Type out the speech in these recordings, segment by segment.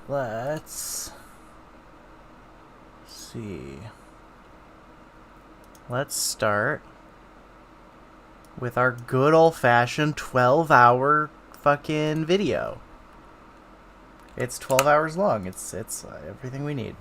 let's see. Let's start with our good old-fashioned 12-hour fucking video. It's 12 hours long. It's everything we need.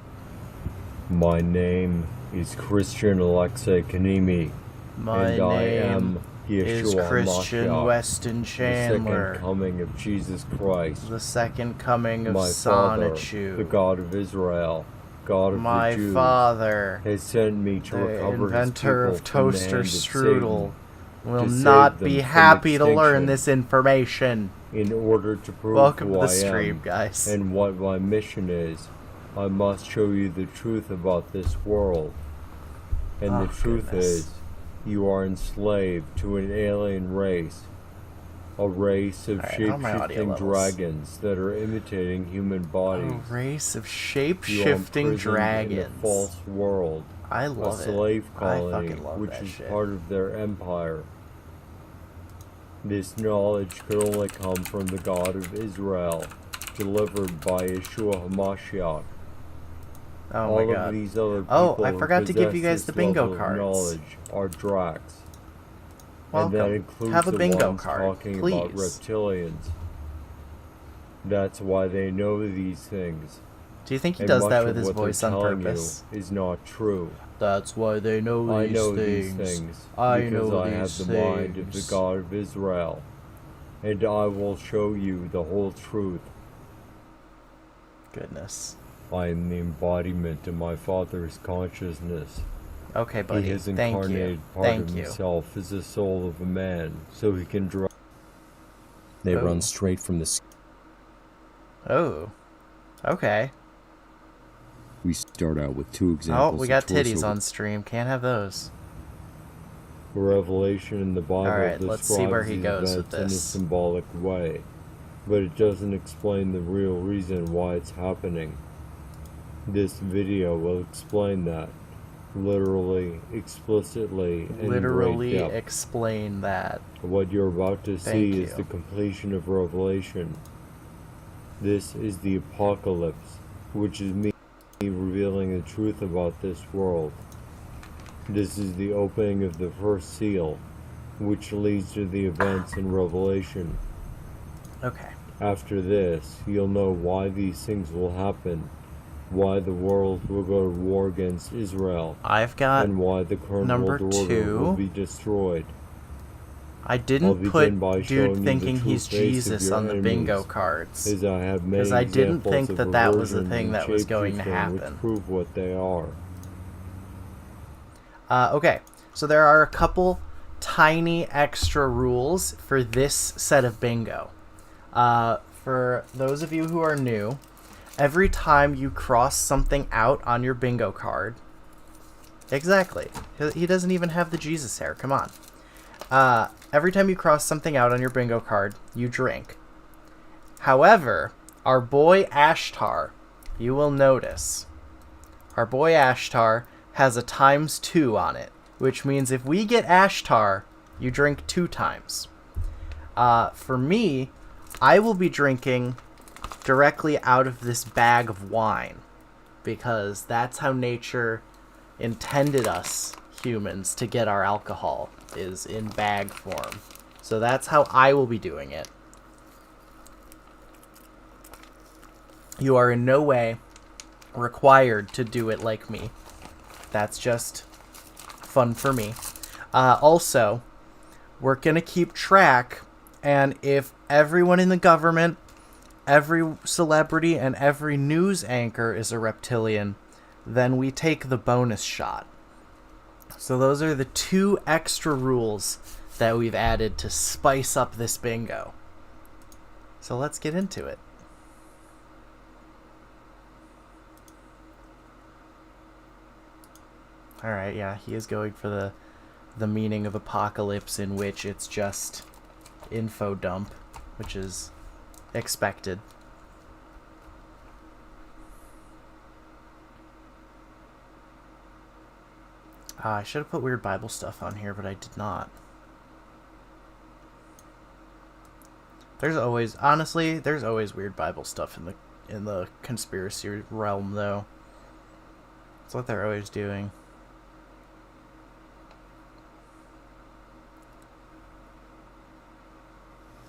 My name is Christian Alexei Kanemi, My and I name am Yeshua is Christian Mashiach, Weston Chandler, the second coming of Jesus Christ, the second coming of my Father, Sonichu, the God of Israel, God of my the Jews, Father, has sent me to the recover inventor his of people from the toaster hand of strudel, Satan, will to not save be them from happy to learn extinction, this information. in order to prove Welcome who to the I stream, am guys. and what my mission is. I must show you the truth about this world. And the truth is, you are enslaved to an alien race. A race of shape-shifting dragons that are imitating human bodies. A race of shape-shifting dragons. In a false world. I love it. A slave colony, I fucking love which that is shit. part of their empire. This knowledge could only come from the God of Israel, delivered by Yeshua HaMashiach. Oh my God. All of these other people I forgot to give you guys the bingo cards. Knowledge are Dracs. Welcome. And that includes Have a bingo the ones card, talking please. about reptilians. That's why they know these things. Do you think he does that with his voice on purpose? What they're telling you is not true. That's why they know these things. I know these things. Because I have the mind of the God of Israel. And I will show you the whole truth. Goodness. I am the embodiment of my Father's consciousness. Okay, buddy. He has incarnated part of himself as the soul of a man, so he can draw. They run straight from the sky. Oh. Okay. We start out with two examples. Oh, we got titties on stream. Can't have those. Revelation in the Bible Alright, let's see where he goes with this. In a symbolic way, but it doesn't explain the real reason why it's happening. This video will explain that. Literally, explicitly, and literally in great depth. Explain that. What you're about to see is the completion of Revelation. This is the apocalypse, which is me revealing the truth about this world. This is the opening of the first seal, which leads to the events in Revelation. Okay. After this, you'll know why these things will happen, why the world will go to war against Israel, I've got and why the current world order will be destroyed. I didn't put dude thinking he's Jesus on the bingo cards, because I didn't think that that was the thing that was going to happen. Which prove what they are. Okay, so there are a couple tiny extra rules for this set of bingo. For those of you who are new, every time you cross something out on your bingo card... Exactly. He doesn't even have the Jesus hair. Come on. Every time you cross something out on your bingo card, you drink. However, our boy Ashtar, you will notice, our boy Ashtar has a ×2 on it, which means if we get Ashtar, you drink 2 times. For me, I will be drinking directly out of this bag of wine, because that's how nature intended us humans to get our alcohol, is in bag form. So that's how I will be doing it. You are in no way required to do it like me. That's just fun for me. Also, we're going to keep track, and if everyone in the government, every celebrity, and every news anchor is a reptilian, then we take the bonus shot. So those are the 2 extra rules that we've added to spice up this bingo. So let's get into it. Alright, yeah, he is going for the meaning of apocalypse, in which it's just info dump, which is expected. I should have put weird Bible stuff on here, but I did not. There's always, honestly, there's always weird Bible stuff in the in the conspiracy realm, though. It's what they're always doing.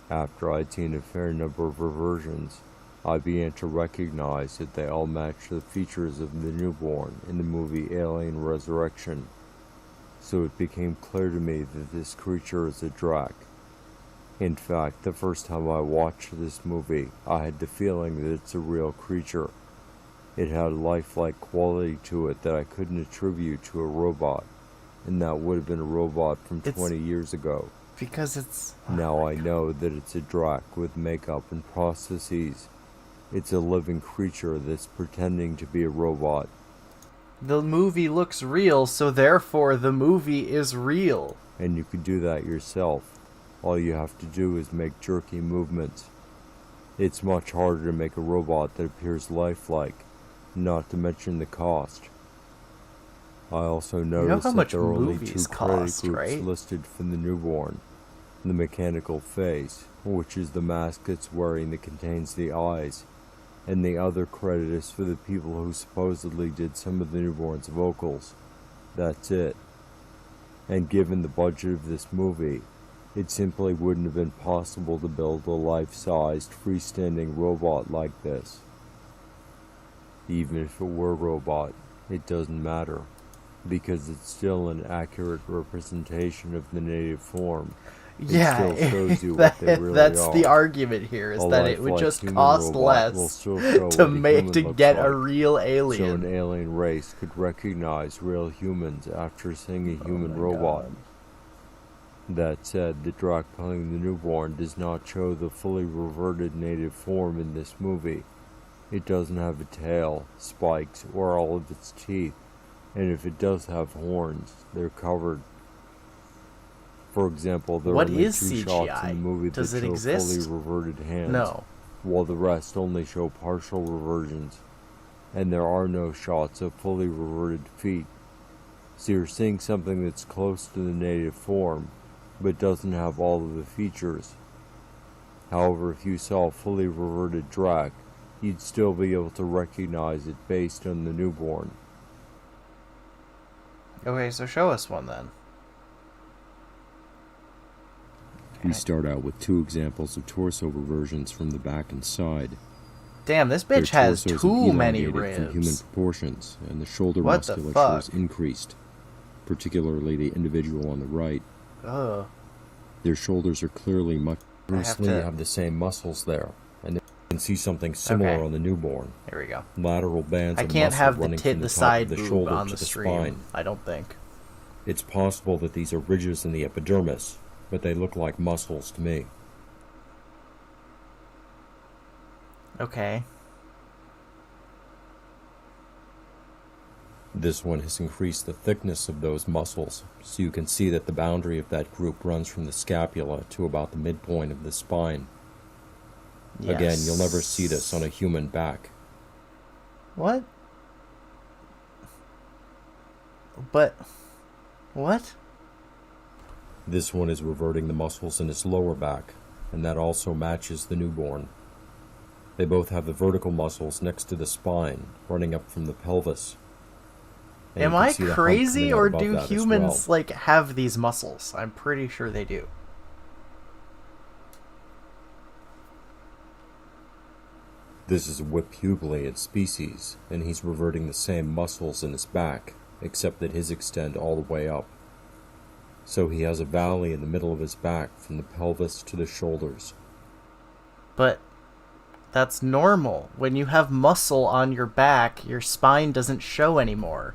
After I'd seen a fair number of reversions, I began to recognize that they all matched the features of the newborn in the movie Alien Resurrection. So it became clear to me that this creature is a Drac. In fact, the first time I watched this movie, I had the feeling that it's a real creature. It had a lifelike quality to it that I couldn't attribute to a robot, and that would have been a robot from 20 years ago. Because it's... Now I know that it's a Drac with makeup and prostheses. It's a living creature that's pretending to be a robot. The movie looks real, so therefore the movie is real. And you can do that yourself. All you have to do is make jerky movements. It's much harder to make a robot that appears lifelike, not to mention the cost. I also noticed that there are only 2 credit groups listed for the newborn. The mechanical face, which is the mask it's wearing that contains the eyes, and the other credit is for the people who supposedly did some of the newborn's vocals. That's it. And given the budget of this movie, it simply wouldn't have been possible to build a life-sized, freestanding robot like this. Even if it were a robot, it doesn't matter, because it's still an accurate representation of the native form. Yeah, that's the argument here, is that it would just cost less to get a real alien. So an alien race could recognize real humans after seeing a human robot. God. That said, the Drac playing the newborn does not show the fully reverted native form in this movie. It doesn't have a tail, spikes, or all of its teeth, and if it does have horns, they're covered. For example, there are only 2 shots in the movie that show fully reverted hands, while the rest only show partial reversions, and there are no shots of fully reverted feet. So you're seeing something that's close to the native form, but doesn't have all of the features. However, if you saw a fully reverted Drac, you'd still be able to recognize it based on the newborn. Okay, so show us one then. We start out with 2 examples of torso reversions from the back and side. Damn, this bitch has too many ribs. From human proportions, and the shoulder musculature is increased, particularly the individual on the right. Ugh. Their shoulders are clearly much... Bruce Lee have the same muscles there, and you can see something similar on the newborn. Here we go. Lateral bands I of can't muscle have running from the top side of the boob shoulder on to the the stream. spine. I don't think. It's possible that these are ridges in the epidermis, but they look like muscles to me. Okay. This one has increased the thickness of those muscles, so you can see that the boundary of that group runs from the scapula to about the midpoint of the spine. Yes. Again, you'll never see this on a human back. What? But... what? This one is reverting the muscles in his lower back, and that also matches the newborn. They both have the vertical muscles next to the spine, running up from the pelvis. And am I crazy, or do humans, like, have these muscles? I'm pretty sure they do. This is a Whippuglian species, and he's reverting the same muscles in his back, except that his extend all the way up. So he has a valley in the middle of his back from the pelvis to the shoulders. But that's normal. When you have muscle on your back, your spine doesn't show anymore.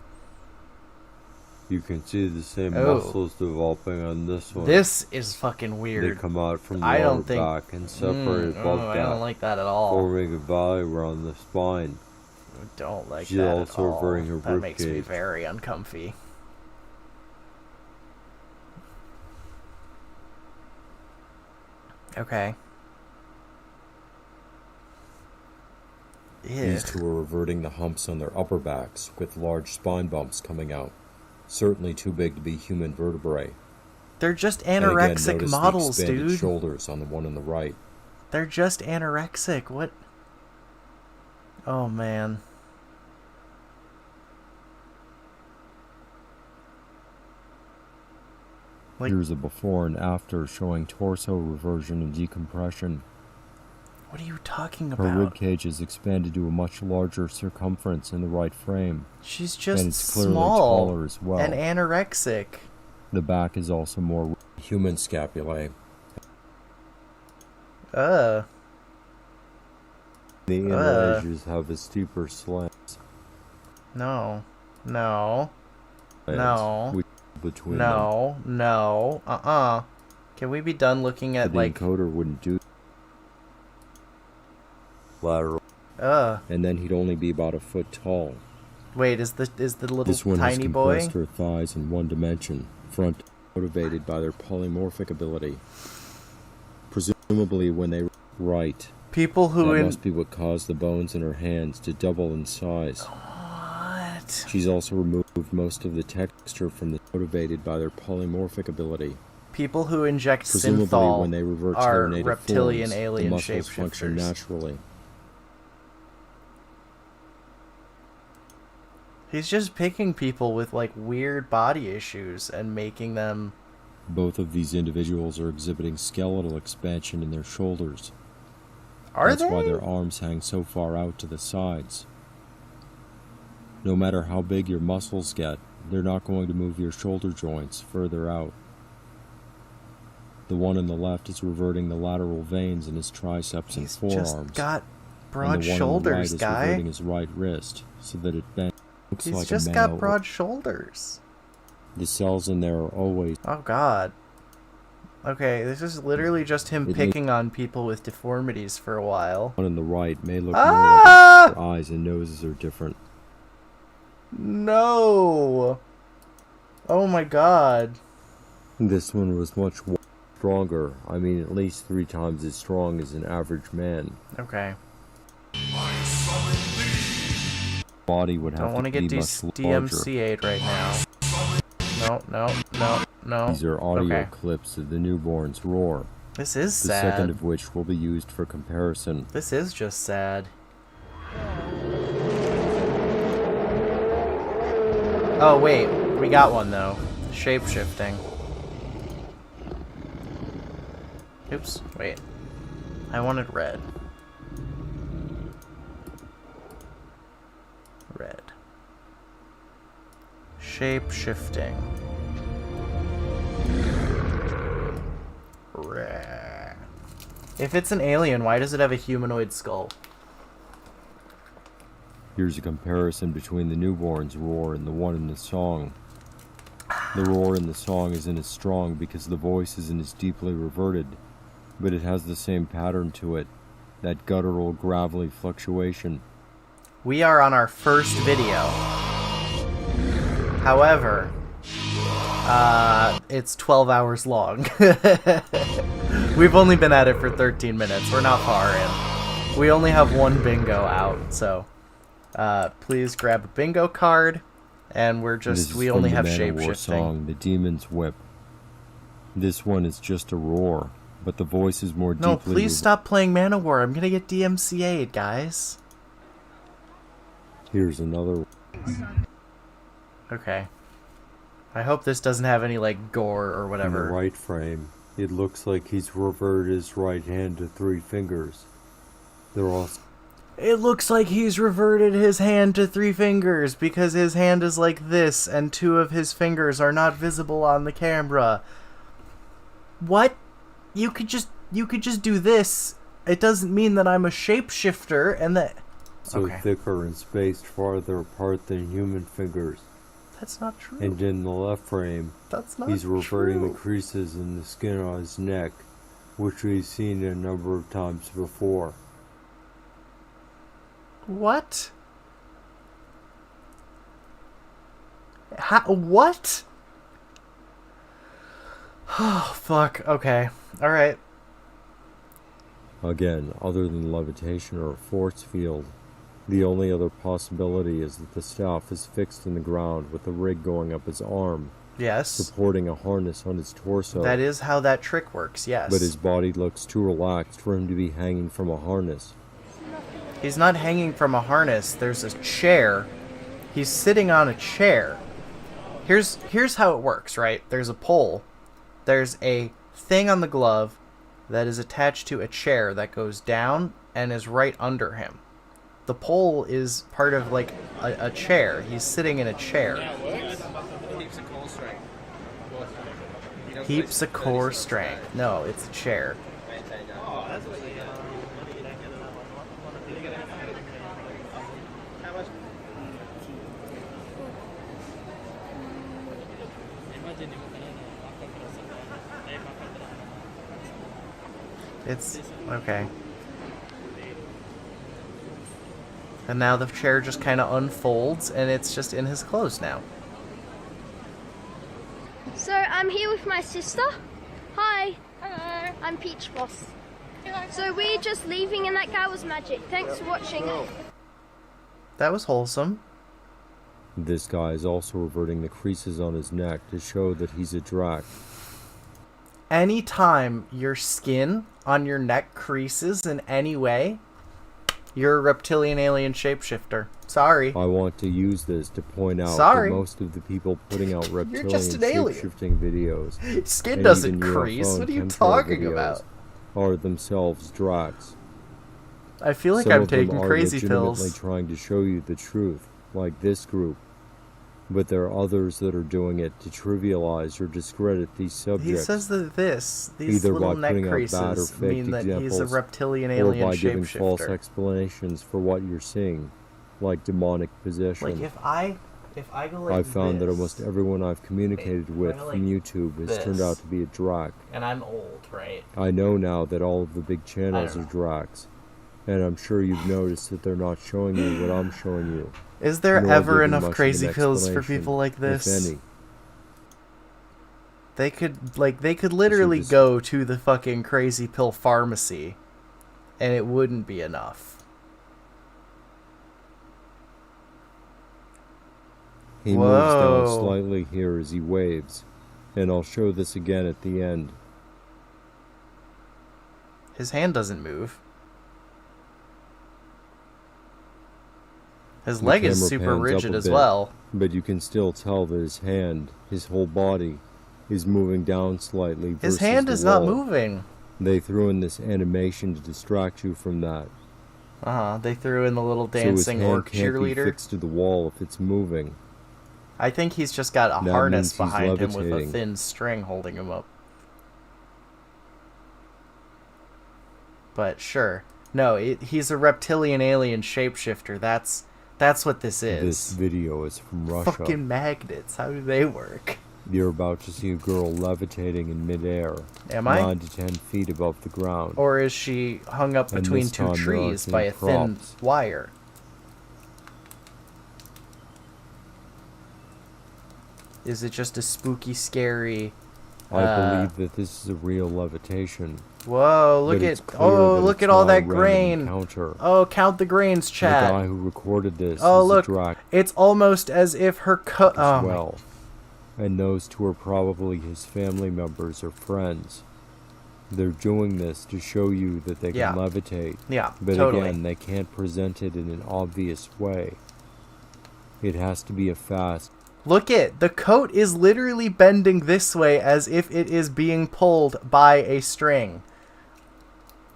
You can see the same muscles developing on this one. This is fucking weird. They come out from the lower back and separate above that. I don't like that at all. Forming a valley around the spine. I don't like that at all. Her that makes me very uncomfy. Okay. Yeah. These 2 are reverting the humps on their upper backs, with large spine bumps coming out. Certainly too big to be human vertebrae. They're just anorexic and again, models, the expanded dude. Shoulders on the one on the right. They're just anorexic. What? Oh, man. Like, here's a before and after showing torso reversion and decompression. What are you talking about? Her ribcage is expanded to a much larger circumference in the right frame. She's just and it's clearly small taller as well. And anorexic. The back is also more human scapulae. The inner edges have a steeper slant. No. Between no. Can we be done looking at, the encoder wouldn't do lateral. And then he'd only be about a foot tall. Wait, is the little this one tiny has boy? compressed her thighs in one dimension, front motivated by their polymorphic ability. Presumably when they write. People who that must be what caused the bones in her hands to double in size. What? She's also removed most of the texture from the motivated by their polymorphic ability. People who inject presumably synthol when they revert to are their native reptilian forms, alien the muscles function shapeshifters. naturally. He's just picking people with like weird body issues and making them. Both of these individuals are exhibiting skeletal expansion in their shoulders. That's why their arms hang so far out to the sides. No matter how big your muscles get, they're not going to move your shoulder joints further out. The one on the left is reverting the lateral veins in his triceps and forearms. He's just got broad and the one shoulders, on the right guy. is reverting his right wrist so that it bends. Looks He's like just a got male. broad shoulders. The cells in there are always. Oh God. Okay, this is literally just him picking on people with deformities for a while. One on the right may look more like their eyes and noses are different. No. Oh my God. This one was much stronger. I mean, at least 3 times as strong as an average man. Okay. Body would have to be much larger. DMCA'd right now. No. These are audio clips of the newborn's roar. This is the sad. second of which will be used for comparison. This is just sad. Oh wait, we got one though. Shape-shifting. Oops, wait. I wanted red. Red. Shape-shifting. Red. If it's an alien, why does it have a humanoid skull? Here's a comparison between the newborn's roar and the one in the song. The roar in the song isn't as strong because the voice isn't as deeply reverted, but it has the same pattern to it, that guttural, gravelly fluctuation. We are on our first video. However, it's 12 hours long. We've only been at it for 13 minutes. We're not far in. We only have one bingo out, so please grab a bingo card. And we only have shape-shifting. Song, The Demon's Whip. This one is just a roar, but the voice is more deeply... No, please stop playing Manowar. I'm gonna get DMCA'd, guys. Here's another one. Okay. I hope this doesn't have any, like, gore or whatever. In the right frame, it looks like he's reverted his right hand to 3 fingers. They're all... It looks like he's reverted his hand to 3 fingers because his hand is like this and 2 of his fingers are not visible on the camera. What? You could just do this. It doesn't mean that I'm a shapeshifter and that... So thicker and spaced farther apart than human fingers. That's not true. And in the left frame, that's not he's reverting true. the creases in the skin on his neck, which we've seen a number of times before. What? What? Oh, fuck. Okay. Alright. Again, other than levitation or a force field, the only other possibility is that the staff is fixed in the ground with the rig going up his arm. Yes. Supporting a harness on his torso. That is how that trick works, yes. But his body looks too relaxed for him to be hanging from a harness. He's not hanging from a harness. There's a chair. He's sitting on a chair. Here's how it works, right? There's a pole. There's a thing on the glove that is attached to a chair that goes down and is right under him. The pole is part of like a chair. He's sitting in a chair. Keeps a core strength. No, it's a chair. It's okay. And now the chair just kind of unfolds and it's just in his clothes now. So I'm here with my sister. Hi. Hello. I'm Peach Boss. So we're just leaving and that guy was magic. Thanks for watching. That was wholesome. This guy is also reverting the creases on his neck to show that he's a drac. Anytime your skin on your neck creases in any way, you're a reptilian alien shapeshifter. Sorry. I want to use this to point out Sorry. that most of the people putting out reptilian just an alien. shapeshifting videos Skin and doesn't even crease. UFO What are you and chemtrail talking videos about? are themselves dracs. I feel like Some I'm of them taking are crazy legitimately pills. trying to show you the truth, like this group. But there are others that are doing it to trivialize or discredit these subjects. He says that these either little by neck putting out bad or creases fake mean that he's a examples, reptilian or alien by giving false shapeshifter. explanations for what you're seeing, like demonic possession. Like if I go like I've found that this, almost everyone I've communicated with kinda from like YouTube has turned this. out to be a drac. and I'm old, right? I know now that all of the big channels I are don't dracs, and I'm sure you've noticed that they're not showing you what I'm showing you. Is there nor ever giving enough much of crazy an pills for explanation, people like if this? any. They could literally just- go to the fucking crazy pill pharmacy and it wouldn't be enough. He moves down Whoa. slightly here as he waves, and I'll show this again at the end. His hand doesn't move. His The leg is camera super pans up rigid a as bit, well. But you can still tell that his hand, his whole body, is moving down slightly versus His hand the is not wall. moving. They threw in this animation to distract you from that. They threw in the little So his dancing hand orc can't be cheerleader. fixed to the wall if it's moving. I think he's just got a That harness means he's behind him with a levitating. thin string holding him up. But sure. No, he's a reptilian alien shapeshifter. That's what this is. This video is from Russia. Fucking magnets. How do they work? You're about to see a girl levitating in midair, Am I? 9 to 10 feet above the ground. Or is she hung up And between this two time there trees aren't by any a thin props. wire? Is it just a spooky, scary... I believe that this is a real levitation. Whoa, look but it's at... clear Oh, that look it's at all not a that random grain. encounter. Oh, count the grains, The chat. guy who recorded this Oh, is look. a drac It's almost as if her as oh, well. And those two are probably his family members or friends. They're doing this to show you that they can Yeah. levitate. Yeah, But totally. again, they can't present it in an obvious way. It has to be a fast, Look it, the coat is literally bending this way as if it is being pulled by a string.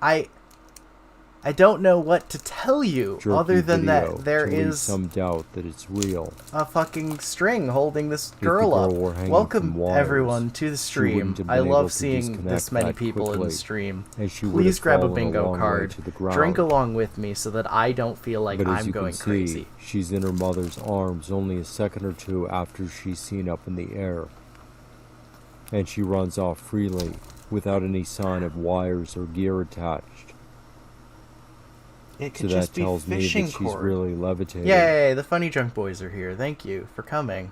I don't know what to tell you jerky other than video that there to leave is some doubt that it's real. a fucking string holding this the girl girl up. were hanging Welcome from wires, everyone to the she wouldn't stream. have I been able love to seeing disconnect this many that people in the quickly, stream. and she would Please have grab a fallen bingo long way card. to the ground. Drink along with me so that I don't feel like But as I'm you going can see, crazy. she's in her mother's arms only a second or two after she's seen up in the air. And she runs off freely, without any sign of wires or gear attached. It So could that just be tells me fishing that she's cord. really levitating. Yay, the Funny Junk Boys are here. Thank you for coming.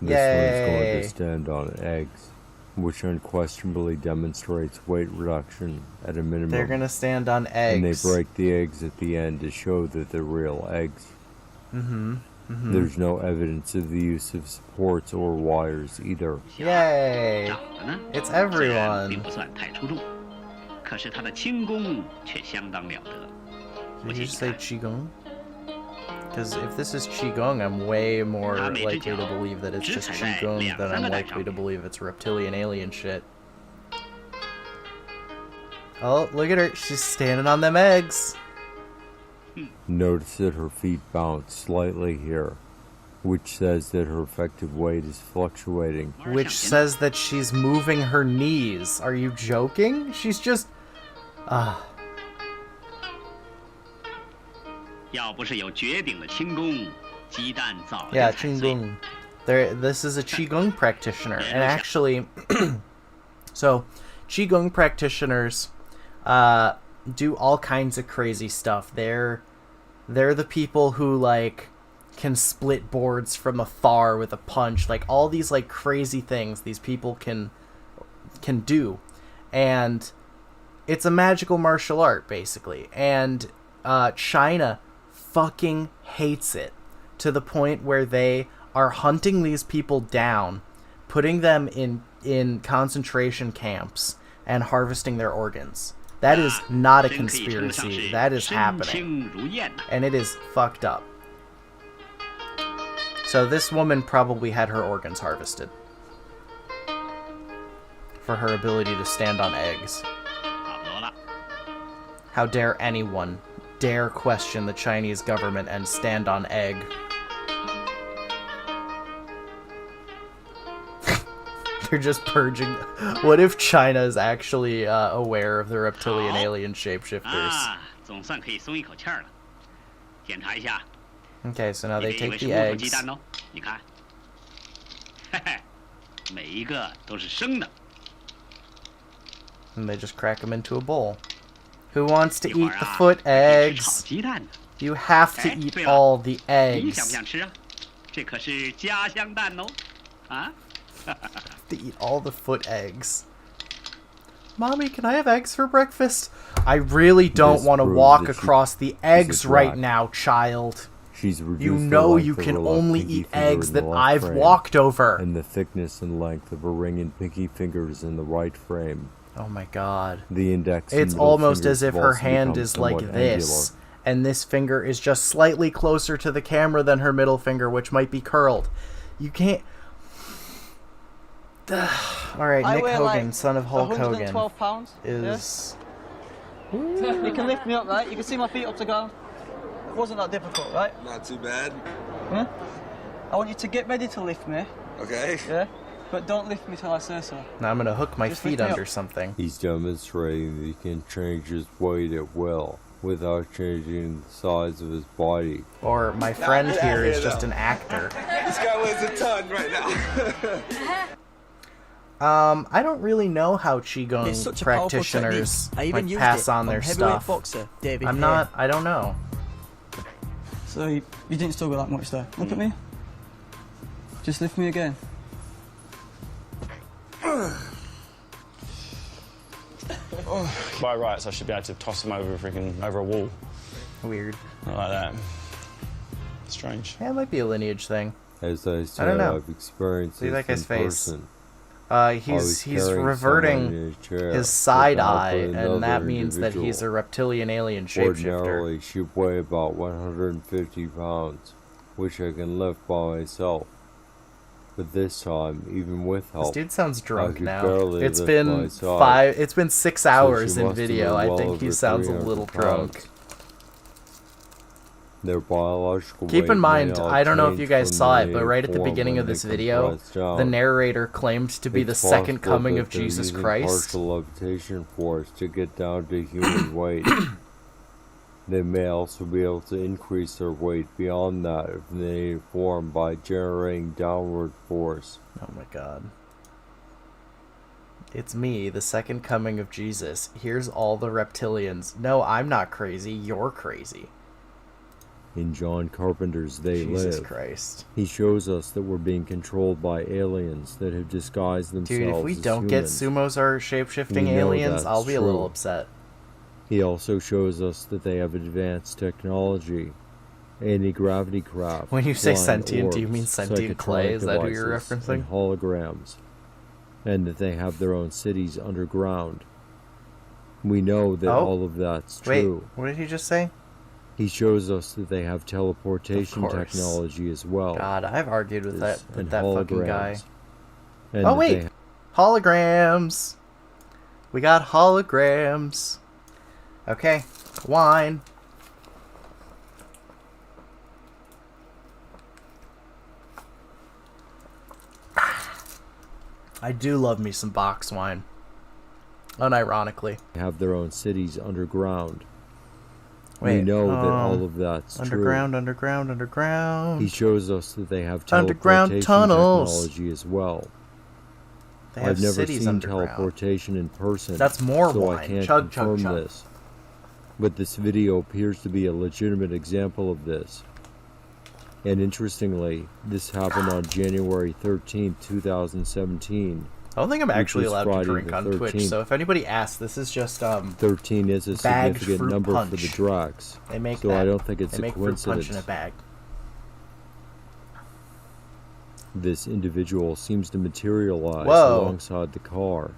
This one is going Yay. to stand on eggs, which unquestionably demonstrates weight reduction at a minimum. They're gonna stand on and they eggs. break the eggs at the end to show that they're real eggs. There's no evidence of the use of supports or wires either. Yay! 长得呢， It's 虽然 everyone. 并不算太出众，可是他的轻功却相当了得。Did you just say Qigong? Because if this is Qigong, I'm way more likely to believe that it's just Qigong than I'm likely to believe it's reptilian alien shit. Oh, look at her. She's standing on them eggs. Notice that her feet bounce slightly here, which says that her effective weight is fluctuating. Which says that she's moving her knees. Are you joking? She's just... Yeah, Qigong. This is a Qigong practitioner. And actually... so, Qigong practitioners do all kinds of crazy stuff. They're the people who, like, can split boards from afar with a punch. Like, all these, like, crazy things these people can do. And it's a magical martial art, basically. And China fucking hates it, to the point where they are hunting these people down, putting them in concentration camps, and harvesting their organs. That is not a conspiracy. That is happening. And it is fucked up. So this woman probably had her organs harvested for her ability to stand on eggs. How dare anyone dare question the Chinese government and stand on egg? They're just purging. What if China is actually aware of the reptilian alien shapeshifters? Okay, so now they take the eggs. And they just crack them into a bowl. Who wants to eat the foot eggs? You have to eat all the eggs. To eat all the foot eggs. Mommy, can I have eggs for breakfast? I really don't want to walk across the eggs right now, child. You know you can only eat eggs that I've walked over. And the thickness and length of her ring and pinky fingers in the right frame. Oh my god. The index. It's almost as if her hand is like this, and this finger is just slightly closer to the camera than her middle finger, which might be curled. You can't... Alright, Nick Hogan, like son of Hulk Hogan, pounds, is... Yeah? You can lift me up, right? You can see my feet up to ground. It wasn't that difficult, right? Not too bad. Yeah? I want you to get ready to lift me. Okay. Yeah? But don't lift me till I say so. Now I'm gonna hook my Just feet lift me under up. something. He's demonstrating that he can change his weight at will, without changing the size of his body. Or my friend here is just an actor. This guy weighs a ton right now. I don't really know how Qigong practitioners like, pass on their stuff. Boxer, David I don't know. So you didn't struggle that much there. Look at me. Just lift me again. By rights, I should be able to toss him over a wall. Weird. Not like that. Strange. Yeah, it might be a lineage thing. As I said, I don't know. I've experienced See this that guy's in face. person. He's reverting his side eye, and that means that he's a reptilian alien shapeshifter. Ordinarily, she'd weigh about 150 pounds, which I can lift by myself. But this time, even with help, This dude sounds drunk I could now. barely It's lift been my side. It's been 6 So hours she in must have video. been I well think he over sounds a 300 little pounds. drunk. Their biological Keep weight in mind, may all I don't know if you change guys from saw it, the but right at the form beginning when of this they video, compress down. the narrator claimed to be the It's second possible coming that of they're Jesus using Christ. partial levitation force to get down to human weight. They may also be able to increase their weight beyond that if they form by generating downward force. Oh my god. It's me, the second coming of Jesus. Here's all the reptilians. No, I'm not crazy. You're crazy. In John Carpenter's They Jesus Live, Christ. he shows us that we're being controlled by aliens that have disguised themselves Dude, if we as don't get humans. sumos are shape-shifting We know aliens, that's I'll be a little true. upset. He also shows us that they have advanced technology, anti-gravity craft. When you say flying sentient, do you orbs, mean sentient clay? Is that who you're psychotronic devices, referencing? and holograms, and that they have their own cities underground. We know that all of that's Wait, true. what did he just say? He shows us that they have teleportation Of course. technology as well. God, I've argued with that and fucking guy. holograms. And Oh that wait, they holograms. We got holograms. Okay, wine. I do love me some box wine. Unironically. have their own cities underground. Wait, we know that all of that's underground, true. underground, underground. He shows us that they have Underground teleportation tunnels. technology as well. They have I've never cities seen underground. teleportation in person. That's more so wine. I can't Chug, chug, confirm chug. this. But this video appears to be a legitimate example of this. And interestingly, this happened on January 13th, 2017. I don't think I'm actually was allowed to Friday drink the on Twitch, 13th. so if anybody asks, this is just 13 is a bagged significant fruit number punch. for the Drax. They make so that. I don't think it's they a make fruit punch coincidence. in a bag. This individual seems to materialize Whoa. alongside the car,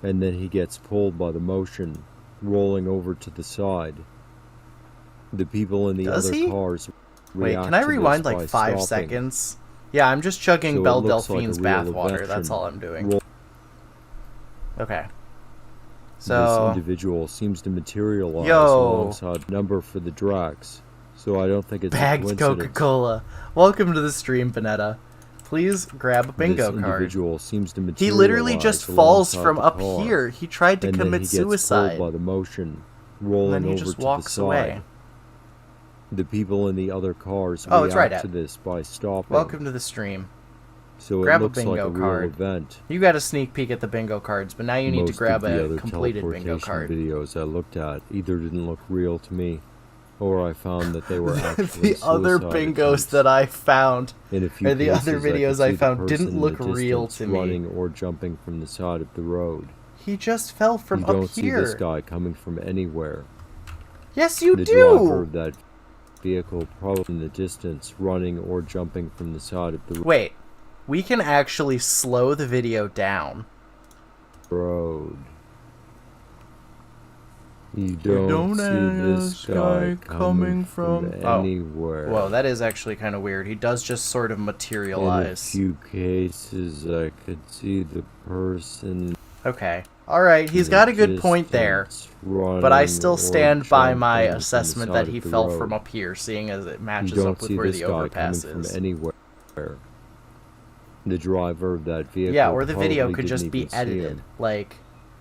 and then he gets pulled by the motion, rolling over to the side. The people in the Does other he? cars Wait, react can I to this rewind by like 5 stopping. seconds? Yeah, I'm just chugging So it Belle looks like a Delphine's real bathwater. event That's all I'm doing. roll- Okay. This So, individual seems to materialize Yo. alongside number for the Drax, so I don't think it's a bagged coincidence. Coca-Cola. Welcome to the stream, Panetta. Please grab a bingo This card. individual seems to He materialize literally just falls alongside from the up car, here. He tried to and then commit he gets suicide. pulled by the motion, And rolling then he over just to walks the side. away. The people in the other cars Oh, it's right react at- to this by stopping. Welcome to the stream. So grab it a looks like bingo a real card. event. You got a sneak peek at the bingo cards, but now you need Most to grab of the a other completed bingo teleportation card. videos I looked at either didn't look real to me, or I found that they were actually The other suicide bingos attempts. that I found, In a few or the other cases, videos could I see the found didn't person in look the real distance to me. running or jumping from the side of the road. he just fell from You up don't see this here. guy coming from anywhere. Yes, you The driver do. of that vehicle probably in the distance, running or jumping from the side of the Wait, we can actually slow the video down. road. You don't see this guy coming from anywhere. Whoa, that is actually kind of weird. He does just sort of In a materialize. few cases, I could see the person. Okay. Alright, he's got a good point there. But I still stand by my assessment that he fell from up here, seeing as it matches you don't up with see where this the guy overpass coming is. from anywhere. The driver of that vehicle. Yeah, or the video probably could just didn't be even see edited. him. Like,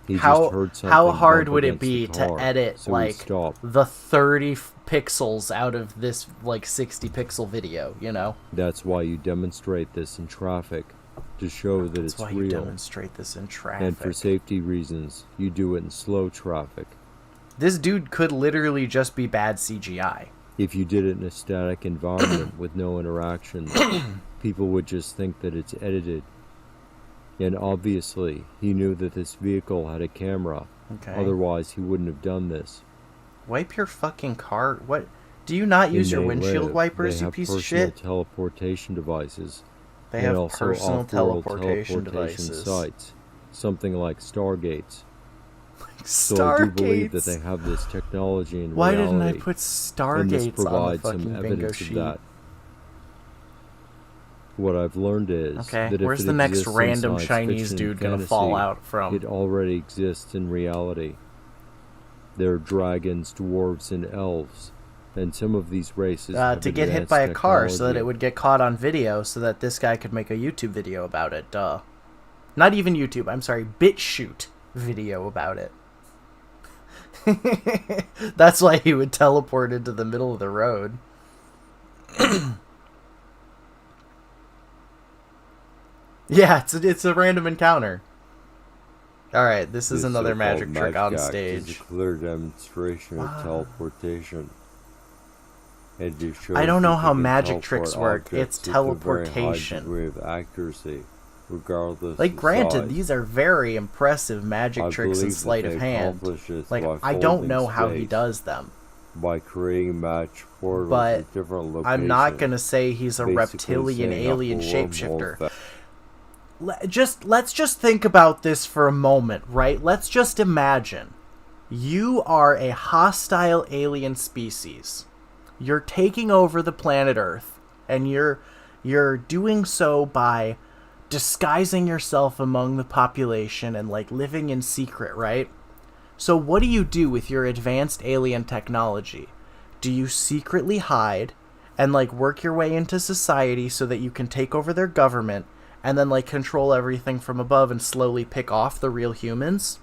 He just how heard something hard bump would it against be the to car, edit so he like stopped. the 30 pixels out of this like 60 pixel video? You know, That's why you demonstrate this in traffic, to show that that's it's why you real. demonstrate this in traffic. And for safety reasons, you do it in slow traffic. This dude could literally just be bad CGI. If you did it in a static environment with no interaction, people would just think that it's edited. And obviously, he knew that this vehicle had a camera. Okay. Otherwise, he wouldn't have done this. Wipe your fucking car. What? Do you not use your And they windshield live. wipers, They you have piece of personal shit? teleportation devices. They and have also personal off-world teleportation devices. sites. Something like Stargates. So I do believe that they have this technology in Why reality. didn't I put and this Stargates on the provides fucking some bingo evidence sheet? of that. What I've learned is Okay, that if where's it the next exists in random science Chinese fiction dude and gonna fantasy, fall out from? It already exists in reality. There are dragons, dwarves, and elves, and some of these races have to get hit advanced by a car so that technology. it would get caught on video so that this guy could make a YouTube video about it. Duh. Not even YouTube, I'm sorry, BitChute video about it. That's why he would teleport into the middle of the road. Yeah, it's a random encounter. Alright, this is This another so-called magic trick on act stage. is a clear demonstration of teleportation. And it shows I don't know that how you can magic teleport tricks work. objects It's with a very high teleportation. degree of accuracy, regardless Like, of granted, size. these are very impressive magic I tricks and believe that sleight they of hand. accomplish this Like, by I don't folding know how he space, does them. by creating match portals But at different locations. I'm not gonna say he's a basically reptilian setting up a alien wormhole shapeshifter. effect. Let's just think about this for a moment, right? Let's just imagine you are a hostile alien species. you're taking over the planet Earth, and you're doing so by disguising yourself among the population and like living in secret, right? So what do you do with your advanced alien technology? Do you secretly hide and like work your way into society so that you can take over their government and then like control everything from above and slowly pick off the real humans?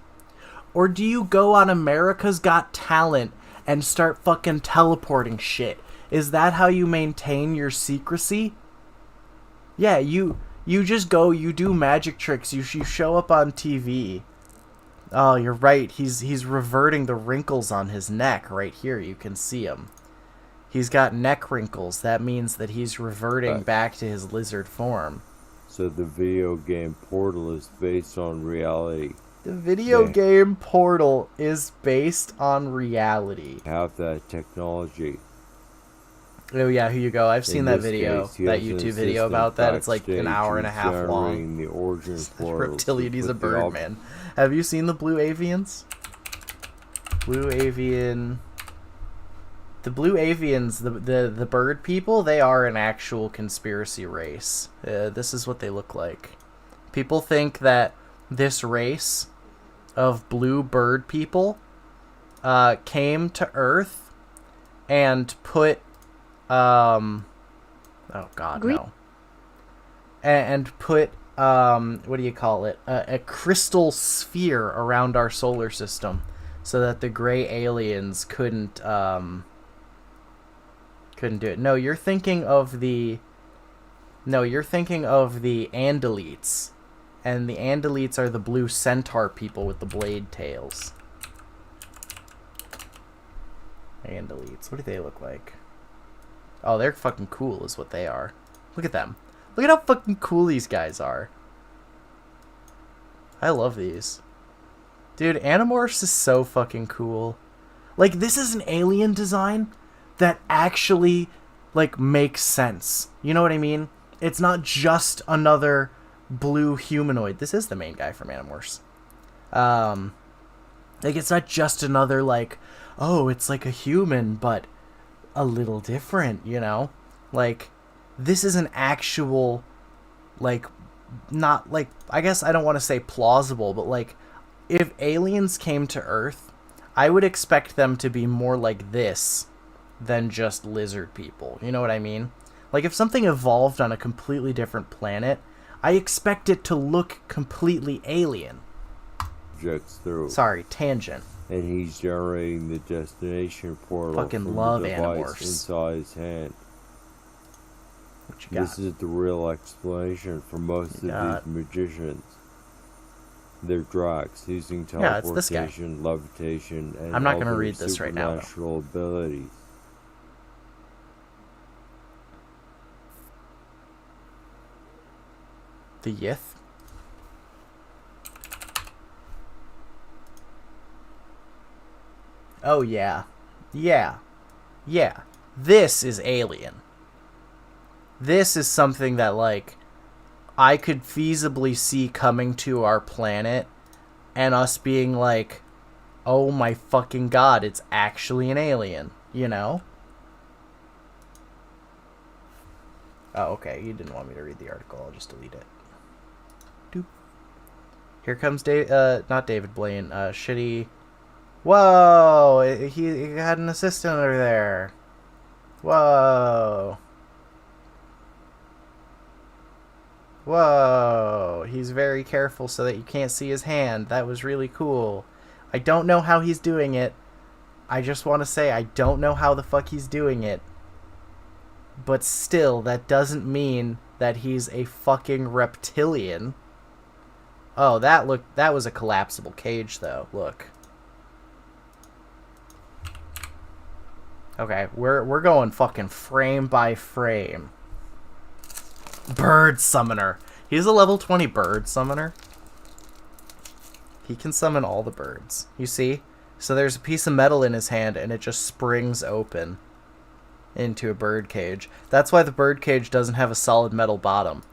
Or do you go on America's Got Talent and start fucking teleporting shit? Is that how you maintain your secrecy? Yeah, you just go, you do magic tricks, you show up on TV. Oh, you're right. He's reverting the wrinkles on his neck right here. You can see him. He's got neck wrinkles. That means that he's reverting back to his lizard form. So the video game Portal is based on reality. The video game Portal is based on reality. Have that technology. Oh yeah, here you go. I've seen that video, that YouTube video about that. It's like an hour and a half long. The origin Reptilian, he's a bird, man. Have you seen the Blue Avians? Blue Avian. The Blue Avians, the bird people, they are an actual conspiracy race. This is what they look like. People think that this race of blue bird people came to Earth and put oh god, no. And put what do you call it? A crystal sphere around our solar system so that the gray aliens couldn't do it. No, you're thinking of the Andalites. And the Andalites are the blue centaur people with the blade tails. Andalites. What do they look like? Oh, they're fucking cool is what they are. Look at them. Look at how fucking cool these guys are. I love these. Dude, Animorphs is so fucking cool. Like, this is an alien design that actually, like, makes sense. You know what I mean? It's not just another blue humanoid. This is the main guy from Animorphs. Like, it's not just another, like, oh, it's like a human, but a little different, you know? Like, this is an actual, like, not, like, I guess I don't want to say plausible, but, like, if aliens came to Earth, I would expect them to be more like this than just lizard people. You know what I mean? Like, if something evolved on a completely different planet, I expect it to look completely alien. Through. Sorry, tangent. And he's generating the destination portal Fucking from love the device Animorphs. inside his hand. What you got? This is the real explanation for most of these magicians. They're drugs using teleportation, levitation, and I'm not going to other read this right now, supernatural abilities. The Yith? Oh, yeah. Yeah. Yeah. This is alien. This is something that, like, I could feasibly see coming to our planet and us being like, oh my fucking god, it's actually an alien, you know? Oh, okay, you didn't want me to read the article, I'll just delete it. Doop. Here comes not David Blaine, shitty... Whoa! He had an assistant over there. Whoa. Whoa. He's very careful so that you can't see his hand. That was really cool. I don't know how he's doing it. I just want to say I don't know how the fuck he's doing it. But still, that doesn't mean that he's a fucking reptilian. Oh, that was a collapsible cage, though. Look. Okay, we're going fucking frame by frame. Bird summoner. He's a level 20 bird summoner. He can summon all the birds. You see? So there's a piece of metal in his hand and it just springs open into a bird cage. That's why the bird cage doesn't have a solid metal bottom.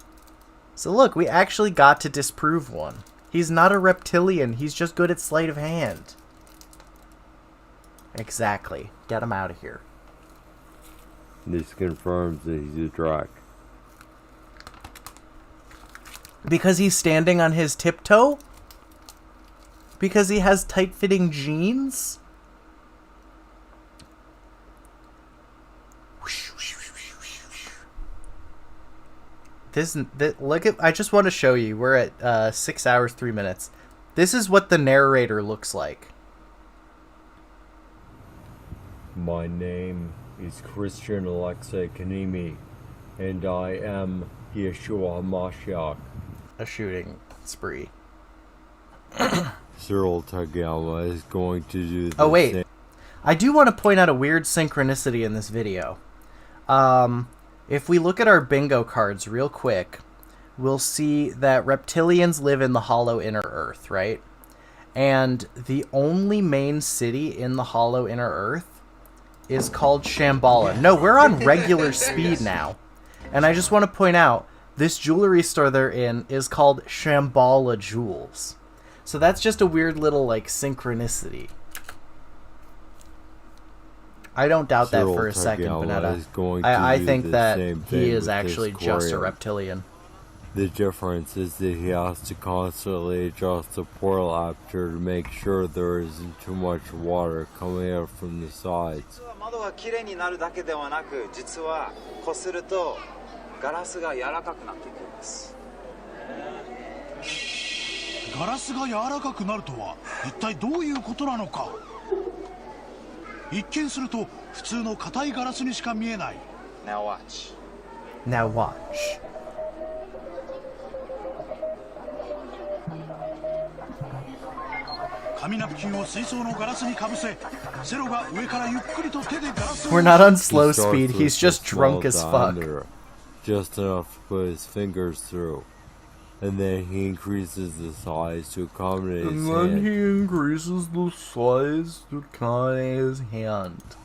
So look, we actually got to disprove one. He's not a reptilian, he's just good at sleight of hand. Exactly. Get him out of here. This confirms that he's a drac. Because he's standing on his tiptoe? Because he has tight-fitting jeans? Look at, I just want to show you. We're at 6 hours, 3 minutes. This is what the narrator looks like. My name is Christian Alexei Kanemi, and I am Yeshua HaMashiach. A shooting spree. Cyril Tagawa is going to do the Oh, wait. same. I do want to point out a weird synchronicity in this video. If we look at our bingo cards real quick, we'll see that reptilians live in the hollow inner earth, right? And the only main city in the hollow inner earth is called Shambhala. No, we're on regular speed now. And I just want to point out, this jewelry store they're in is called Shambhala Jewels. So that's just a weird little, like, synchronicity. I don't doubt that for a second, Panetta. I think that he is actually just a reptilian. The difference is that he has to constantly adjust the portal aperture to make sure there isn't too much water coming out from the sides. 窓がきれいになるだけではなく、実はこするとガラスが柔らかくなっていくんです。ガラスが柔らかくなるとは一体どういうことなのか。一見すると普通の硬いガラスにしか見えない。Now watch. Now watch. 紙ナプキンを水槽のガラスにかぶせ、セロが上からゆっくりと手でガラスを。 We're not on slow speed. He's just drunk as fuck. Just enough to put his fingers through. And then he increases the size to accommodate his hand.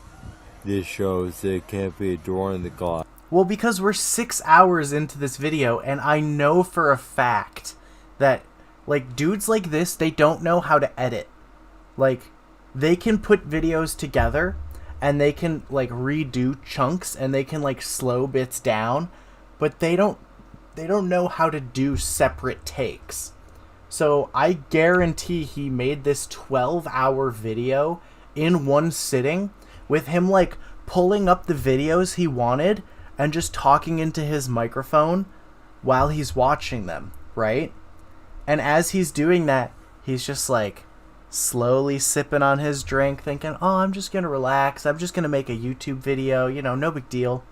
This shows that it can't be adorned the glass. Well, because we're 6 hours into this video, and I know for a fact that, like, dudes like this, they don't know how to edit. Like, they can put videos together, and they can, like, redo chunks, and they can, like, slow bits down, but they don't know how to do separate takes. So I guarantee he made this 12-hour video in one sitting with him, like, pulling up the videos he wanted and just talking into his microphone while he's watching them, right? And as he's doing that, he's just, like, slowly sipping on his drink, thinking, oh, I'm just gonna relax, I'm just gonna make a YouTube video, you know, no big deal.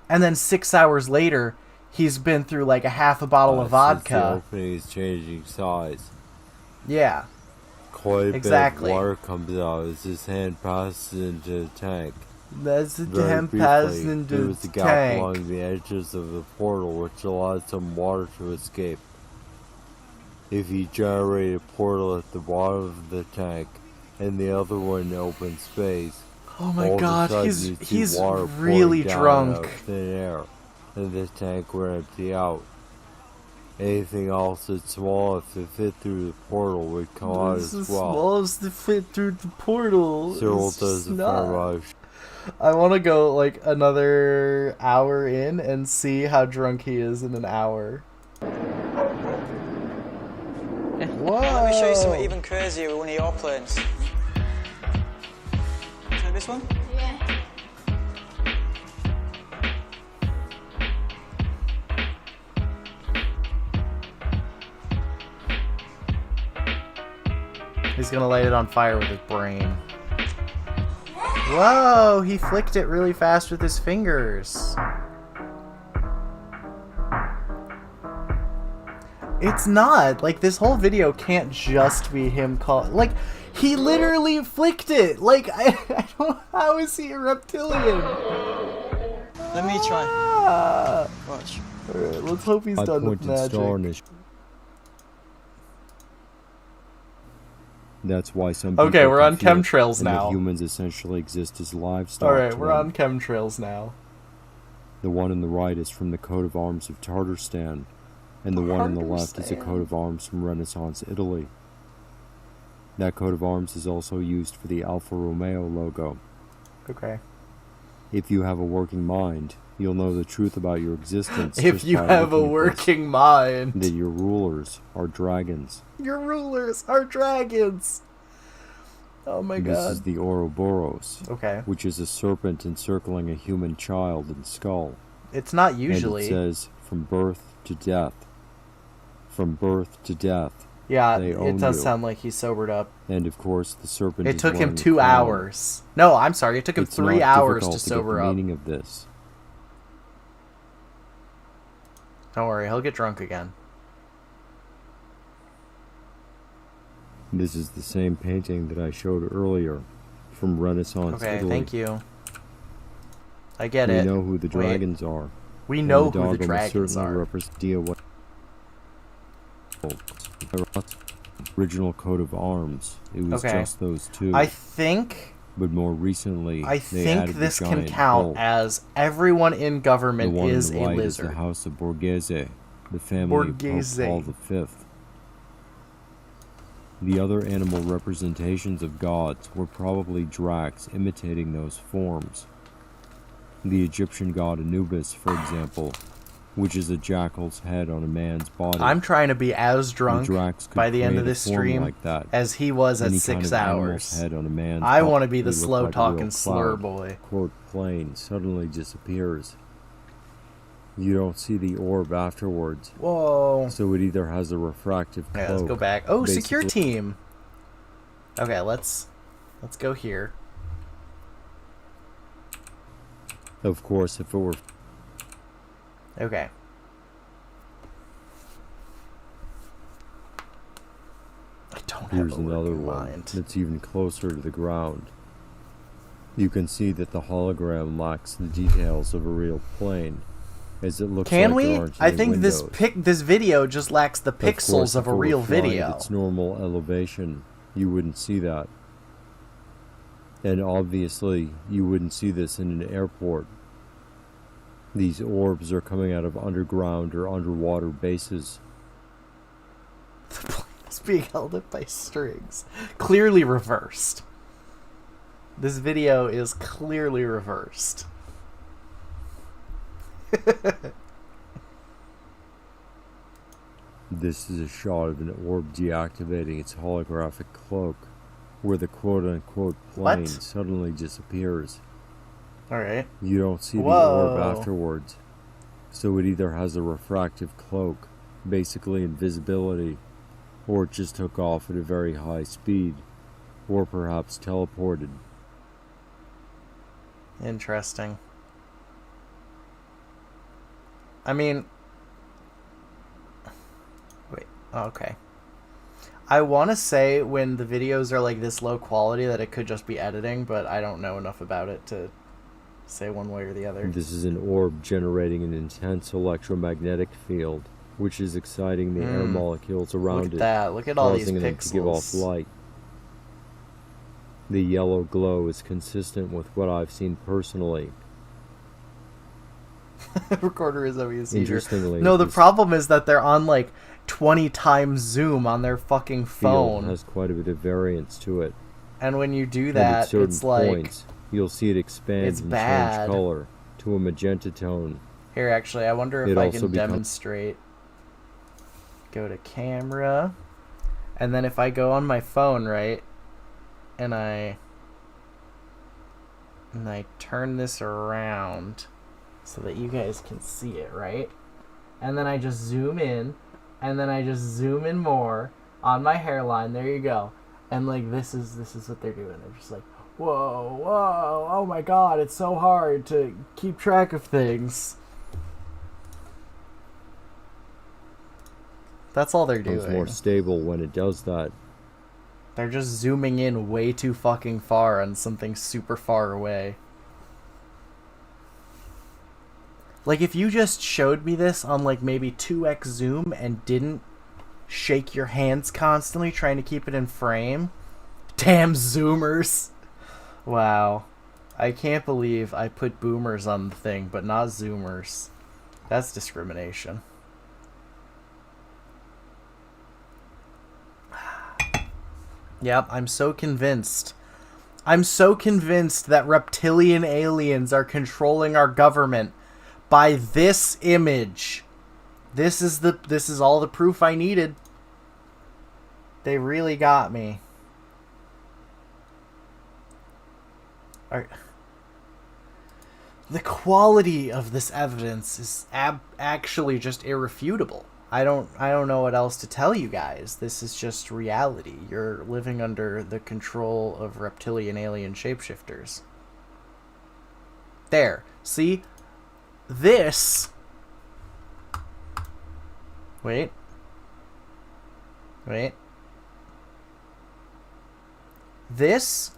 And then 6 hours later, he's been through like a half a bottle of vodka. The opening is changing size. Yeah. Quite a bit of water comes out as his hand passes into the tank. As the hand passes into the tank. There was a gap along the edges of the portal which allowed some water to escape. If he generated a portal at the bottom of the tank and the other one in open space, oh my god, he's really drunk. Thin air. And the tank would empty out. Anything else that's small if it fit through the portal would come out as well. Small as to fit through the portal. Cyril does the farm. I want to go like another hour in and see how drunk he is in an hour. Whoa! Let me show you something even crazier with one of your planes. Try this one? Yeah. He's gonna light it on fire with his brain. Whoa! He flicked it really fast with his fingers. It's not. Like, this whole video can't just be him like, he literally flicked it! Like, I don't... How is he a reptilian? Let me try. Watch. Alright, let's hope he's done with magic. That's why some people we're on chemtrails now. Humans essentially exist as livestock. Alright, we're on chemtrails now. The one on the right is from the coat of arms of Tartarstan, and the one on the left is a coat of arms from Renaissance Italy. That coat of arms is also used for the Alfa Romeo logo. Okay. If you have a working mind, you'll know the truth about your existence. If just you by have a looking at working mind. this, that your rulers are dragons. Your rulers are dragons. Oh my god. This is the Ouroboros, Okay. which is a serpent encircling a human child and skull. It's not usually. And it says, from birth to death. From birth to death. Yeah, they it own does you. sound like he's sobered up. And of course, the serpent It is took him wearing a 2 crown. hours. No, I'm sorry. It took him It's 3 not hours difficult to get sober the up. meaning of this. Don't worry, he'll get drunk again. This is the same painting that I showed earlier from Renaissance Okay, Italy. thank you. I get we it. know who the Wait. dragons are. We know and the who the dog dragons certainly are. represents original coat of arms. It was Okay. just those two. I think But more recently, I they think added this the can giant count bull. as everyone in The government one is in the a white lizard. is the House of Borghese, the family Borghese. of Pope Paul V. The other animal representations of gods were probably dracs imitating those forms. The Egyptian god Anubis, for example, which is a jackal's head on a man's body. I'm trying to be as drunk dracs could by the end of create a this form stream like that. as he was at Any 6 kind of animal's hours. head on a man's I body want to be the would look slow like a talking real slur cloud. boy. Quote, plane suddenly disappears. You don't see the orb afterwards. Whoa. So it either has a refractive cloak. Yeah, let's go back. Oh, secure basically- team. Okay, let's go here. Of course, if it were Okay. I don't have Here's a another working one mind. that's even closer to the ground. You can see that the hologram lacks the details of a real plane, as it looks Can like we? there aren't I any think windows. this video just lacks the Of course, pixels of if a it were real flying video. At its normal elevation, you wouldn't see that. And obviously, you wouldn't see this in an airport. These orbs are coming out of underground or underwater bases. The plane is being held up by strings. Clearly reversed. This video is clearly reversed. This is a shot of an orb deactivating its holographic cloak, where the quote-unquote plane What? suddenly disappears. Alright. You don't see the Whoa. orb afterwards, so it either has a refractive cloak, basically invisibility, or it just took off at a very high speed, or perhaps teleported. Interesting. I mean... Wait, okay. I want to say when the videos are like this low quality that it could just be editing, but I don't know enough about it to say one way or the other. This is an orb generating an intense electromagnetic field, which is exciting the air molecules around Look at that. Look at all these causing them to give off pixels. light. The yellow glow is consistent with what I've seen personally. Recorder is always easier. Interestingly, No, the this problem is that they're on like 20 times zoom on their fucking field phone. has quite a bit of variance to it. And when you do And at that, certain it's like... points, you'll see it expand it's and bad. change color to a magenta tone. Here, actually, I wonder if It I also can becomes- demonstrate. Go to camera. And then if I go on my phone, right? And I turn this around so that you guys can see it, right? And then I just zoom in. And then I just zoom in more on my hairline. There you go. And like this is what they're doing. They're just like, whoa, whoa, oh my god, it's so hard to keep track of things. That's all they're Becomes doing. more stable when it does that. They're just zooming in way too fucking far on something super far away. Like, if you just showed me this on, like, maybe 2x zoom and didn't shake your hands constantly trying to keep it in frame. Damn zoomers. Wow. I can't believe I put boomers on the thing, but not zoomers. That's discrimination. Yep, I'm so convinced I'm so convinced that reptilian aliens are controlling our government by this image. This is all the proof I needed. They really got me. The quality of this evidence is actually just irrefutable. I don't know what else to tell you guys. This is just reality. You're living under the control of reptilian alien shapeshifters. There. See? This... Wait. This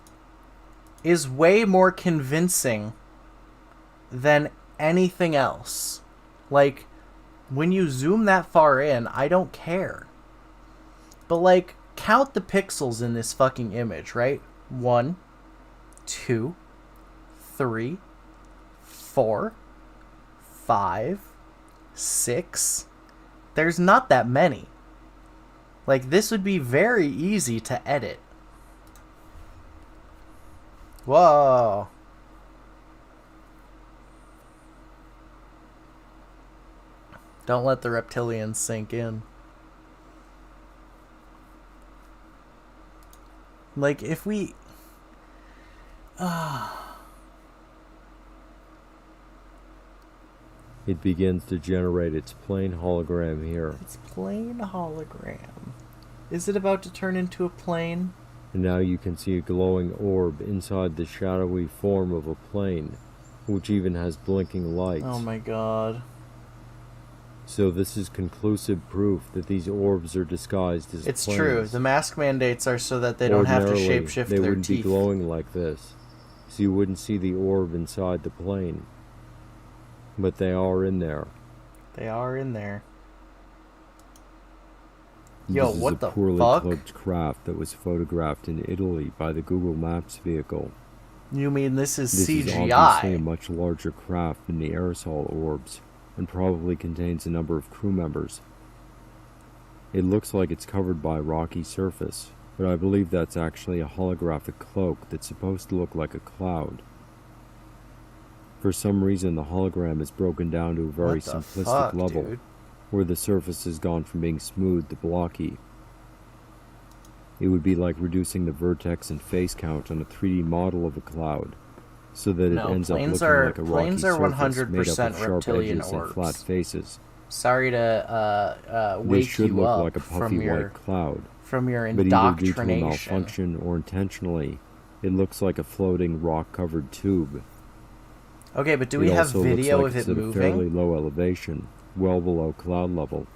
is way more convincing than anything else. Like, when you zoom that far in, I don't care. But, like, count the pixels in this fucking image, right? 1, 2, 3, 4, 5, 6. There's not that many. Like, this would be very easy to edit. Whoa. Don't let the reptilians sink in. Like, if we... It begins to generate its plain hologram here. It's plain hologram. Is it about to turn into a plane? And now you can see a glowing orb inside the shadowy form of a plane, which even has blinking lights. Oh my god. So this is conclusive proof that these orbs are disguised as It's planes. true. The mask mandates are so that they don't have to Ordinarily, shapeshift they their wouldn't teeth. be glowing like this, so you wouldn't see the orb inside the plane. But they are in there. They are in there. Yo, This what is the a poorly fuck? cloaked craft that was photographed in Italy by the Google Maps vehicle. You mean this is This CGI? is obviously a much larger craft than the aerosol orbs, and probably contains a number of crew members. It looks like it's covered by a rocky surface, but I believe that's actually a holographic cloak that's supposed to look like a cloud. For some reason, the hologram is broken down to a very What the simplistic fuck, level, dude? where the surface has gone from being smooth to blocky. It would be like reducing the vertex and face count on a 3D model of a cloud, so that it ends up looking like a rocky planes are surface made up 100% of sharp reptilian edges and orbs. flat faces. Sorry to They wake should you look up like a from puffy your white cloud, from your but either due to a indoctrination. malfunction or intentionally, it looks like a floating rock-covered tube. Okay, but do It we have also looks video like of it's it at a fairly moving? low elevation, well below cloud level.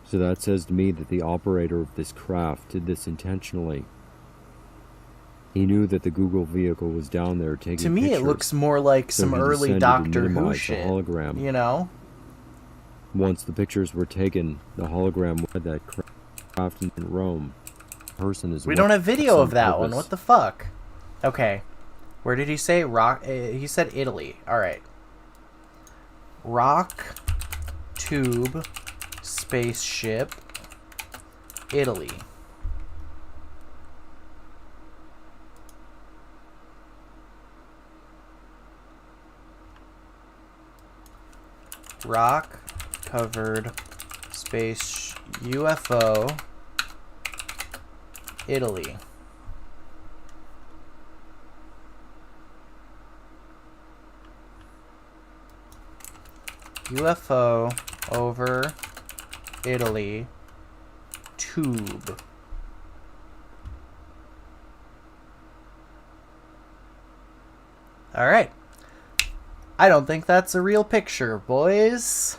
So that says to me that the operator of this craft did this intentionally. He knew that the Google vehicle was down there taking To me, pictures, it looks more like so some he early descended and Doctor Who minimized the shit. hologram. You know? Once the pictures were taken, the hologram had that craft in Rome. Person is We don't have video some of that one. purpose. What the fuck? Okay. Where did he say? Rock. He said Italy. Alright. Rock tube spaceship Italy. Rock covered space UFO Italy. UFO over Italy tube. Alright. I don't think that's a real picture, boys.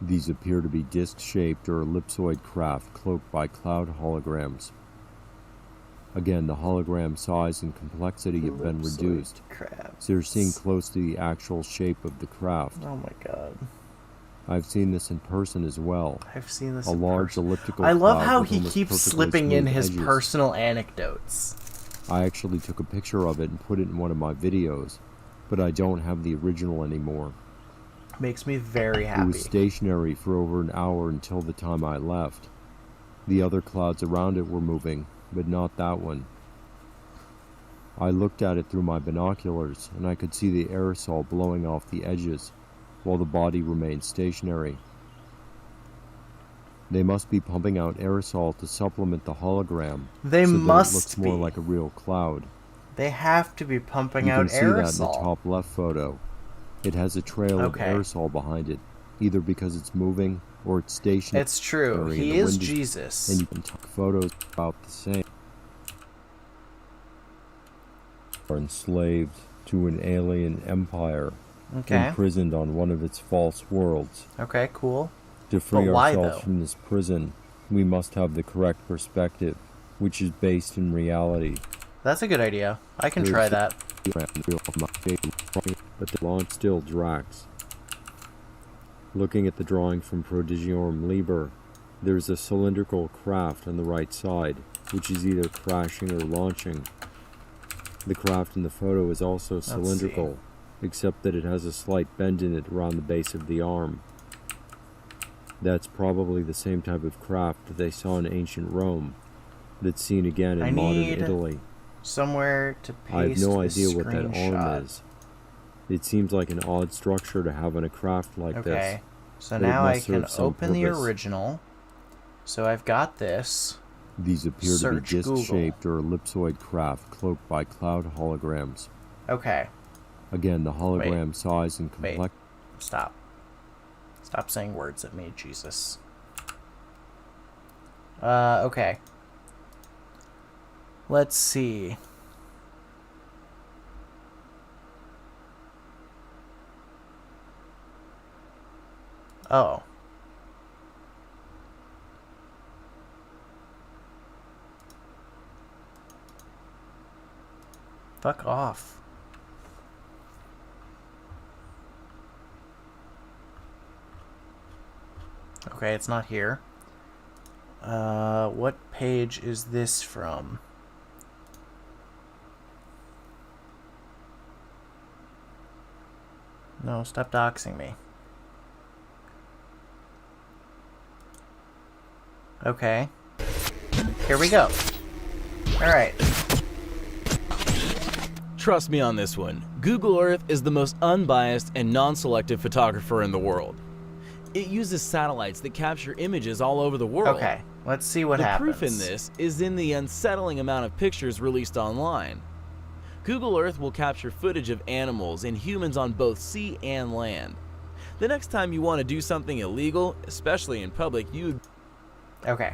These appear to be disc-shaped or ellipsoid craft cloaked by cloud holograms. Again, the hologram size and complexity have been Ellipsoid reduced, crafts. so you're seeing close to the actual shape of the craft. Oh my god. I've seen this in person as well. I've seen this A in large person. elliptical I love cloud how with he almost keeps perfectly slipping in smooth his edges. personal anecdotes. I actually took a picture of it and put it in one of my videos, but I don't have the original anymore. Makes me very It happy. was stationary for over an hour until the time I left. The other clouds around it were moving, but not that one. I looked at it through my binoculars, and I could see the aerosol blowing off the edges, while the body remained stationary. They must be pumping out aerosol to supplement the hologram, They so must that it looks more be. like a real cloud. They have to be pumping You out can see that in the aerosol. top left photo. It has a trail of aerosol behind it, either because it's moving or it's stationary. It's true. in He the is window, Jesus. and you can take photos about the same. Are enslaved to an alien empire, Okay. imprisoned on one of its false worlds. Okay, cool. To free But why, ourselves though? from this prison, we must have the correct perspective, which is based in reality. That's a good idea. I can try that. But the launch still Drax. Looking at the drawing from Prodigium Liber, there's a cylindrical craft on the right side, which is either crashing or launching. The craft in the photo is also cylindrical, except that it has a slight bend in it around the base of the arm. That's probably the same type of craft that they saw in ancient Rome, that's seen again in modern Italy. Somewhere to paste I have no the idea what that screenshot. arm is. It seems like an odd structure to have on a craft like this. Okay, so but it now I must can serve some open the purpose. original. So I've got this. These appear to Search be Google. disc-shaped or ellipsoid craft cloaked by cloud holograms. Okay, Again, the hologram size and wait. complexity. Stop. Stop saying words at me, Jesus. Okay. Let's see. Oh. Fuck off. Okay, it's not here. What page is this from? No, stop doxing me. Okay. Here we go. Alright. Trust me on this one. Google Earth is the most unbiased and non-selective photographer in the world. It uses satellites that capture images all over the world. Okay, let's see what happens. The proof in this is in the unsettling amount of pictures released online. Google Earth will capture footage of animals and humans on both sea and land. The next time you want to do something illegal, especially in public, you'd... Okay.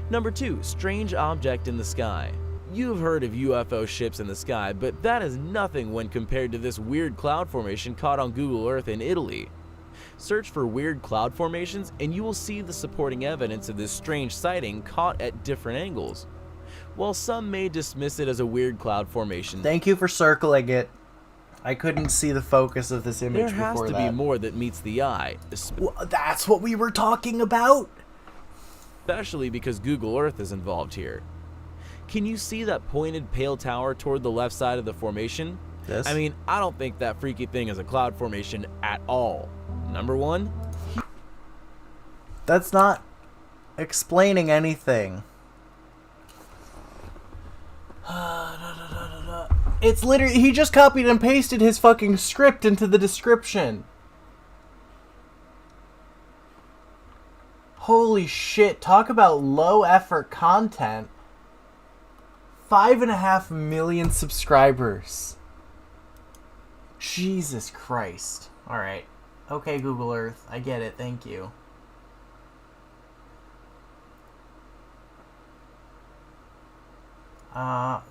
Number 2, strange object in the sky. You've heard of UFO ships in the sky, but that is nothing when compared to this weird cloud formation caught on Google Earth in Italy. Search for weird cloud formations and you will see the supporting evidence of this strange sighting caught at different angles. While some may dismiss it as a weird cloud formation, Thank you for circling it. I couldn't see the focus of this image there has before to that. be more that meets the eye, Well, that's what we were talking about. especially because Google Earth is involved here. Can you see that pointed pale tower toward the left side of the formation? This? I mean, I don't think that freaky thing is a cloud formation at all. Number 1, That's not explaining anything. It's literally, he just copied and pasted his fucking script into the description. Holy shit, talk about low effort content. 5.5 million subscribers. Jesus Christ. Alright. Okay, Google Earth. I get it. Thank you.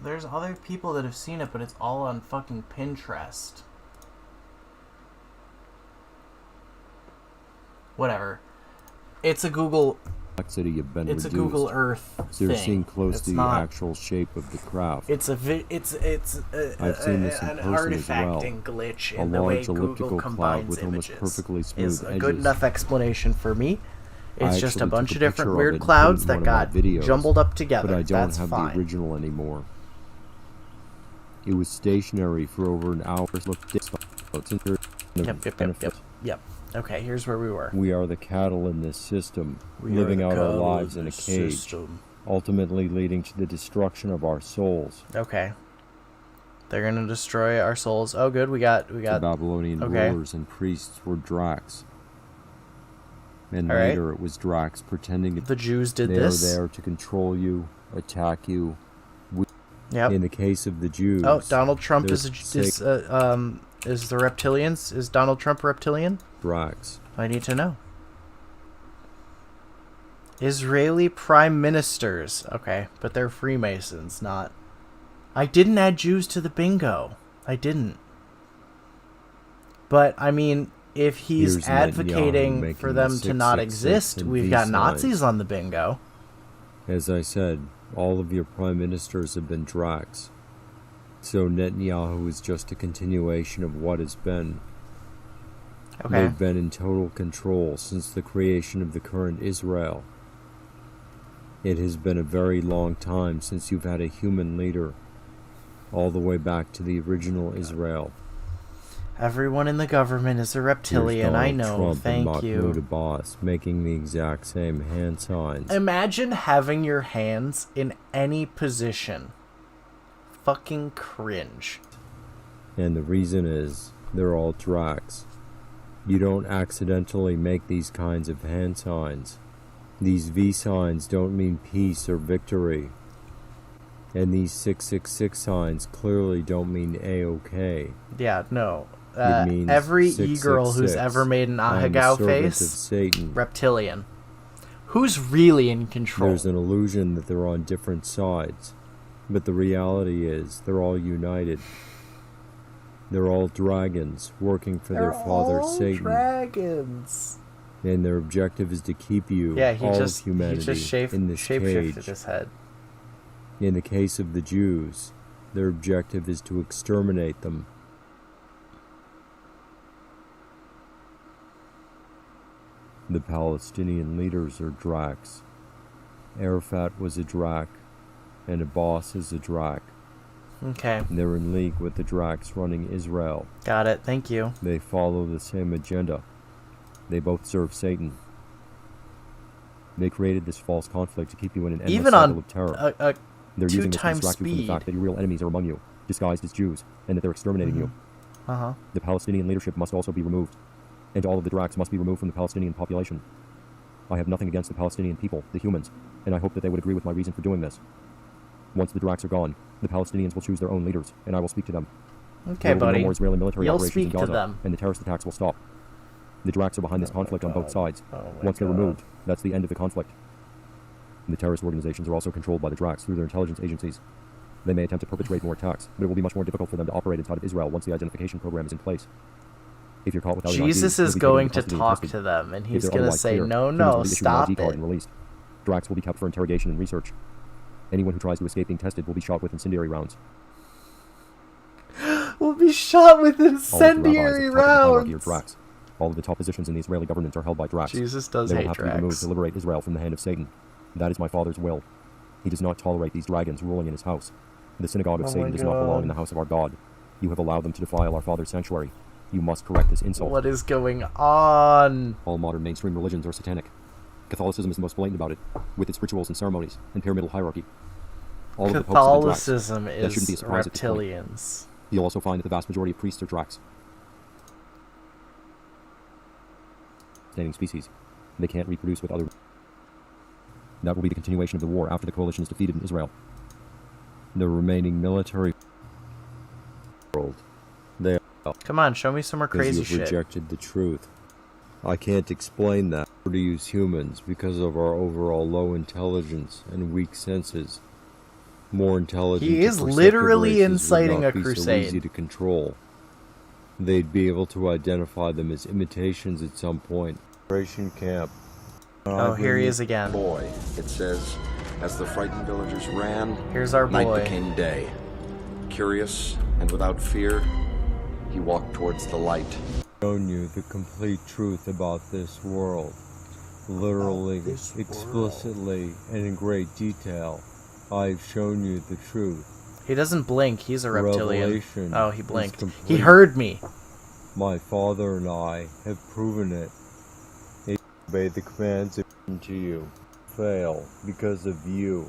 There's other people that have seen it, but it's all on fucking Pinterest. Whatever. It's a Google... complexity have been It's reduced. a Google Earth So you're thing. seeing close It's to the not- actual shape of the craft. It's a I've seen this in an person as well. artifacting glitch A in the way large elliptical Google cloud combines with almost images. perfectly smooth Is a edges. good enough explanation for me. It's I just a actually bunch took of a different picture of weird it and clouds put it in that one of got my videos, jumbled up together. But I don't That's have fine. the original anymore. It was stationary for over an hour. Yep. Okay, here's where we were. We are the cattle in this system, We are living the out our cattle lives in in a this cage, system. ultimately leading to the destruction of our souls. Okay. They're gonna destroy our souls. Oh, good. We got. The Babylonian rulers and priests were Dracs. And All later it was Dracs pretending the Jews did they this. are there to control you, attack you. Yep. In the case of the Jews. Oh, Donald Trump is the Reptilians? Is Donald Trump reptilian? Dracs. I need to know. Israeli prime ministers. Okay, but they're Freemasons, not... I didn't add Jews to the bingo. I didn't. But, I mean, if he's advocating for them to not exist, we've got Nazis on the bingo. As I said, all of your prime ministers have been Dracs. So Netanyahu is just a continuation of what has been. Okay. They've been in total control since the creation of the current Israel. It has been a very long time since you've had a human leader, all the way back to the original Israel. Everyone in the government is a reptilian, I know, Trump thank and you. Mahmoud Abbas making the exact same hand signs. Imagine having your hands in any position. Fucking cringe. And the reason is, they're all Dracs. You don't accidentally make these kinds of hand signs. These V signs don't mean peace or victory. And these 666 signs clearly don't mean A-OK. Yeah, no. It means every 666. e-girl who's ever made an I am a Ahagao servant face, of Satan. reptilian. Who's really in control? There's an illusion that they're on different sides. But the reality is, they're all united. They're all dragons, working for their father Satan. Dragons. And their objective is to keep you, all of humanity, in this cage. His head. In the case of the Jews, their objective is to exterminate them. The Palestinian leaders are Dracs. Arafat was a Drac, and Abbas is a Drac. Okay. They're in league with the Dracs running Israel. Got it, thank you. They follow the same agenda. They both serve Satan. They created this false conflict to keep you in an endless cycle of terror. They're using this to distract you from the fact that your real enemies are among you, disguised as Jews, and that they're exterminating you. The Palestinian leadership must also be removed, and all of the Dracs must be removed from the Palestinian population. I have nothing against the Palestinian people, the humans, and I hope that they would agree with my reason for doing this. Once the Dracs are gone, the Palestinians will choose their own leaders, and I will speak to them. Okay, buddy. No more Israeli military You'll operations in speak to Gaza, them. and the terrorist attacks will stop. The Dracs are behind this conflict on both sides. Once they're removed, that's the end of the conflict. The terrorist organizations are also controlled by the Dracs through their intelligence agencies. They may attempt to perpetrate more attacks, but it will be much more difficult for them to operate inside of Israel once the identification program is in place. If you're caught without Jesus is going to talk to them, and he's going to say, no, stop it. Dracs will be kept for interrogation and research. Anyone who tries to escape being tested will be shot with incendiary rounds. Will be shot with incendiary rounds. Dracs. All of the top positions in the Israeli government are held by Dracs. Jesus does they hate will have to be removed to liberate Israel from the hand of Satan. That is my father's will. He does not tolerate these dragons ruling in his house. The synagogue of Satan does not belong in the house of our God. You have allowed them to defile our father's sanctuary. You must correct this insult. What is going on? All modern mainstream religions are satanic. Catholicism is the most blatant about it, with its rituals and ceremonies and pyramidal hierarchy. All Catholicism of the popes is reptilians. You'll also find that the vast majority of priests are Dracs. Standing species. They can't reproduce with other... That will be the continuation of the war after the coalition is defeated in Israel. The remaining military world. They are... Come on, show me some more crazy shit. Rejected the truth. I can't explain that. To use humans because of our overall low intelligence and weak senses. More intelligent. He is literally inciting a crusade. So easy to control. They'd be able to identify them as imitations at some point. Camp. Oh, here he is again. Boy, it says, as the frightened villagers ran, here's our boy. Night became day. Curious and without fear, he walked towards the light. Shown you the complete truth about this world. Literally, explicitly, and in great detail. I've shown you the truth. He doesn't blink, he's a reptilian. Revelation oh, he blinked. He heard me. My father and I have proven it. They obey the commands given to you. Fail because of you.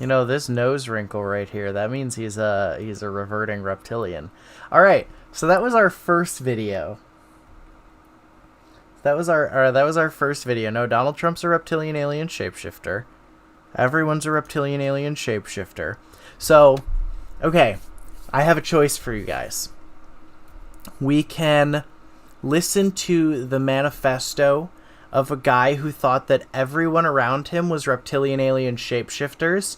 You know, this nose wrinkle right here, that means he's a reverting reptilian. All right, so that was our first video. That was our first video. No, Donald Trump's a reptilian alien shapeshifter. Everyone's a reptilian alien shapeshifter. So, okay, I have a choice for you guys. We can listen to the manifesto of a guy who thought that everyone around him was reptilian alien shapeshifters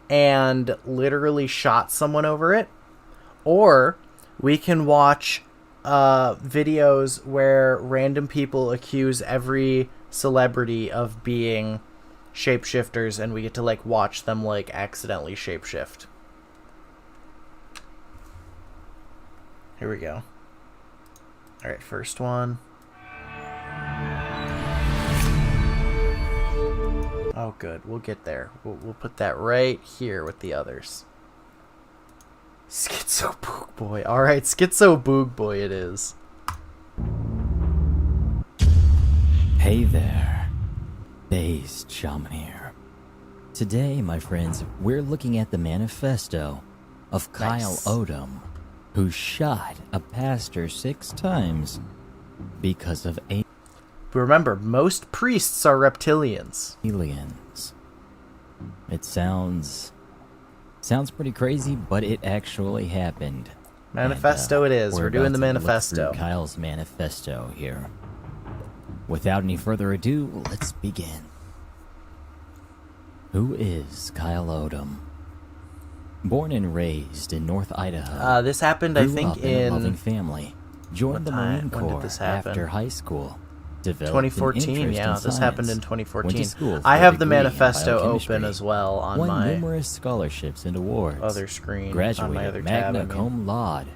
and literally shot someone over it. Or we can watch videos where random people accuse every celebrity of being shapeshifters, and we get to like watch them like accidentally shapeshift. Here we go. All right, first one. Oh, good. We'll get there. We'll put that right here with the others. Schizo Boog Boy. All right, Schizo Boog Boy it is. Hey there. Based Shaman here. Today, my friends, we're looking at the manifesto of Kyle Odom, who shot a pastor 6 times because of Remember, most priests are reptilians. Aliens. It sounds pretty crazy, but it actually happened. Manifesto it is. We're doing the manifesto. Look through Kyle's manifesto here. Without any further ado, let's begin. Who is Kyle Odom? Born and raised in North Idaho. This happened, I think, in a loving family. Joined the Marine Corps after high school. 2014, yeah, this happened in 2014. I have the manifesto open as well on my numerous scholarships and awards. Other screen. Graduated on my other magna tab, cum laude.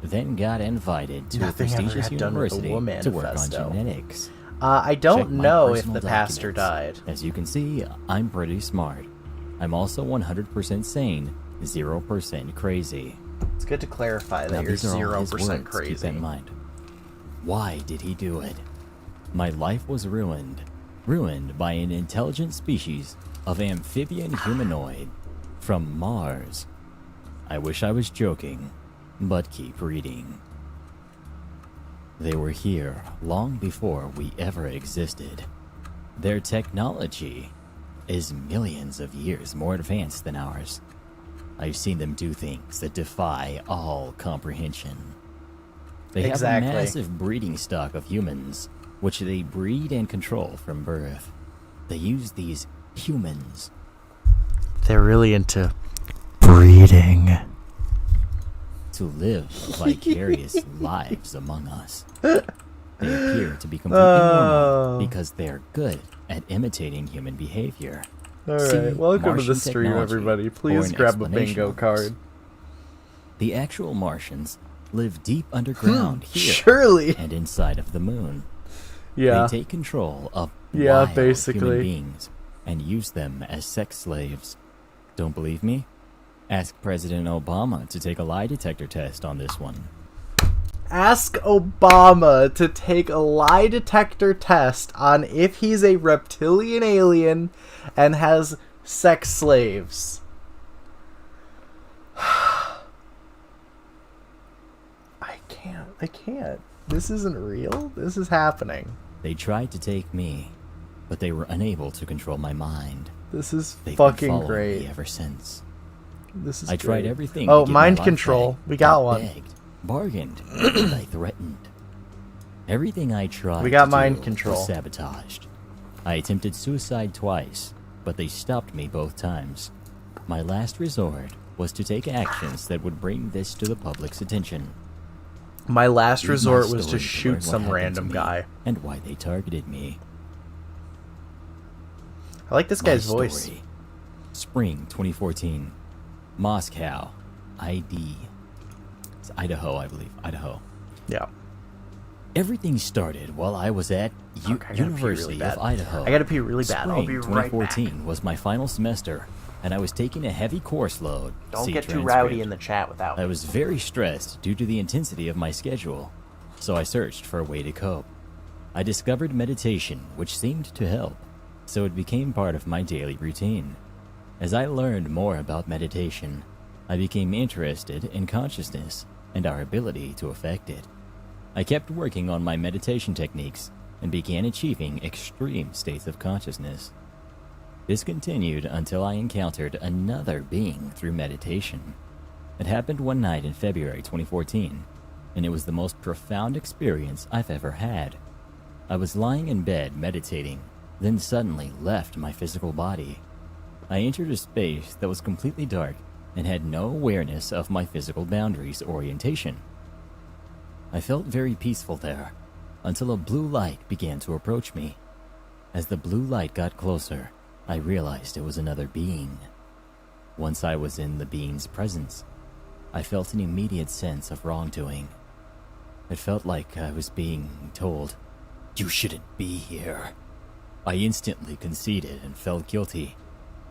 Then got invited to a prestigious university to work on genetics. I don't know if the personal pastor documents. died. As you can see, I'm pretty smart. I'm also 100% sane, 0% crazy. It's good to clarify that Now, you're these are all his 0% words, crazy. Keep that in mind. Why did he do it? My life was ruined. Ruined by an intelligent species of amphibian humanoid from Mars. I wish I was joking, but keep reading. They were here long before we ever existed. Their technology is millions of years more advanced than ours. I've seen them do things that defy all comprehension. They have a massive breeding stock of humans, which they breed and control from birth. They use these humans. They're really into breeding. To live vicarious lives among us. They appear to be completely normal because they're good at imitating human behavior. Alright, welcome to the stream, everybody. Please grab a bingo card. The actual Martians live deep underground here surely. And inside of the moon. Yeah. They take control of basically human beings and use them as sex slaves. Don't believe me? Ask President Obama to take a lie detector test on this one. Ask Obama to take a lie detector test on if he's a reptilian alien and has sex slaves. I can't. This isn't real. This is happening. They tried to take me, but they were unable to control my mind. This is They've fucking been following great. me ever since. This is I tried great. everything. Oh, to get mind my life control. back. We got I one. Begged, bargained, and I threatened. Everything I tried We got to mind do control. was sabotaged. I attempted suicide twice, but they stopped me both times. My last resort was to take actions that would bring this to the public's attention. My last Read my resort was story to learn shoot what some happened random to me guy. and why they targeted me. I like this guy's voice. Story. Spring 2014. Moscow. ID. It's Idaho, I believe. Idaho. Yeah. Everything started while I was at University of Idaho. I gotta pee really bad. I'll be right back. 2014 was my final semester, and I was taking a heavy course load. Don't See get too transcript. rowdy in the chat without me. I was very stressed due to the intensity of my schedule, so I searched for a way to cope. I discovered meditation, which seemed to help, so it became part of my daily routine. As I learned more about meditation, I became interested in consciousness and our ability to affect it. I kept working on my meditation techniques and began achieving extreme states of consciousness. This continued until I encountered another being through meditation. It happened one night in February 2014, and it was the most profound experience I've ever had. I was lying in bed meditating, then suddenly left my physical body. I entered a space that was completely dark and had no awareness of my physical boundaries or orientation. I felt very peaceful there, until a blue light began to approach me. As the blue light got closer, I realized it was another being. Once I was in the being's presence, I felt an immediate sense of wrongdoing. It felt like I was being told, "You shouldn't be here." I instantly conceded and felt guilty.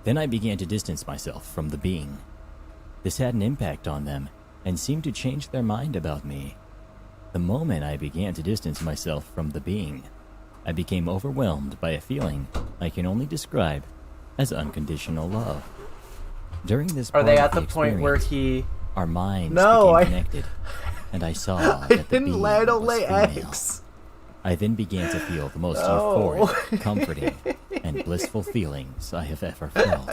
Then I began to distance myself from the being. This had an impact on them and seemed to change their mind about me. The moment I began to distance myself from the being, I became overwhelmed by a feeling I can only describe as unconditional love. During this Are they part at of the point where he... our minds No, became connected, and I saw that the being I don't was lay female. eggs. I then began to feel the most No. euphoric, comforting, and blissful feelings I have ever felt.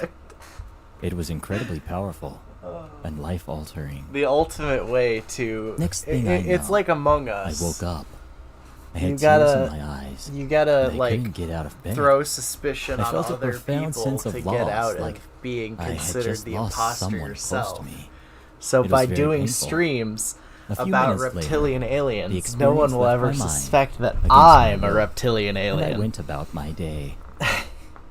It was incredibly powerful and life-altering. The ultimate way to... Next thing I know, it's like Among Us. I woke up. I had You tears gotta- in my eyes. You gotta, and I like, couldn't get out of bed. throw suspicion I on felt a other profound people sense of to loss, get out like of being I had considered just the lost imposter someone close yourself. to me. So It was by very doing painful. streams A few about minutes later, reptilian the aliens, no experience one will left ever my mind suspect that against my I'm a will, reptilian and I alien. went about my day.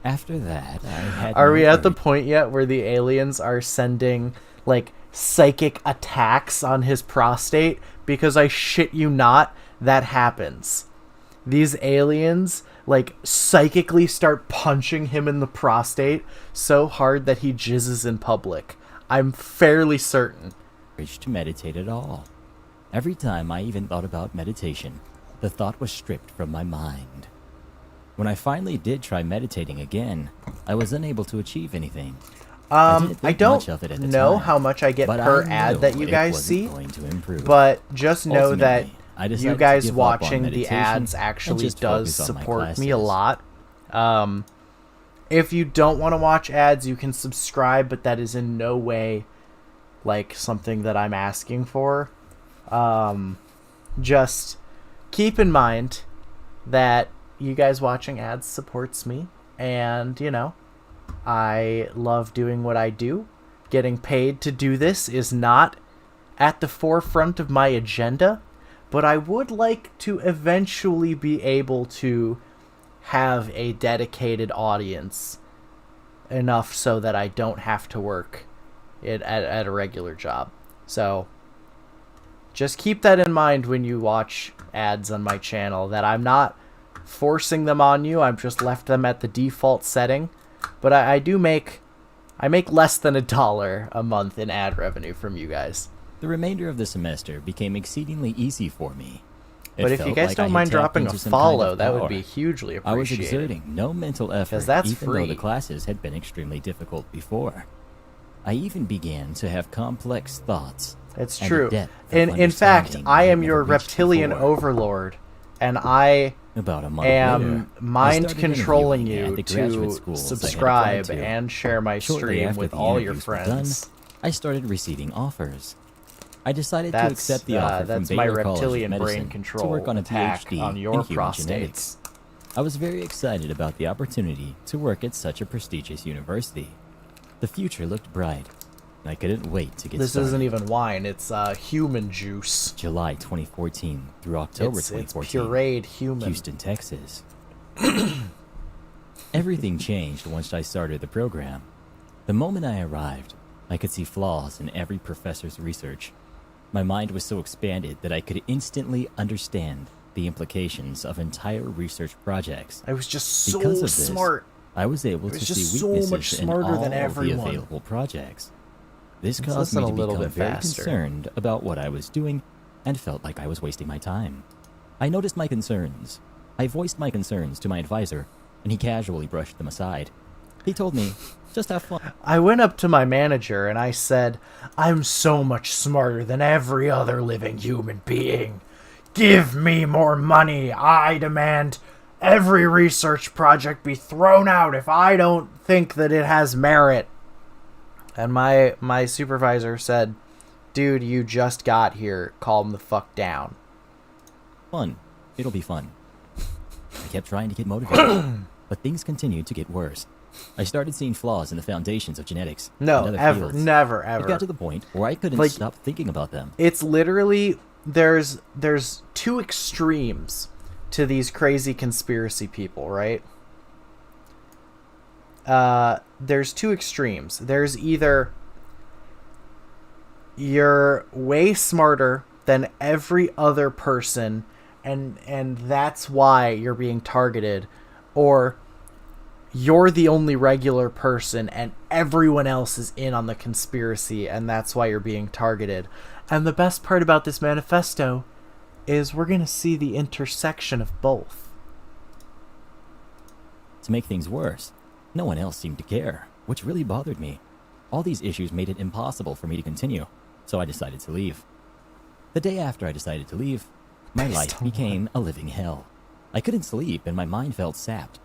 After that, I had Are no we at the worry. point yet where the aliens are sending, like, psychic attacks on his prostate? Because I shit you not, that happens. These aliens, like, psychically start punching him in the prostate so hard that he jizzes in public. I'm fairly certain. To meditate at all. Every time I even thought about meditation, the thought was stripped from my mind. When I finally did try meditating again, I was unable to achieve anything. I don't much of it at the know time, how much I get but per I ad knew that you it guys wasn't see, going to improve. but just know that Ultimately, I decided you to guys give up on watching the meditation ads and actually just does focus on my support me a classes. lot. If you don't want to watch ads, you can subscribe, but that is in no way like something that I'm asking for. Just keep in mind that you guys watching ads supports me, and you know, I love doing what I do. Getting paid to do this is not at the forefront of my agenda, but I would like to eventually be able to have a dedicated audience enough so that I don't have to work at a regular job. So just keep that in mind when you watch ads on my channel, that I'm not forcing them on you. I've just left them at the default setting. But I make less than $1 a month in ad revenue from you guys. The remainder of the semester became exceedingly easy for me. It But if you felt guys like I don't had mind tapped dropping a into some follow, kind of that would power. be hugely I was appreciated. exerting no mental effort, 'Cause that's even free. though the classes had been extremely difficult before. I even began to have complex thoughts. It's and a true. depth of In fact, understanding I had am never your reached reptilian before. overlord, and I About a month am later, I mind started controlling interviewing you at the graduate to schools I had subscribe applied to. and share my Shortly stream after with the all your interviews were friends. done, I started receiving offers. I decided to That's, accept the offer from that's my Baylor College of reptilian brain Medicine control to work on a attack PhD on your in human prostates. genetics. I was very excited about the opportunity to work at such a prestigious university. The future looked bright, and I couldn't wait to get This started. isn't even wine, it's human juice. July 2014 through October It's 2014. pureed human. Houston, Texas. Everything changed once I started the program. The moment I arrived, I could see flaws in every professor's research. My mind was so expanded that I could instantly understand the implications of entire research projects. I was just so Because of this, smart. I was able I was to just see so weaknesses much in smarter all than of the everyone. available projects. This Let's caused me listen to a little become bit very faster. concerned about what I was doing and felt like I was wasting my time. I noticed my concerns. I voiced my concerns to my advisor, and he casually brushed them aside. He told me, just have fun. I went up to my manager and I said, I'm so much smarter than every other living human being. Give me more money. I demand every research project be thrown out if I don't think that it has merit. And my supervisor said, dude, you just got here. Calm the fuck down. Fun. It'll be fun. I kept trying to get motivated, but things continued to get worse. I started seeing flaws in the foundations of genetics. No, and other ever, fields. never, ever. It got to the point where I couldn't stop thinking about them. It's literally, there's two extremes to these crazy conspiracy people, right? There's two extremes. There's either you're way smarter than every other person and that's why you're being targeted, or you're the only regular person and everyone else is in on the conspiracy and that's why you're being targeted. And the best part about this manifesto is we're going to see the intersection of both. To make things worse, no one else seemed to care, which really bothered me. All these issues made it impossible for me to continue, so I decided to leave. The day after I decided to leave, my life became a living hell. I couldn't sleep and my mind felt sapped.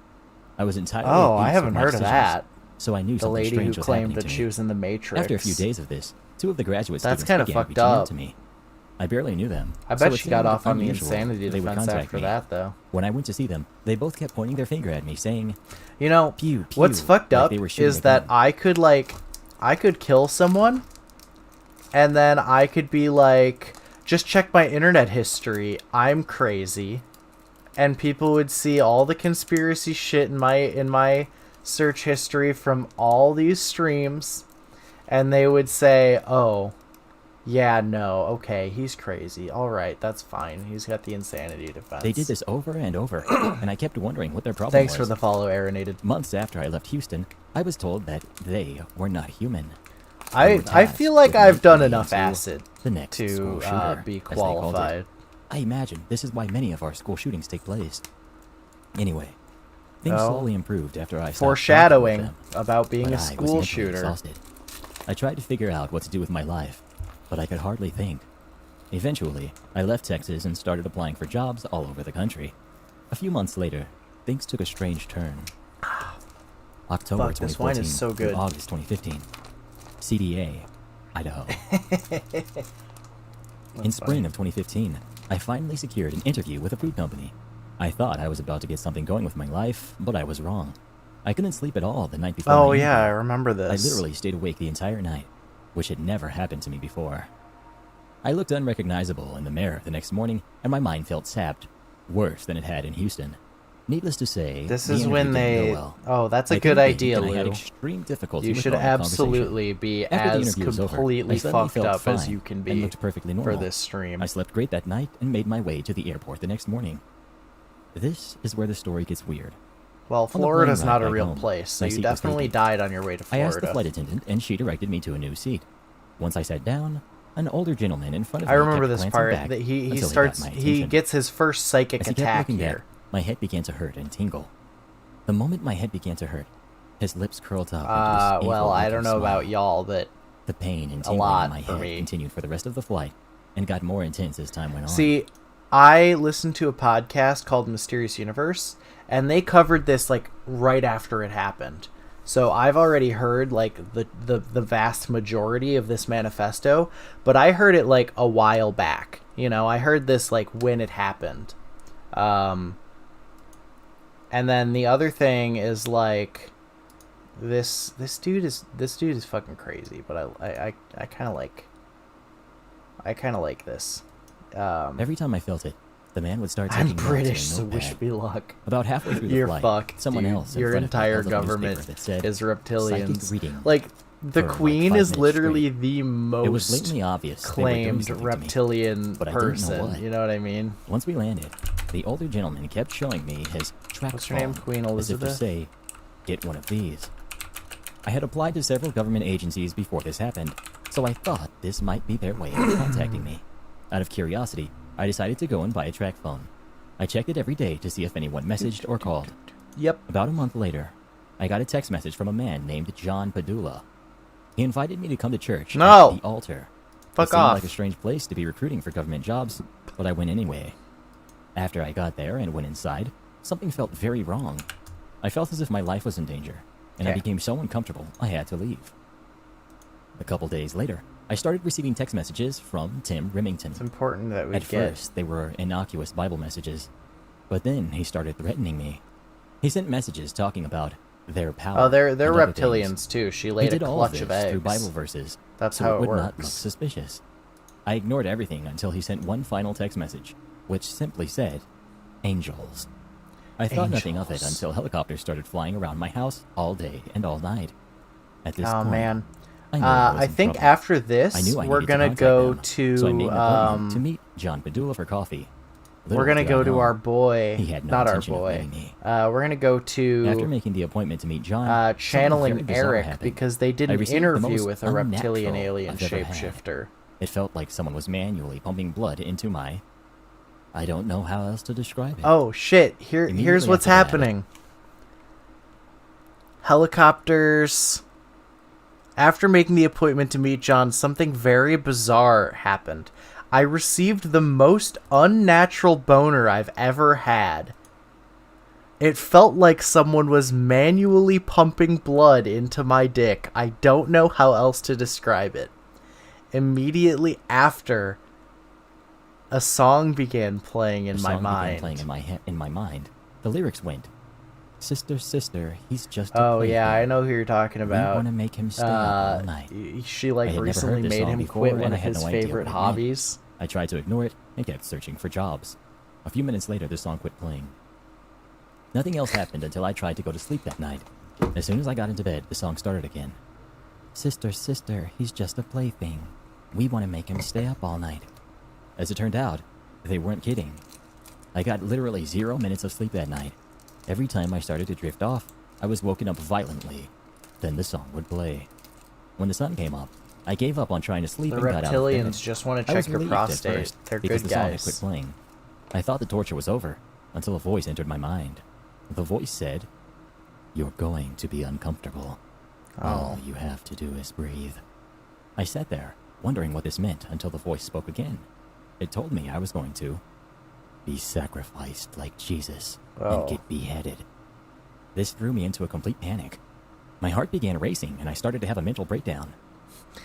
I was entirely at I peace haven't with my heard of decisions, that. so I knew The something lady who strange was claimed happening that to me. she was in the Matrix. After a few days of this, two of the graduate That's students kinda began fucked reaching out up. to me. I barely knew them. I so bet it she got seemed off on the unusual insanity they would defense contact after me. that, though. When I went to see them, they both kept pointing their finger at me, saying, You know, pew, pew, what's fucked like up they were shooting is a that gun. I could kill someone, and then I could be like, just check my internet history. I'm crazy, and people would see all the conspiracy shit in my search history from all these streams, and they would say, oh, yeah, no, okay, he's crazy. All right, that's fine. He's got the insanity defense. They did this over and over, and I kept wondering what their problem Thanks was. for the follow, Aeronated. Months after I left Houston, I was told that they were not human. I feel like I've done enough acid the next school to shooter, be as they called it. qualified. I imagine this is why many of our school shootings take place. Anyway, things Oh. slowly improved after I stopped Foreshadowing talking with them, about being but a I was school mentally shooter. exhausted. I tried to figure out what to do with my life, but I could hardly think. Eventually, I left Texas and started applying for jobs all over the country. A few months later, things took a strange turn. October Fuck, 2014 this wine is so through good. August 2015. CDA, Idaho. In spring of 2015, I finally secured an interview with a food company. I thought I was about to get something going with my life, but I was wrong. I couldn't sleep at all the night before. Oh my yeah, I interview. remember this. I literally stayed awake the entire night, which had never happened to me before. I looked unrecognizable in the mirror the next morning, and my mind felt sapped, worse than it had in Houston. Needless to say, This the is when interview didn't they. go well. Oh, that's I a good couldn't think, idea, and I had Lou. extreme difficulty You with should growing a conversation. absolutely be After the as interview was over, completely I suddenly fucked felt up as fine you can and be looked perfectly for normal. this stream. I slept great that night and made my way to the airport the next morning. This is where the story gets weird. Well, On the Florida's plane not ride a back real home, place, so my you seat was definitely vacant. died on your way to I Florida. asked the flight attendant, and she directed me to a new seat. Once I sat down, an older gentleman in front of I me remember kept this glancing part. back That he until starts. got my He attention. gets his first psychic As he kept attack looking here. back, my head began to hurt and tingle. The moment my head began to hurt, his lips curled up. into this Well, I don't know evil-looking about smile. y'all, but The pain and a tingling lot in my for head me. continued for the rest of the flight and got more intense as time went on. See, I listened to a podcast called Mysterious Universe, and they covered this like right after it happened. So I've already heard like the vast majority of this manifesto, but I heard it like a while back. You know, I heard this like when it happened. And then the other thing is like this dude is fucking crazy, but I kind of like this. Every time I felt it, the man would start I'm taking notes in a British, so notepad. wish me luck. About halfway through the You're flight, fucked, someone dude. else in Your front of me entire held up a government newspaper that said, is reptilians. "Psychic reading Like the for, like, Queen 5 is minutes literally straight." the It was most blatantly obvious they were doing claimed something to me, reptilian but I didn't know person. what. You know what I mean? Once we landed, the older gentleman kept showing me his track What's your name, phone, Queen as if to Elizabeth? say, "Get one of these." I had applied to several government agencies before this happened, so I thought this might be their way of contacting me. Out of curiosity, I decided to go and buy a track phone. I checked it every day to see if anyone messaged or called. Yep. About a month later, I got a text message from a man named John Padula. He invited me to come to church No! at the altar. Fuck it seemed off. like a strange place to be recruiting for government jobs, but I went anyway. After I got there and went inside, something felt very wrong. I felt as if my life was in danger, and I Okay. became so uncomfortable I had to leave. A couple days later, I started receiving text messages from Tim Remington. It's important that we At first, they were innocuous Bible messages, but then he started threatening me. He sent messages talking about their power. Oh, they're and other reptilians things. too. She He laid a did all clutch of of this eggs. through Bible verses. That's so how it it would not look works. suspicious. I ignored everything until he sent one final text message, which simply said, "Angels." I thought nothing of it Angels. until helicopters started flying around my house all day and all night. At this Oh point, man. I knew I was I in think trouble. after this, I knew I we're needed to gonna contact go them, to so I made an appointment to meet John Padula for coffee. we're Little gonna did I go to know, our boy. He had no Not our intention of boy. letting me. We're gonna go to After making the appointment to meet John, something channeling very bizarre Eric happened. because they did I an received the interview most with a reptilian unnatural alien I've ever had. shapeshifter. It felt like someone was manually pumping blood into my... I don't know how else to describe it. Oh shit! Here's Immediately what's after that- happening. Helicopters. After making the appointment to meet John, something very bizarre happened. I received the most unnatural boner I've ever had. It felt like someone was manually pumping blood into my dick. I don't know how else to describe it. Immediately after, a song began playing in A my song began mind. playing in my mind. The lyrics went, "Sister, sister, he's just a Oh yeah, plaything. I know who you're talking about. We want to make him stay up all night." She I like had never recently heard this made song him before, quit one and I of had his no idea what favorite it meant. hobbies. I tried to ignore it and kept searching for jobs. A few minutes later, the song quit playing. Nothing else happened until I tried to go to sleep that night. As soon as I got into bed, the song started again. "Sister, sister, he's just a plaything. We want to make him stay up all night." As it turned out, they weren't kidding. I got literally 0 minutes of sleep that night. Every time I started to drift off, I was woken up violently. Then the song would play. When the sun came up, I gave up on trying to sleep The and got out of bed. reptilians just want to I was check your relieved at prostate. first They're because good the song had guys. quit playing. I thought the torture was over until a voice entered my mind. The voice said, "You're going to be uncomfortable. All you have to do is breathe." I sat there, wondering what this meant until the voice spoke again. It told me I was going to be sacrificed like Jesus and get beheaded. This threw me into a complete panic. My heart began racing and I started to have a mental breakdown.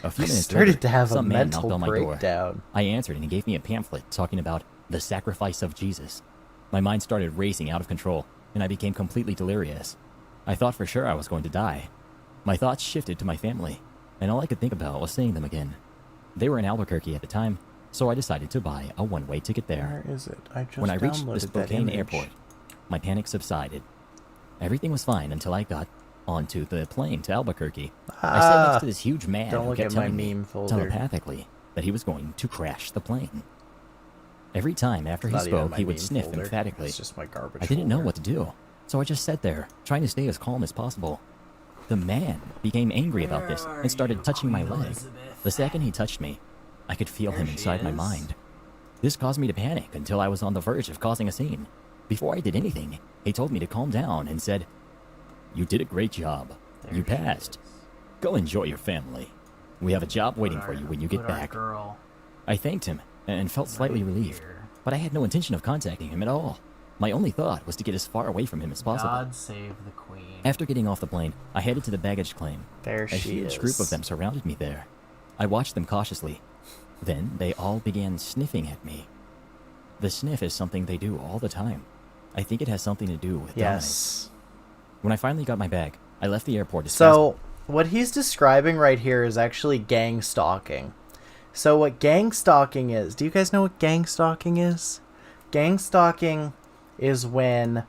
A few minutes started later, to have a some man mental knocked on my breakdown. door. I answered and he gave me a pamphlet talking about the sacrifice of Jesus. My mind started racing out of control and I became completely delirious. I thought for sure I was going to die. My thoughts shifted to my family, and all I could think about was seeing them again. They were in Albuquerque at the time, so I decided to buy a one-way ticket there. Where is it? I just When I reached the downloaded that Spokane image. airport, my panic subsided. Everything was fine until I got onto the plane to Albuquerque. I sat next to this huge man Don't who look kept at my telling me meme folder. telepathically that he was going to crash the plane. Every time after he Not even spoke, my he would meme sniff folder. emphatically. It's just my garbage I didn't know folder. what to do, so I just sat there, trying to stay as calm as possible. The man became angry about this and started touching my leg. The second he touched me, I could feel him inside my mind. This caused me to panic until I was on the verge of causing a scene. Before I did anything, he told me to calm down and said, "You did a great job. You passed. Go enjoy your family. We have a job waiting for you when you get back." I thanked him and felt slightly relieved, but I had no intention of contacting him at all. My only thought was to get as far away from him as possible. God save the queen. After getting off the plane, I headed to the baggage claim. There A she huge is. group of them surrounded me there. I watched them cautiously. Then they all began sniffing at me. The sniff is something they do all the time. I think it has something to do with dominance. Yes. When I finally got my bag, I left the airport. So, what he's describing right here is actually gang stalking. So, what gang stalking is, do you guys know what gang stalking is? Gang stalking is when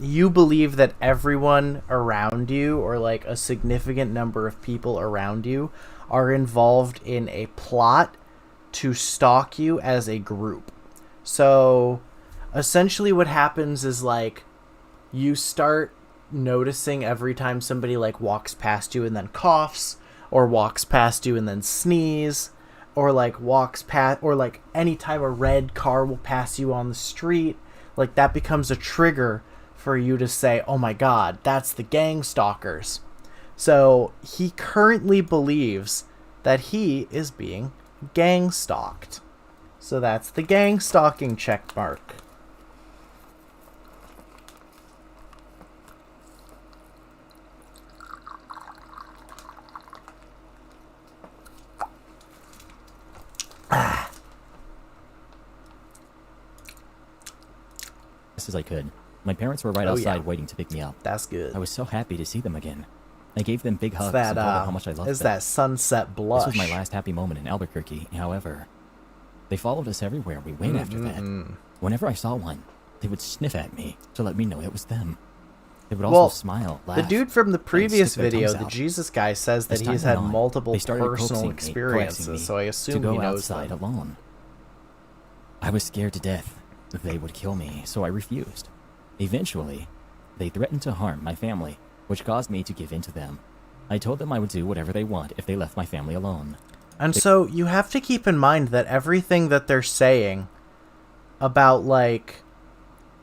you believe that everyone around you, or like a significant number of people around you, are involved in a plot to stalk you as a group. So, essentially what happens is like you start noticing every time somebody like walks past you and then coughs, or walks past you and then sneeze, or like walks past, or like anytime a red car will pass you on the street, like that becomes a trigger for you to say, oh my god, that's the gang stalkers. So he currently believes that he is being gang stalked. So that's the gang stalking check mark. As I could. My parents were right outside waiting to pick me up. That's good. I was so happy to see them again. I gave them big hugs that, and told them how much I loved them. that sunset blush. This was my last happy moment in Albuquerque, however. They followed us everywhere we went after that. Whenever I saw one, they would sniff at me to let me know it was them. They would also smile, laugh. The dude from the previous stick their video, tongues the out. Jesus guy, says that As time he's went had on, multiple they started personal coaxing me, experiences, coaxing me so I assume to he go knows outside them. alone. I was scared to death that they would kill me, so I refused. Eventually, they threatened to harm my family, which caused me to give in to them. I told them I would do whatever they want if they left my family alone. And so you have to keep in mind that everything that they're saying about, like,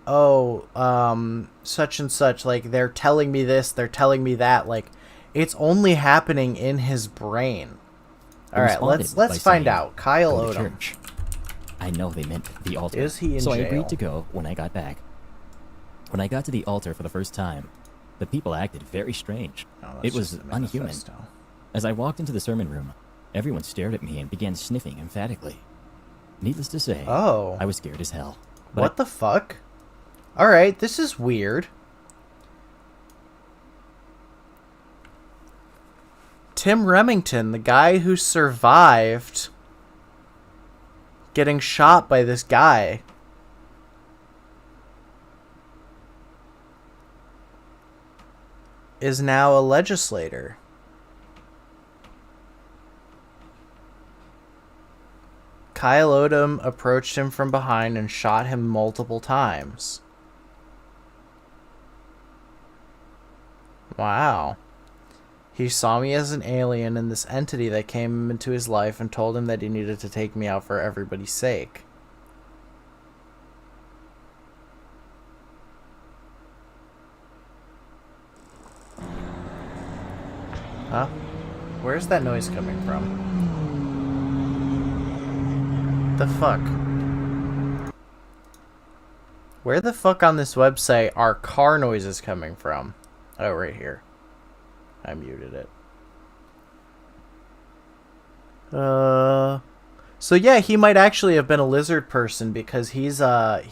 such and such, like, they're telling me this, they're telling me that, like, it's only happening in his brain. All right, let's find out. Kyle Go to Odom. church. I know they meant the altar. Is he in so jail? I agreed to go when I got back. When I got to the altar for the first time, the people acted very strange. It was unhuman. As I walked into the sermon room, everyone stared at me and began sniffing emphatically. Needless to say, I was scared as hell. But What the fuck? Alright, this is weird. Tim Remington, the guy who survived getting shot by this guy, is now a legislator. Kyle Odom approached him from behind and shot him multiple times. Wow. He saw me as an alien and this entity that came into his life and told him that he needed to take me out for everybody's sake. Huh? Where's that noise coming from? The fuck? Where the fuck on this website are car noises coming from? Oh, right here. I muted it. So yeah, he might actually have been a lizard person because he's a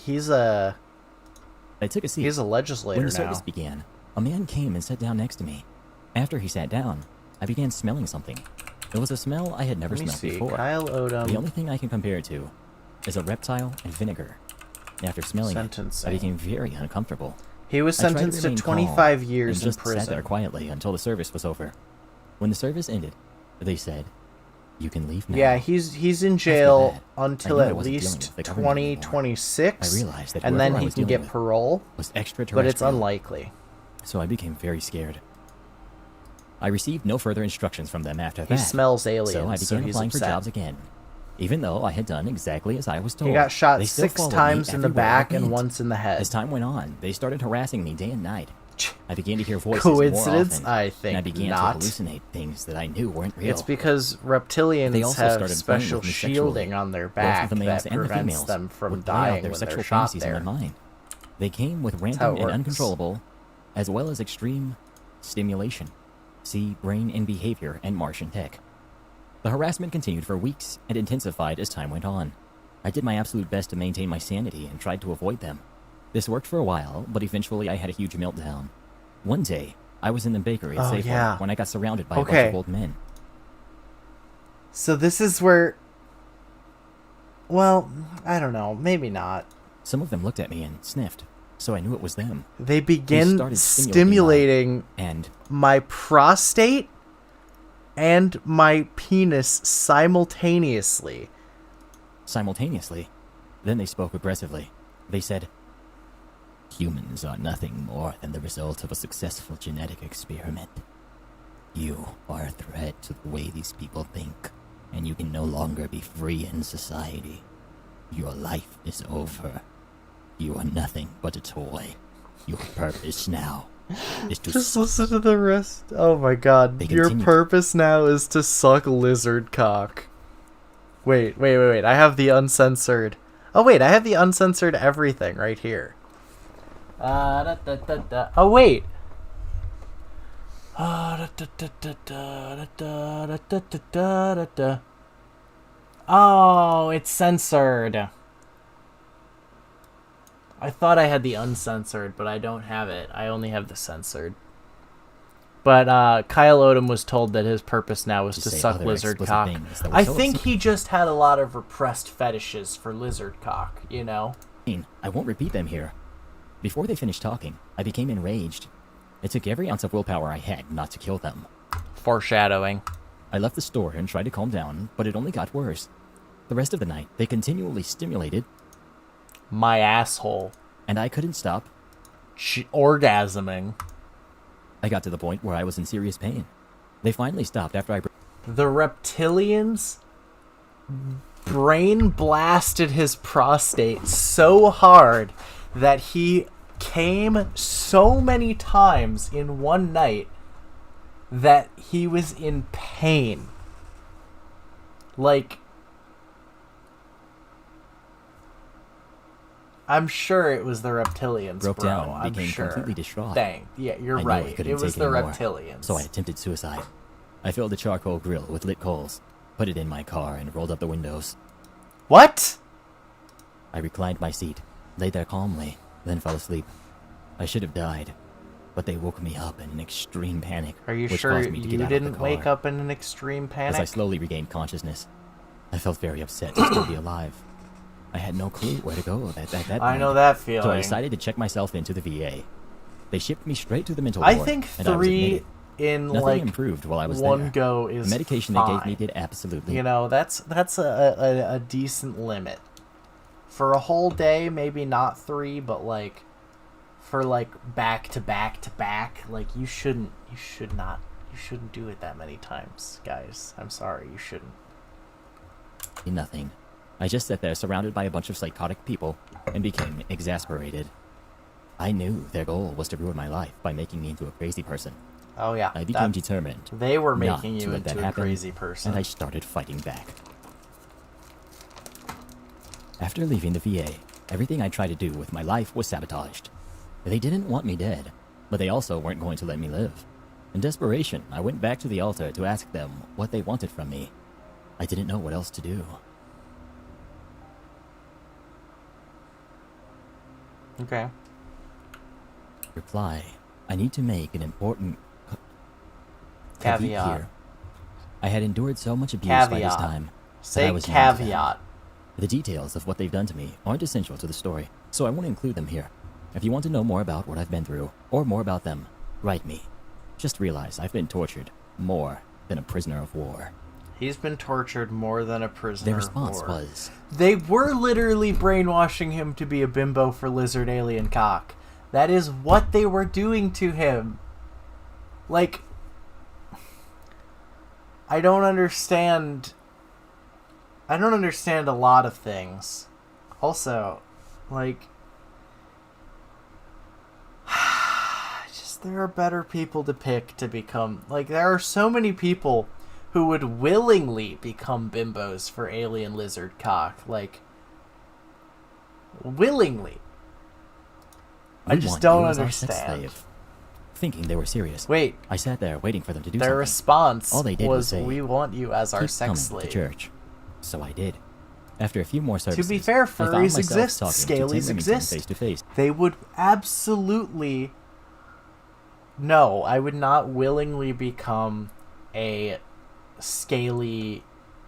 I took a seat. He's a legislator When the now. service began, a man came and sat down next to me. After he sat down, I began smelling something. It was a smell I had never Let me smelled see. before. Kyle Odom. The only thing I can compare it to is a reptile and vinegar. After smelling it, I Sentencing. became very uncomfortable. He was I tried sentenced to remain 25 calm years and in just prison. sat there quietly until the service was over. When the service ended, they said, "You can leave now." Yeah, he's in After jail that, until I knew I at wasn't dealing least with the government anymore. 2026, I realized that and then whoever I he was can dealing get with parole, was extraterrestrial. but it's unlikely. So I became very scared. I received no further instructions from them after He that. smells aliens, So I so began he's applying for upset. jobs again. Even though I had done exactly as I was told. He got shot they still 6 followed me times in the everywhere I back and went. once in the head. As time went on, they started harassing me day and night. I began to hear voices more Coincidence? often, I think and I began not. to hallucinate things that I knew weren't real. It's because They reptilians also have started playing special with me shielding sexually. on their Both back the males that and the prevents females them from would play out dying their when sexual they're shot fantasies there. in my mind. They came with how random it and works. uncontrollable, as well as extreme, stimulation. See brain and behavior and Martian tech. The harassment continued for weeks and intensified as time went on. I did my absolute best to maintain my sanity and tried to avoid them. This worked for a while, but eventually I had a huge meltdown. One day, I was in the bakery at Oh, Safeway yeah. when I got surrounded by a bunch Okay. of old men. So this is where... Well, I don't know. Maybe not. Some of them looked at me and sniffed, so I knew it was them. They begin started stimulating and my prostate and my penis simultaneously. Simultaneously, then they spoke aggressively. They said, "Humans are nothing more than the result of a successful genetic experiment. You are a threat to the way these people think, and you can no longer be free in society. Your life is over. You are nothing but a toy." Your purpose now is to Just listen to the rest. Oh my god. Your continue. purpose now is to suck lizard cock. Wait. I have the uncensored. Oh wait, I have the uncensored everything right here. Oh wait. Oh, it's censored. I thought I had the uncensored, but I don't have it. I only have the censored. But Kyle Odom was told that his purpose now was to suck lizard cock. I think he just had a lot of repressed fetishes for lizard cock, you know? I won't repeat them here. Before they finished talking, I became enraged. It took every ounce of willpower I had not to kill them. Foreshadowing. I left the store and tried to calm down, but it only got worse. The rest of the night, they continually stimulated my asshole. And I couldn't stop orgasming. I got to the point where I was in serious pain. They finally stopped after I... The reptilians brain blasted his prostate so hard that he came so many times in one night that he was in pain. Like, I'm sure it was the reptilians, broke bro. down, I'm became sure. completely distraught. Dang, yeah, you're I right. It was the reptilians. So I attempted suicide. I filled the charcoal grill with lit coals, put it in my car, and rolled up the windows. What? I reclined my seat, lay there calmly, then fell asleep. I should have died, but they woke me up in an extreme panic. Are you which sure caused me to you get out of the didn't car. wake up in an extreme panic? As I slowly regained consciousness, I felt very upset to still be alive. I had no clue where to go that night. I know that feeling. So I decided to check myself into the VA. They shipped me straight to the mental I ward. think and I was 3 admitted. in Nothing like improved while I was one there. go is the medication fine. they gave me did absolutely. You know, that's a decent limit. For a whole day, maybe not 3, but like for like back to back to back, like you shouldn't do it that many times, guys. I'm sorry, you shouldn't. Nothing. I just sat there surrounded by a bunch of psychotic people and became exasperated. I knew their goal was to ruin my life by making me into a crazy person. Oh yeah. I became determined. They were not making to you let that into a happen, crazy person. And I started fighting back. After leaving the VA, everything I tried to do with my life was sabotaged. They didn't want me dead, but they also weren't going to let me live. In desperation, I went back to the altar to ask them what they wanted from me. I didn't know what else to do. Okay. Reply. I need to make an important caveat here. I had endured so much abuse by this Caveat. time. Say that I was numb to them. caveat. The details of what they've done to me aren't essential to the story, so I won't include them here. If you want to know more about what I've been through, or more about them, write me. Just realize I've been tortured more than a prisoner of war. He's been tortured more than a prisoner Their response of war. was... They were literally brainwashing him to be a bimbo for lizard alien cock. That is what they were doing to him. Like, I don't understand a lot of things. Also, like, just there are better people to pick to become, like, there are so many people who would willingly become bimbos for alien lizard cock, like, willingly. I just don't understand. Thinking they were serious. Wait. I sat there waiting for them to do Their something. response All they did was, say, "We want you as our "Keep sex coming slave." to church. So I did. After a few more services, To be fair, I found furries myself exist, talking to 10 scalies Remington exist. face to face. They would absolutely... No, I would not willingly become a scaly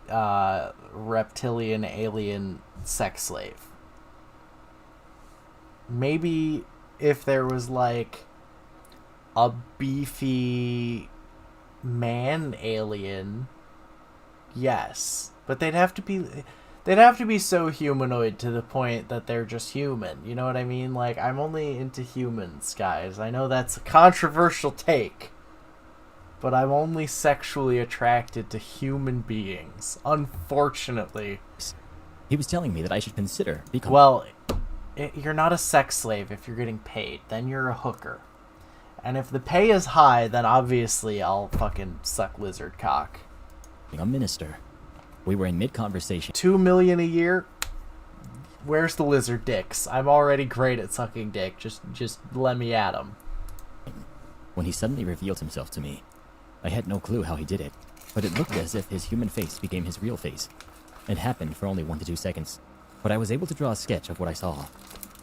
reptilian alien sex slave. Maybe if there was like a beefy man alien, yes, but they'd have to be so humanoid to the point that they're just human. You know what I mean? Like, I'm only into humans, guys. I know that's a controversial take, but I'm only sexually attracted to human beings, unfortunately. He was telling me that I should consider becoming... Well, you're not a sex slave if you're getting paid. Then you're a hooker. And if the pay is high, then obviously I'll fucking suck lizard cock. A minister. We were in mid-conversation. 2 million a year? Where's the lizard dicks? I'm already great at sucking dick. Just let me at him. When he suddenly revealed himself to me, I had no clue how he did it, but it looked as if his human face became his real face. It happened for only 1 to 2 seconds, but I was able to draw a sketch of what I saw.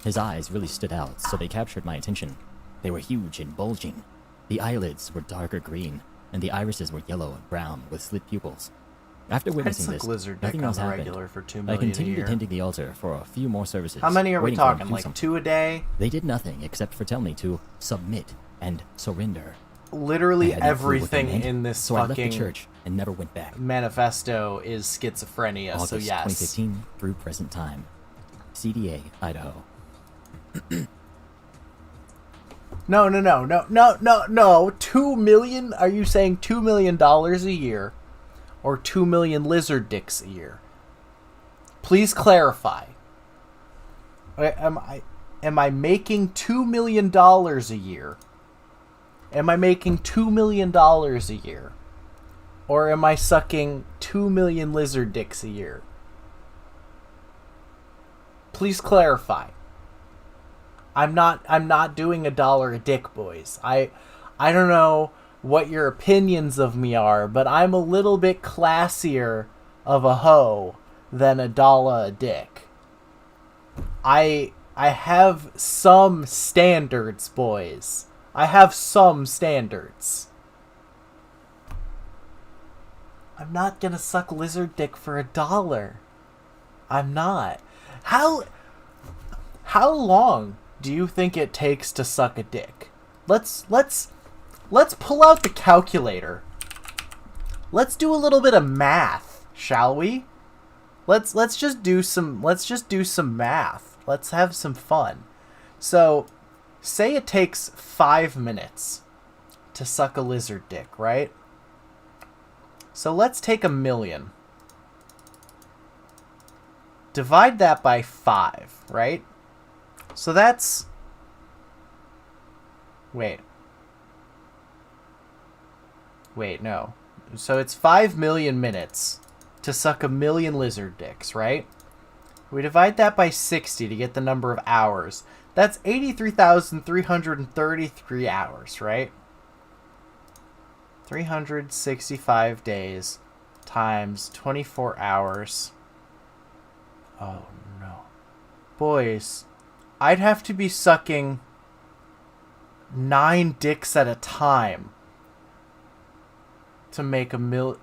His eyes really stood out, so they captured my attention. They were huge and bulging. The eyelids were darker green, and the irises were yellow and brown with slit pupils. After witnessing this, nothing else happened. For 2 I million continued a year. attending the altar for a few more services. How many are we waiting for them talking? to do Like something. 2 a day? They did nothing except for tell me to submit and surrender. Literally I had no clue what they everything meant, in this so I left the fucking church and never went back. manifesto is schizophrenia, August so yes. 2015 through present time. CDA, Idaho. No. 2 million? Are you saying $2 million a year or 2 million lizard dicks a year? Please clarify. Am I making $2 million a year? Am I making $2 million a year? Or am I sucking 2 million lizard dicks a year? Please clarify. I'm not doing $1 a dick, boys. I don't know what your opinions of me are, but I'm a little bit classier of a hoe than $1 a dick. I have some standards, boys. I have some standards. I'm not gonna suck lizard dick for $1. I'm not. How long do you think it takes to suck a dick? Let's pull out the calculator. Let's do a little bit of math, shall we? Let's just do some math. Let's have some fun. So, say it takes 5 minutes to suck a lizard dick, right? So let's take 1 million. Divide that by 5, right? So that's... Wait, no. So it's 5 million minutes to suck 1 million lizard dicks, right? We divide that by 60 to get the number of hours. That's 83,333 hours, right? 365 days times 24 hours. Oh, no. Boys, I'd have to be sucking 9 dicks at a time to make a mil...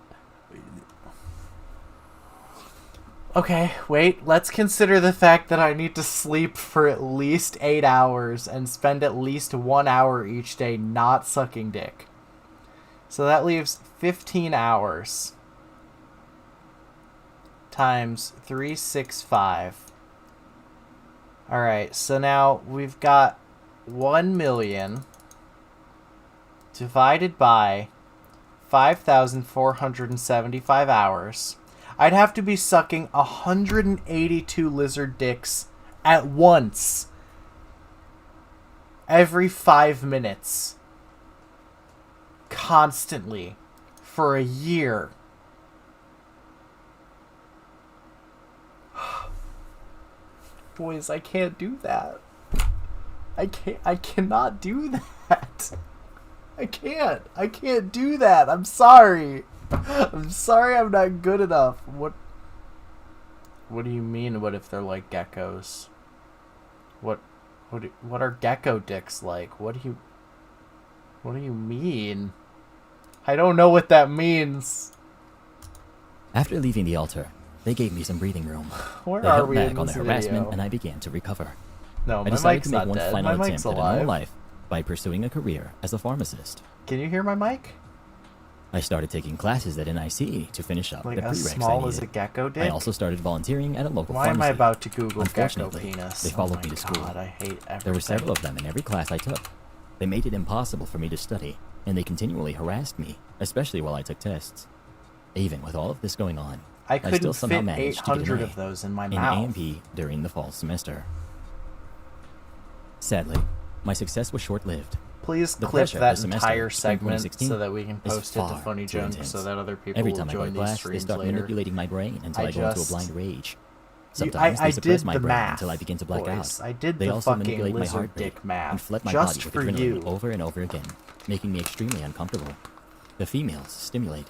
Okay, wait, let's consider the fact that I need to sleep for at least 8 hours and spend at least 1 hour each day not sucking dick. So that leaves 15 hours times 365. Alright, so now we've got 1 million divided by 5,475 hours. I'd have to be sucking 182 lizard dicks at once every 5 minutes. Constantly. For a year. Boys, I can't do that. I cannot do that. I can't do that. I'm sorry. I'm sorry I'm not good enough. What do you mean, what if they're like geckos? What are gecko dicks like? What do you mean? I don't know what that means. After leaving the altar, they gave me some breathing room. Where they are held we back in on the this harassment, video? and I began to recover. No, I my decided mic's to make not one dead. final My mic's attempt at a normal alive. life by pursuing a career as a pharmacist. Can you hear my mic? I started taking classes at NIC to finish up Like the as prereqs small I as a needed. gecko dick? I also started volunteering at a local Why pharmacy. am I about to Google gecko Unfortunately, penis? they Oh followed my me to school. God, I hate everything. There were several of them in every class I took. They made it impossible for me to study, and they continually harassed me, especially while I took tests. Even with all of this going on, I couldn't still somehow fit managed to get 800 an A of those in my in mouth. A&P during the fall semester. Sadly, my success was short-lived. Please The clip pressure of that the semester entire of spring segment 2016 so that we can is post it to far Funny too Junk intense. so that other people Every will time I go to join these class, they streams start later. manipulating my brain until I go into a blind rage. Sometimes I they suppress did my the brain math, until I begin to black boys. out. I did They the also fucking manipulate my lizard heart rate dick math and flood my just body with for adrenaline you. over and over again, making me extremely uncomfortable. The females stimulate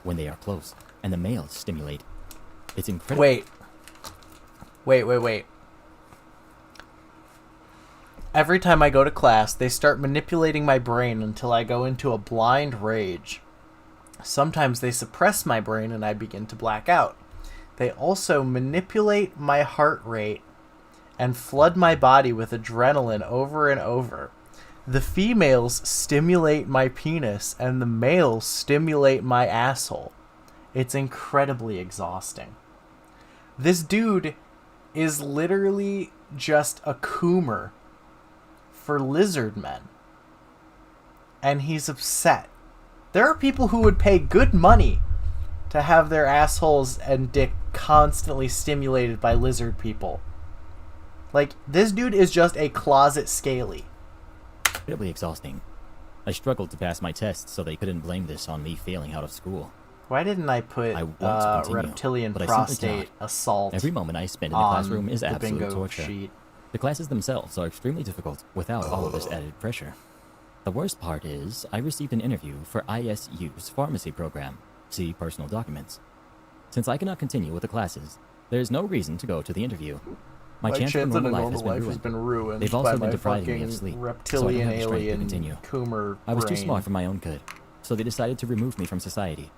when they are close, and the males stimulate. It's incredible. Wait. Every time I go to class, they start manipulating my brain until I go into a blind rage. Sometimes they suppress my brain and I begin to black out. They also manipulate my heart rate and flood my body with adrenaline over and over. The females stimulate my penis and the males stimulate my asshole. It's incredibly exhausting. This dude is literally just a coomer for lizard men. And he's upset. There are people who would pay good money to have their assholes and dick constantly stimulated by lizard people. Like, this dude is just a closet scaly. Incredibly exhausting. I struggled to pass my tests, so they couldn't blame this on me failing out of school. Why didn't I put I want to continue, reptilian but I simply prostate cannot. assault? Every moment I spend in the classroom is the absolute bingo torture. sheet. The classes themselves are extremely difficult without all of this added pressure. The worst part is, I received an interview for ISU's pharmacy program. See personal documents. Since I cannot continue with the classes, there is no reason to go to the interview. My chance of a normal life has been ruined. They've also been depriving me of sleep, so I don't have the strength to continue. I was too smart for my own good, so they decided to remove me from society.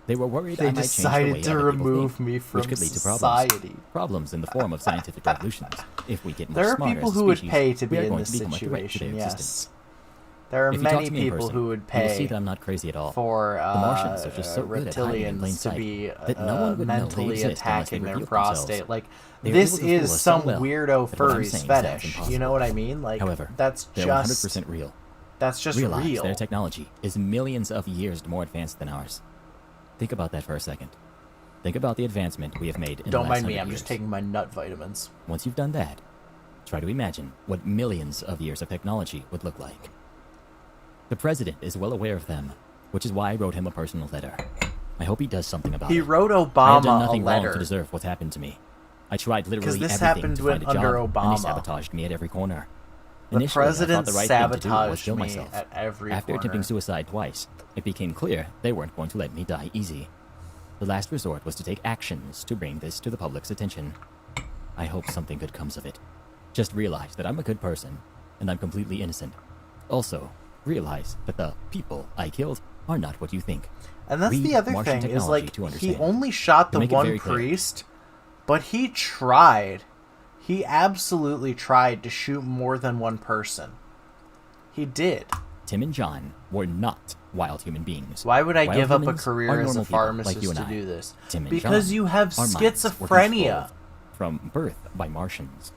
They were worried I might change the way other people think, which could lead to problems. Problems in the form of scientific revolutions. If we get more there are smart people as a who would species, pay to we be are in going this to become a threat to their situation, existence. yes. There are If you talk many to me in people person, who would you will see pay that I'm not crazy at all. for the Martians are just so good at hiding in plain reptilians to sight be that no one would know they mentally exist unless they attacking their reveal prostate. themselves. Like, They are this able to fool is us so some well weirdo that what I'm furry's saying sounds fetish. impossible. You know what I mean? Like, However, that's they're just 100% real. That's just Realize real. their technology is millions of years more advanced than ours. Think about that for a second. Think about the advancement we have made in Don't the last mind me, 100 I'm years. just taking my nut vitamins. Once you've done that, try to imagine what millions of years of technology would look like. The president is well aware of them, which is why I wrote him a personal letter. I hope he does something about it. He wrote I have Obama done a nothing wrong letter. to deserve what's happened to me. I tried literally 'Cause this everything happened to find a under job, and Obama. they sabotaged me at every corner. The Initially, I president thought the right thing to do was sabotaged kill me myself. at every After corner. attempting suicide twice, it became clear they weren't going to let me die easy. The last resort was to take actions to bring this to the public's attention. I hope something good comes of it. Just realize that I'm a good person, and I'm completely innocent. Also, realize that the people I killed are not what you think. And that's Read the other Martian thing, is technology like, to he understand. only shot To the make it one very clear. priest, but he tried. He absolutely tried to shoot more than one person. He did. Tim and John were not wild human beings. Why would I Wild give up a humans career are as a normal people pharmacist like you and to I. do this? Tim and Because John, you have our minds were schizophrenia. controlled from birth by Martians.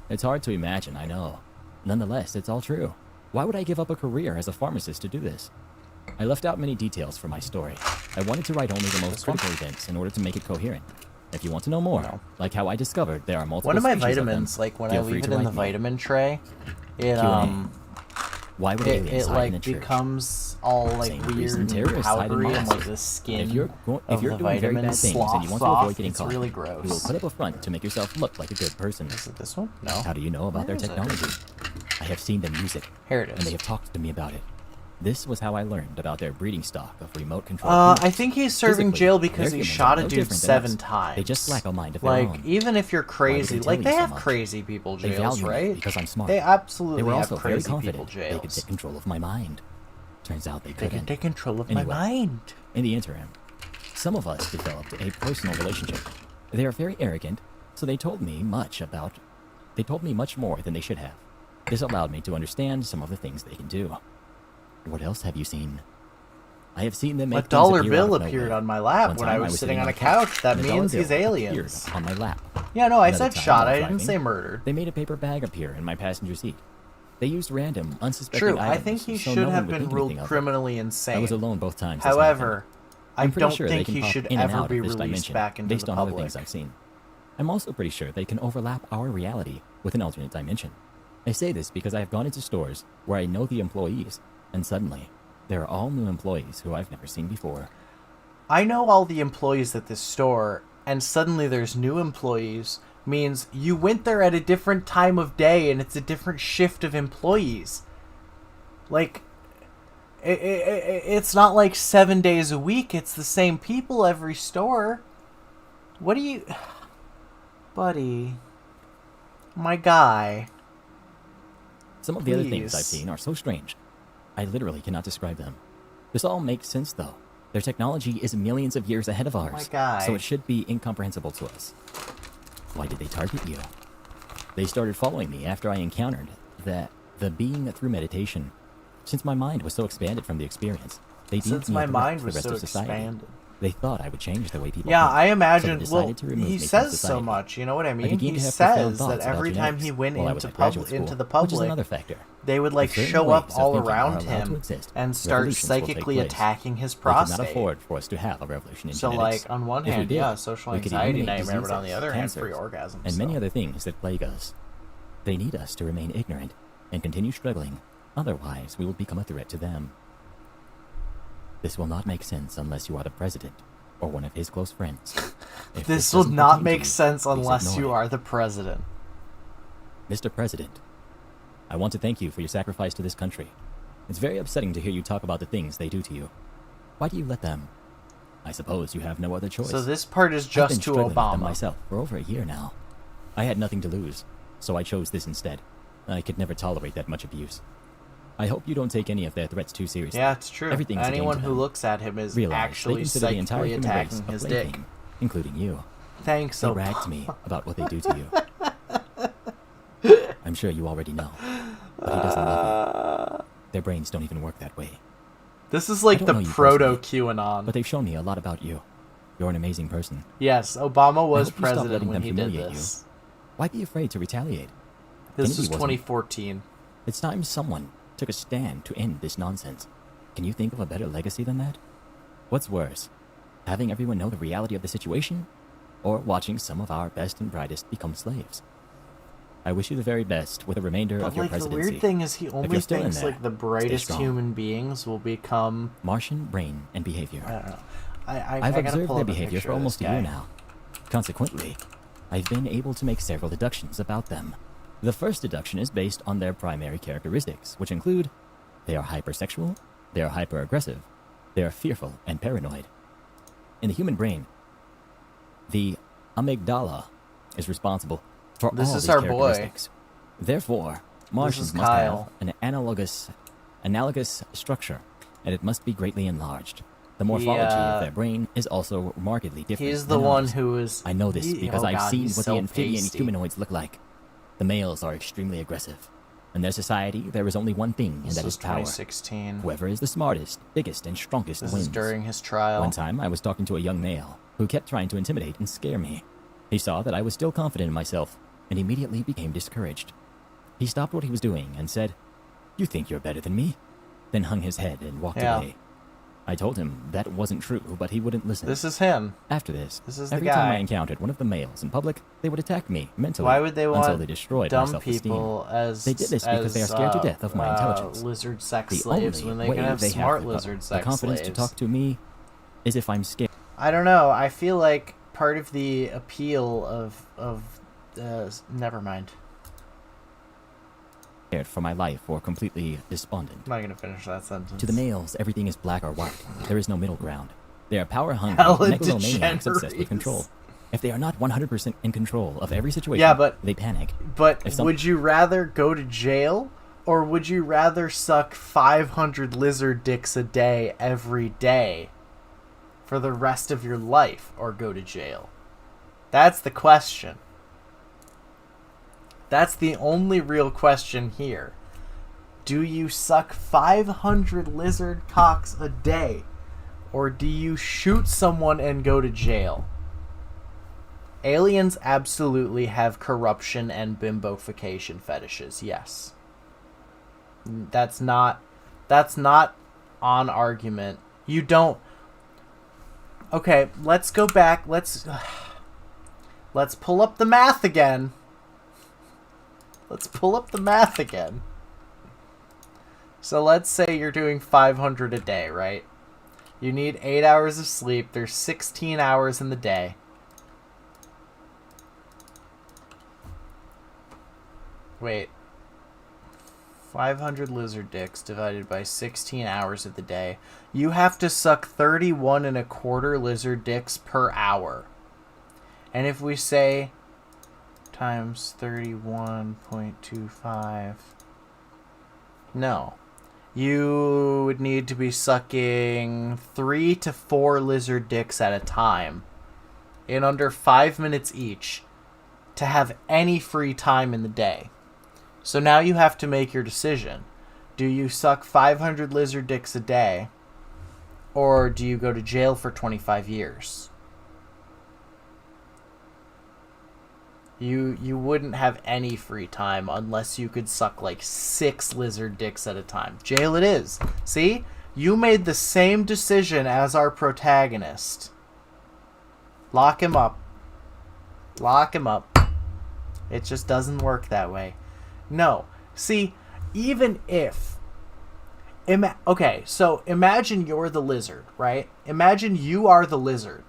It's hard to imagine, I know. Nonetheless, it's all true. Why would I give up a career as a pharmacist to do this? I left out many details for my story. I wanted to write only the most critical events in order to make it coherent. If you want to know more, like how I discovered there are multiple One of my species of them, vitamins, like when I feel free leave to it in write the me. vitamin tray, it Q&A. Why would aliens it hide in a like church? becomes all like Same weird reason and terrorists hide in powdery and mosques. like the skin If you're of the doing very vitamin bad things and you want sloughs to off. avoid getting It's caught, really you will gross. put up a front to make yourself look like a good person. Is it this one? No. How do you know about Where their is it? technology? I have seen them use it. Here it is. And they have talked to me about it. This was how I learned about their breeding stock of remote control. I think he's serving Physically, jail because their he humans shot are a no dude different than 7 us. times. They just lack a mind of their Like, own. even if you're Why would crazy, they tell like you they so have much? crazy people They jails, value me right? because I'm smart. They absolutely They were have also very crazy people confident they could jails. take control of my mind. Turns out they They couldn't. can take control of Anyway, my mind. In the interim, some of us developed a personal relationship. They are very arrogant, so they told me much more than they should have. This allowed me to understand some of the things they can do. What else have you seen? I have seen them make A things dollar appear bill out of appeared nowhere. on my lap One when time I was sitting on on a couch. That and a dollar means he's bill aliens. appeared on my lap. Yeah, no, I Another said time shot. while I didn't driving, say murdered. They made a paper bag appear in my passenger seat. They used random, unsuspecting True, I items, think he so should no one have would been think ruled anything of it. criminally insane. I was alone both times. this However, happened. I I'm pretty don't sure think they he can pop should in and ever out be of this released dimension back into based the on other public. things I've seen. I'm also pretty sure they can overlap our reality with an alternate dimension. I say this because I have gone into stores where I know the employees, and suddenly, there are all new employees who I've never seen before. I know all the employees at this store, and suddenly there's new employees, means you went there at a different time of day and it's a different shift of employees. Like, it's not like 7 days a week, it's the same people every store. What do you... Buddy. My guy. Some of the other things I've seen are so strange. I literally cannot describe them. This all makes sense, though. Their technology is millions of years ahead of ours, My guy. so it should be incomprehensible to us. Why did they target you? They started following me after I encountered the being through meditation. Since my mind was so expanded from the experience, they deemed me a threat to the rest of society. They thought I would change the way people think, I imagine. so Well, he says so much. You know what I mean? He says that every time he went into the public, they would like show up all around him and start psychically attacking his prostate. We cannot afford for us to have a revolution in so, genetics. like, on one hand, social anxiety nightmare, but on the other hand, free orgasms. And many other things that plague us. They need us to remain ignorant and continue struggling. Otherwise, we will become a threat to them. This will not make sense unless you are the president or one of his close friends. This will not make sense unless you are the president. Mr. President, I want to thank you for your sacrifice to this country. It's very upsetting to hear you talk about the things they do to you. Why do you let them? I suppose you have no other choice. So this part is I've just been to struggling with them Obama. myself for over a year now. I had nothing to lose, so I chose this instead. I could never tolerate that much abuse. I hope you don't take any of their threats too seriously. Yeah, it's true. Everything's Anyone a game to who them. looks at him is Realize actually they consider the entire psychically human race attacking a his plaything, dick. including you. Thanks, They Obama. bragged to me about what they do to you. I'm sure you already know, but he doesn't love you. Their brains don't even work that way. This is like I the don't know you proto personally, QAnon. But they've shown me a lot about you. You're an amazing person. Yes, Obama was I hope you stop president letting when them he did humiliate this. You. Why be afraid to retaliate? This Kennedy was wasn't. 2014. It's time someone took a stand to end this nonsense. Can you think of a better legacy than that? What's worse, having everyone know the reality of the situation, or watching some of our best and brightest become slaves? I wish you the very best with the remainder But of your like the presidency. weird thing is he If only you're still in thinks there, like the stay brightest strong. human beings will become Martian brain and behavior. I don't know. I've I gotta observed pull their up a behavior picture for of almost a this year guy. now. Consequently, I've been able to make several deductions about them. The first deduction is based on their primary characteristics, which include they are hypersexual, they are hyper-aggressive, they are fearful and paranoid. In the human brain, the amygdala is responsible for This all is these our boy. characteristics. Therefore, Martians is must Kyle. have an analogous structure, and it must be greatly enlarged. The morphology of their brain is also markedly different. He's the than one ours. who is. I know this because oh I've God, seen he's what so the amphibian pasty. humanoids look like. The males are extremely aggressive. In their society, there is only one thing, and This that was is power. 2016. Whoever is the smartest, biggest, and strongest This wins. is during his trial. One time, I was talking to a young male who kept trying to intimidate and scare me. He saw that I was still confident in myself, and immediately became discouraged. He stopped what he was doing and said, "You think you're better than me?" Then hung his head and walked away. I told him that wasn't true, but he wouldn't listen. This is him. After this, This is the every time guy. I encountered one of the males in public, they would attack me mentally. Why would they until want they destroyed dumb my self-esteem. people as They did this because they are scared to death of my intelligence. Lizard sex The slaves only when they way can have they smart have lizard the sex confidence slaves. to talk to me is if I'm scared. I don't know. I feel like part of the appeal of never mind. For my life or completely despondent. I'm not gonna finish that sentence. To the males, everything is black or white. There is no middle ground. They are power-hungry, Hella megalomaniacs obsessed with degenerates. control. If they are not 100% in control of every situation, Yeah, but they panic. But If some- would you rather go to jail, or would you rather suck 500 lizard dicks a day every day for the rest of your life, or go to jail? That's the question. That's the only real question here. Do you suck 500 lizard cocks a day, or do you shoot someone and go to jail? Aliens absolutely have corruption and bimbofication fetishes, yes. That's not on argument. You don't... Okay, let's go back. Let's pull up the math again. Let's pull up the math again. So let's say you're doing 500 a day, right? You need 8 hours of sleep. There's 16 hours in the day. Wait. 500 lizard dicks divided by 16 hours of the day. You have to suck 31 and a quarter lizard dicks per hour. And if we say times 31.25, no. You would need to be sucking 3 to 4 lizard dicks at a time in under 5 minutes each to have any free time in the day. So now you have to make your decision. Do you suck 500 lizard dicks a day, or do you go to jail for 25 years? You wouldn't have any free time unless you could suck like 6 lizard dicks at a time. Jail it is. See? You made the same decision as our protagonist. Lock him up. Lock him up. It just doesn't work that way. No. See, even if... okay, so imagine you're the lizard, right? Imagine you are the lizard.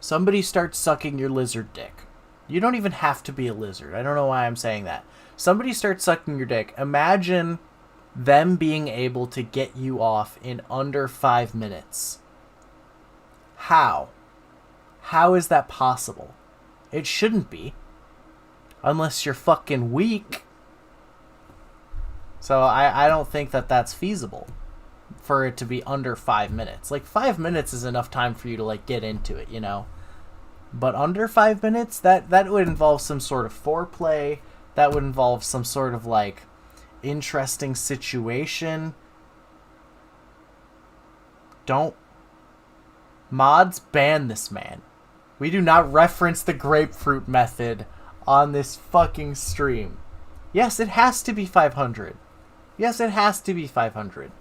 Somebody starts sucking your lizard dick. You don't even have to be a lizard. I don't know why I'm saying that. Somebody starts sucking your dick. Imagine them being able to get you off in under 5 minutes. How? How is that possible? It shouldn't be. Unless you're fucking weak. So I don't think that that's feasible for it to be under 5 minutes. Like 5 minutes is enough time for you to like get into it, you know? But under 5 minutes, that would involve some sort of foreplay. That would involve some sort of like interesting situation. Don't. Mods, ban this man. We do not reference the grapefruit method on this fucking stream. Yes, it has to be 500. Yes, it has to be 500.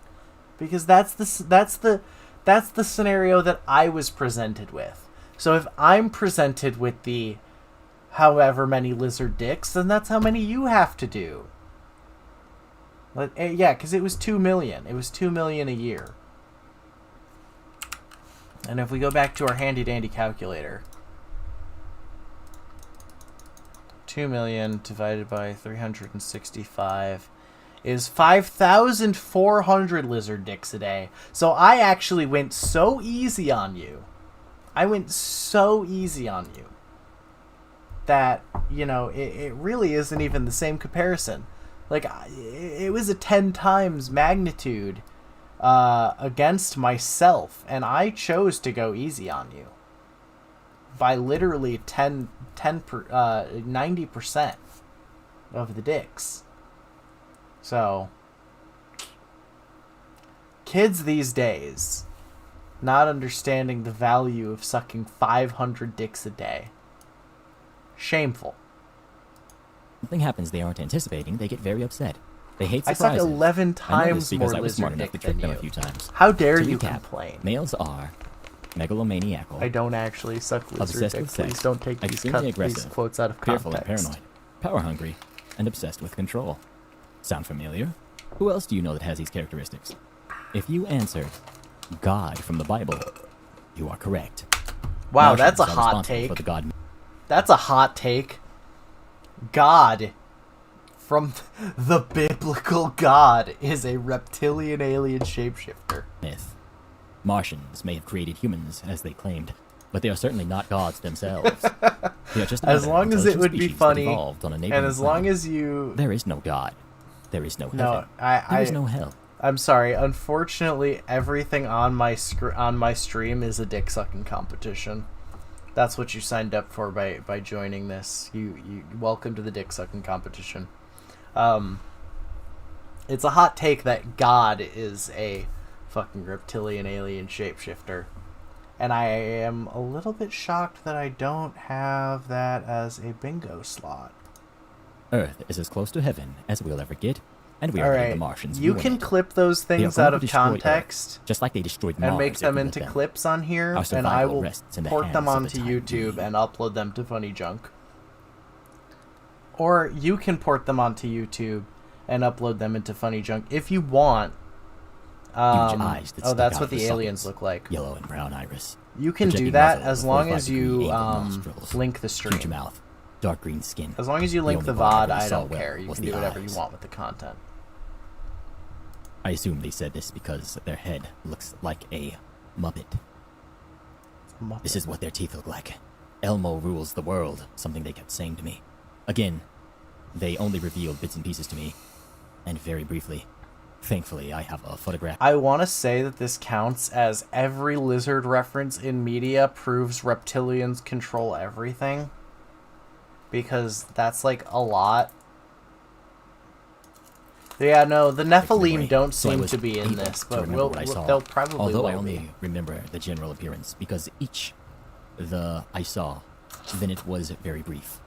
Because that's the scenario that I was presented with. So if I'm presented with the however many lizard dicks, then that's how many you have to do. Yeah, because it was 2 million. It was 2 million a year. And if we go back to our handy dandy calculator, 2 million divided by 365 is 5,400 lizard dicks a day. So I actually went so easy on you. I went so easy on you that, you know, it really isn't even the same comparison. Like, it was a 10 times magnitude against myself, and I chose to go easy on you by literally 90% of the dicks. So, kids these days not understanding the value of sucking 500 dicks a day. Shameful. Something happens they aren't anticipating, they get very upset. They hate I surprises. sucked 11 times more lizard dick than you. A few times. How dare you recap, complain? Males are megalomaniacal. I don't actually suck lizard obsessed dick. with sex, Please don't take these quotes out of fearful context. and paranoid, power hungry, and obsessed with control. Sound familiar? Who else do you know that has these characteristics? If you answered God from the Bible, you are correct. Wow, Martians that's a are hot responsible take. for the God. That's a hot take. God from the biblical God is a reptilian alien shapeshifter. Myth. Martians may have created humans, as they claimed, but they are certainly not gods themselves. They are just as long as it would be funny, on a and as long as you... There is no God. There is no heaven. No, there is no hell. I'm sorry. Unfortunately, everything on my stream is a dick-sucking competition. That's what you signed up for by joining this. You welcome to the dick-sucking competition. It's a hot take that God is a fucking reptilian alien shapeshifter. And I am a little bit shocked that I don't have that as a bingo slot. Earth is as close to heaven as we'll ever get, and we are Alright, the Martians. you can clip those things out of context, Earth, just like they destroyed and Mars make them into clips on here, and I will port them onto YouTube and upload them to Funny Junk. Or you can port them onto YouTube and upload them into Funny Junk if you want. Huge eyes that Oh, stick that's out what of the aliens sockets. look like. Yellow and brown iris. You can do Projecting that muzzle as with long 45 as you degree angled nostrils. link the stream. Huge mouth, dark green skin. As long as you link only the one I VOD, really I saw don't well care. You was can the do whatever you eyes. want with the content. I assume they said this because their head looks like a Muppet. This is what their teeth look like. Elmo rules the world, something they kept saying to me. Again, they only revealed bits and pieces to me, and very briefly. Thankfully, I have a photograph. I want to say that this counts as every lizard reference in media proves reptilians control everything. Because that's like a lot. Yeah, no, the Nephilim don't So I seem was to be in able this, to but remember what I saw, they'll probably although I will only be. remember the general appearance, because each I saw, then it was very brief.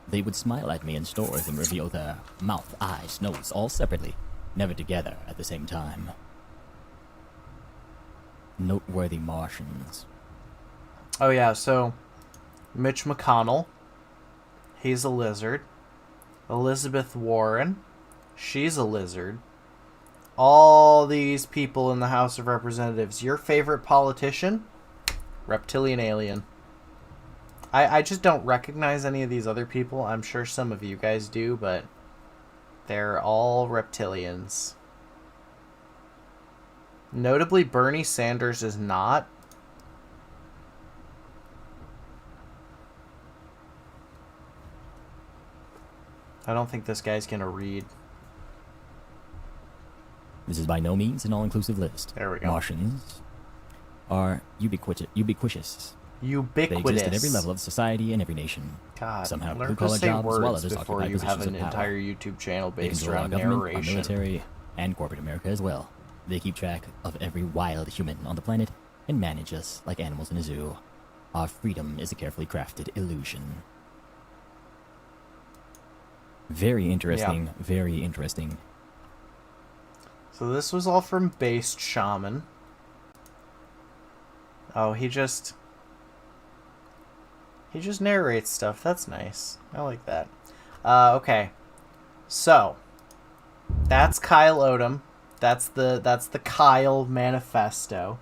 They would smile at me in stores and reveal their mouth, eyes, nose, all separately, never together at the same time. Noteworthy Martians. Oh yeah, so Mitch McConnell, he's a lizard. Elizabeth Warren, she's a lizard. All these people in the House of Representatives. Your favorite politician? Reptilian alien. I just don't recognize any of these other people. I'm sure some of you guys do, but they're all reptilians. Notably, Bernie Sanders is not. I don't think this guy's gonna read. This is by no means an all-inclusive list. There we go. Martians are ubiquitous. They Ubiquitous. exist at every level of society and every nation. God, Some have learn to blue-collar say jobs, while words others before occupy you positions have an of power. entire YouTube channel They based control our around government, our narration. military, and corporate America as well. They keep track of every wild human on the planet and manage us like animals in a zoo. Our freedom is a carefully crafted illusion. Very interesting, very interesting. So this was all from Based Shaman. Oh, he just narrates stuff. That's nice. I like that. Okay. So that's Kyle Odom. That's the Kyle manifesto.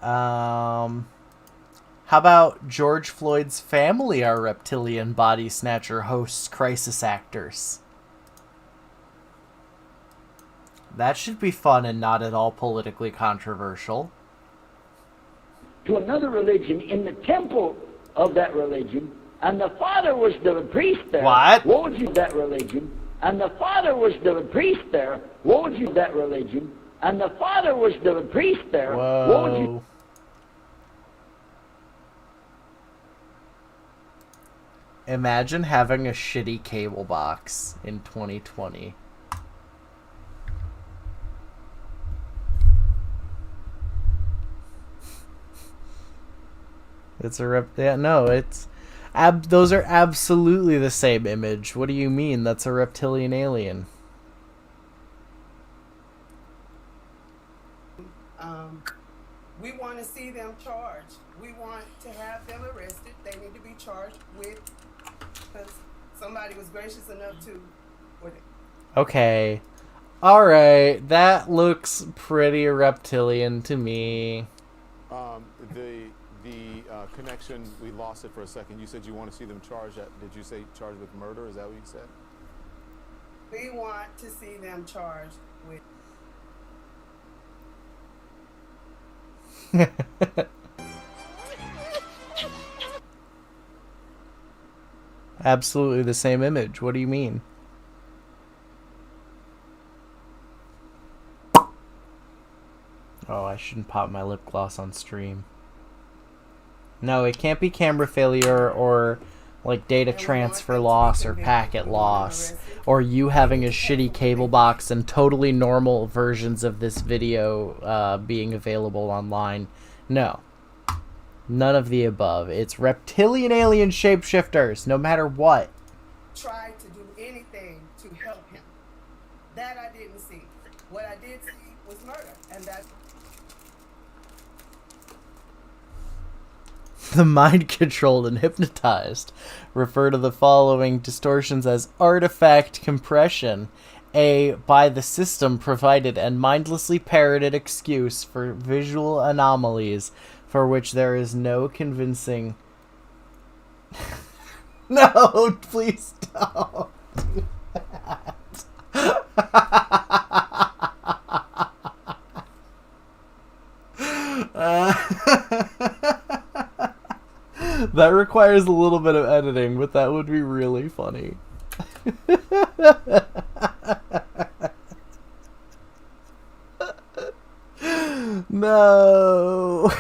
How about George Floyd's family are reptilian body snatcher hosts crisis actors? That should be fun and not at all politically controversial. To another religion in the temple of that religion, and the father was the priest there. What? Woe to that religion, and the father was the priest there. Woe to that religion, and the father was the priest there. Woe to... Whoa. Imagine having a shitty cable box in 2020. It's a no, it's those are absolutely the same image. What do you mean? That's a reptilian alien. We want to see them charged. We want to have them arrested. They need to be charged with, because somebody was gracious enough to. Okay. Alright, that looks pretty reptilian to me. The connection, we lost it for a second. You said you want to see them charged. Did you say charged with murder? Is that what you said? We want to see them charged with. Absolutely the same image. What do you mean? Oh, I shouldn't pop my lip gloss on stream. No, it can't be camera failure or like data transfer loss or packet loss or you having a shitty cable box and totally normal versions of this video being available online. No. None of the above. It's reptilian alien shapeshifters, no matter what. Tried to do anything to help him. That I didn't see. What I did see was murder, and that's. the mind controlled and hypnotized refer to the following distortions as artifact compression, a by the system provided and mindlessly parroted excuse for visual anomalies for which there is no convincing. No, please don't do that. That requires a little bit of editing, but that would be really funny. No.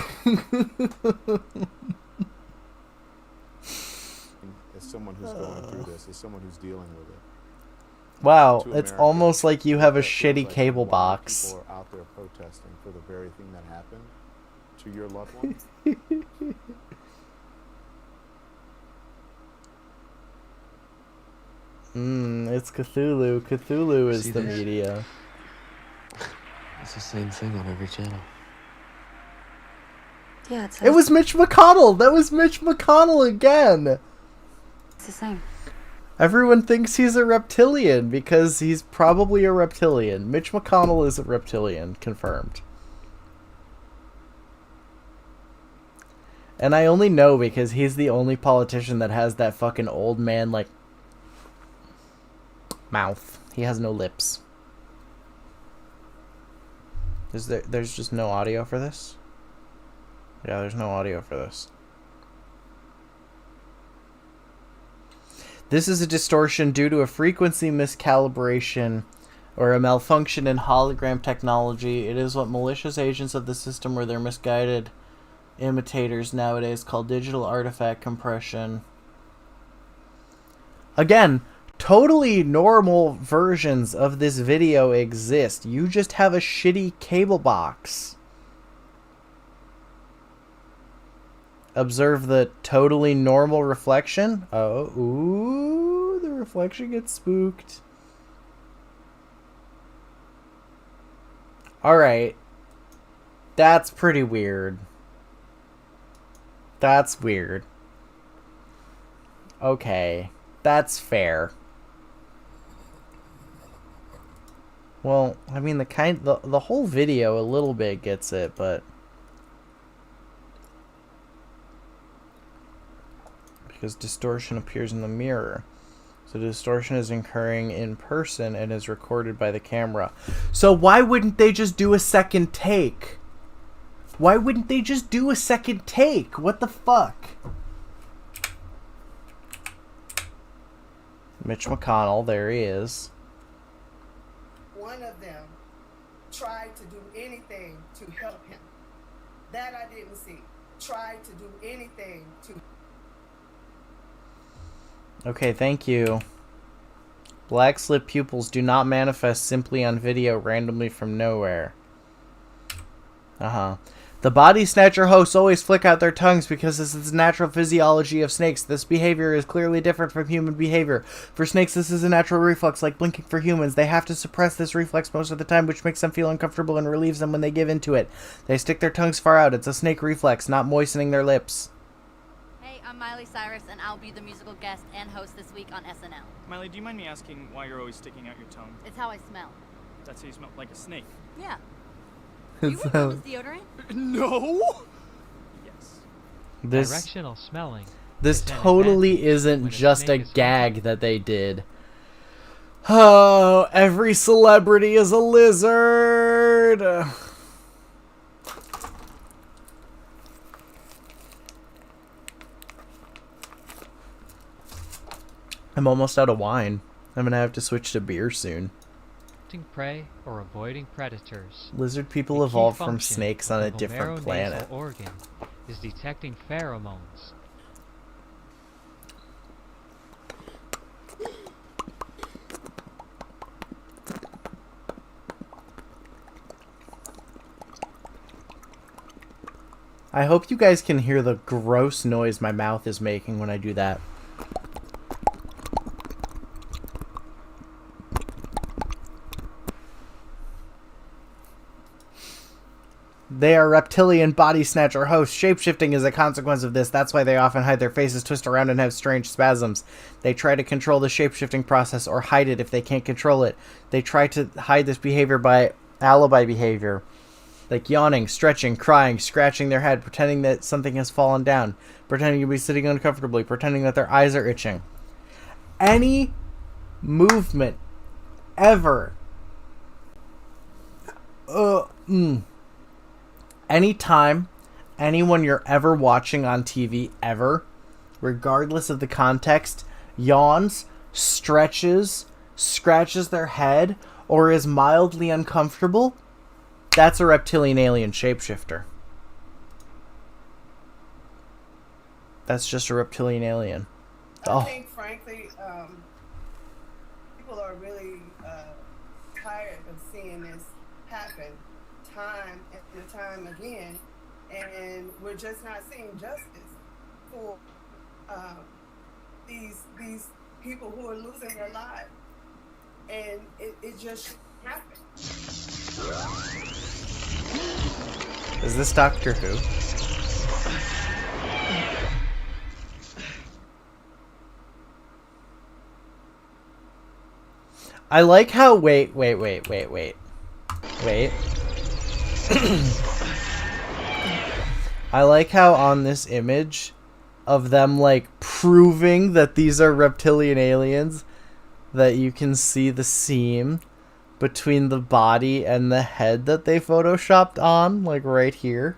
As someone who's going through this, as someone who's dealing with it. Wow, To it's America, almost like you have a that feels shitty like cable why box. People are out there protesting for the very thing that happened to your loved one. It's Cthulhu. Cthulhu is See the this? media. It's the same thing on every channel. Yeah, it's It was Mitch McConnell. That was Mitch McConnell again. It's the same. Everyone thinks he's a reptilian because he's probably a reptilian. Mitch McConnell is a reptilian, confirmed. And I only know because he's the only politician that has that fucking old man, like, mouth. He has no lips. There's just no audio for this? Yeah, there's no audio for this. This is a distortion due to a frequency miscalibration or a malfunction in hologram technology. It is what malicious agents of the system or their misguided imitators nowadays call digital artifact compression. Again, totally normal versions of this video exist. You just have a shitty cable box. Observe the totally normal reflection. Oh, ooh, the reflection gets spooked. Alright. That's pretty weird. That's weird. Okay. That's fair. Well, I mean, the whole video a little bit gets it, but because distortion appears in the mirror. So distortion is occurring in person and is recorded by the camera. So why wouldn't they just do a second take? Why wouldn't they just do a second take? What the fuck? Mitch McConnell, there he is. One of them tried to do anything to help him. That I didn't see. Tried to do anything to. Okay, thank you. Black slit pupils do not manifest simply on video randomly from nowhere. The body snatcher hosts always flick out their tongues because this is the natural physiology of snakes. This behavior is clearly different from human behavior. For snakes, this is a natural reflex, like blinking for humans. They have to suppress this reflex most of the time, which makes them feel uncomfortable and relieves them when they give into it. They stick their tongues far out. It's a snake reflex, not moistening their lips. Hey, I'm Miley Cyrus, and I'll be the musical guest and host this week on SNL. Miley, do you mind me asking why you're always sticking out your tongue? It's how I smell. That's how you smell, like a snake. Yeah. You would know it's deodorant? No! Yes. Directional smelling. This is an totally advantage isn't when a just a snake is gag that they did. Oh, every celebrity is a lizard. I'm almost out of wine. I'm gonna have to switch to beer soon. hunting prey or avoiding predators. Lizard people The key evoved from function snakes on a of the different glomerulonasal planet. organ is detecting pheromones. I hope you guys can hear the gross noise my mouth is making when I do that. They are reptilian body snatcher hosts. Shapeshifting is a consequence of this. That's why they often hide their faces, twist around, and have strange spasms. They try to control the shapeshifting process or hide it if they can't control it. They try to hide this behavior by alibi behavior, like yawning, stretching, crying, scratching their head, pretending that something has fallen down, pretending to be sitting uncomfortably, pretending that their eyes are itching. Any movement ever anytime anyone you're ever watching on TV ever, regardless of the context, yawns, stretches, scratches their head, or is mildly uncomfortable, that's a reptilian alien shapeshifter. That's just a reptilian alien. I think, frankly, people are really tired of seeing this happen time after time again, and we're just not seeing justice for these people who are losing their lives, and it just happened. Is this Doctor Who? I like how wait. I like how on this image of them like proving that these are reptilian aliens, that you can see the seam between the body and the head that they photoshopped on, like right here.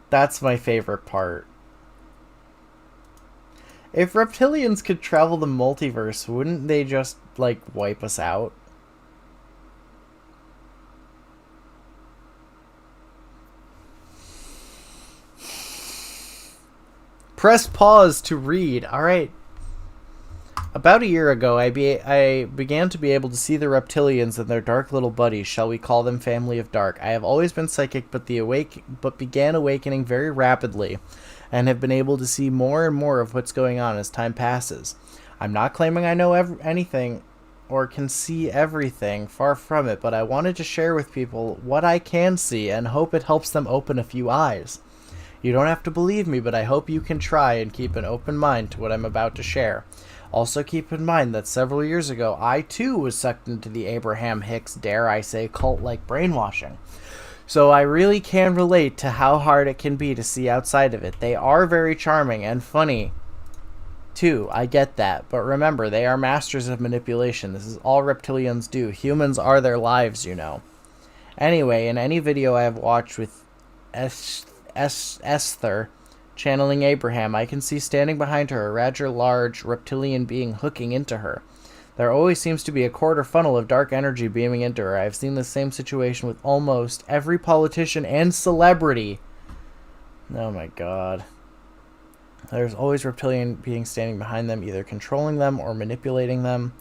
That's my favorite part. If reptilians could travel the multiverse, wouldn't they just, like, wipe us out? Press pause to read. Alright. About a year ago, I began to be able to see the reptilians and their dark little buddies. Shall we call them Family of Dark? I have always been psychic, but began awakening very rapidly, and have been able to see more and more of what's going on as time passes. I'm not claiming I know anything or can see everything, far from it, but I wanted to share with people what I can see and hope it helps them open a few eyes. You don't have to believe me, but I hope you can try and keep an open mind to what I'm about to share. Also keep in mind that several years ago, I too was sucked into the Abraham Hicks, dare I say, cult-like brainwashing. So I really can relate to how hard it can be to see outside of it. They are very charming and funny, too. I get that. But remember, they are masters of manipulation. This is all reptilians do. Humans are their lives, you know. Anyway, in any video I have watched with Esther channeling Abraham, I can see standing behind her a rather large reptilian being hooking into her. There always seems to be a quarter funnel of dark energy beaming into her. I have seen the same situation with almost every politician and celebrity. Oh my god. There's always reptilian beings standing behind them, either controlling them or manipulating them.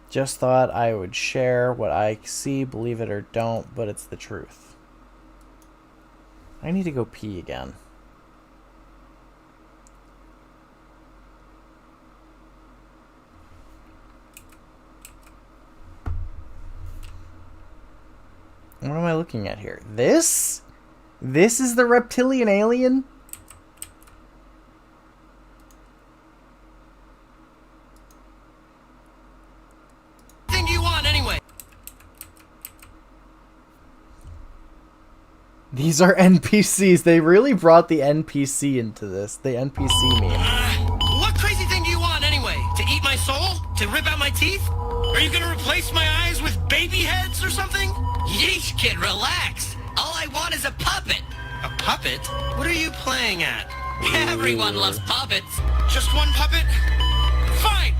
Just thought I would share what I see, believe it or don't, but it's the truth. I need to go pee again. What am I looking at here? This? This is the reptilian alien? Thing you want anyway? These are NPCs. They really brought the NPC into this. The NPC meme. What crazy thing do you want anyway? To eat my soul? To rip out my teeth? Are you gonna replace my eyes with baby heads or something? Yeesh, kid, relax. All I want is a puppet. A puppet? What are you playing at? Everyone loves puppets. Just one puppet? Fine!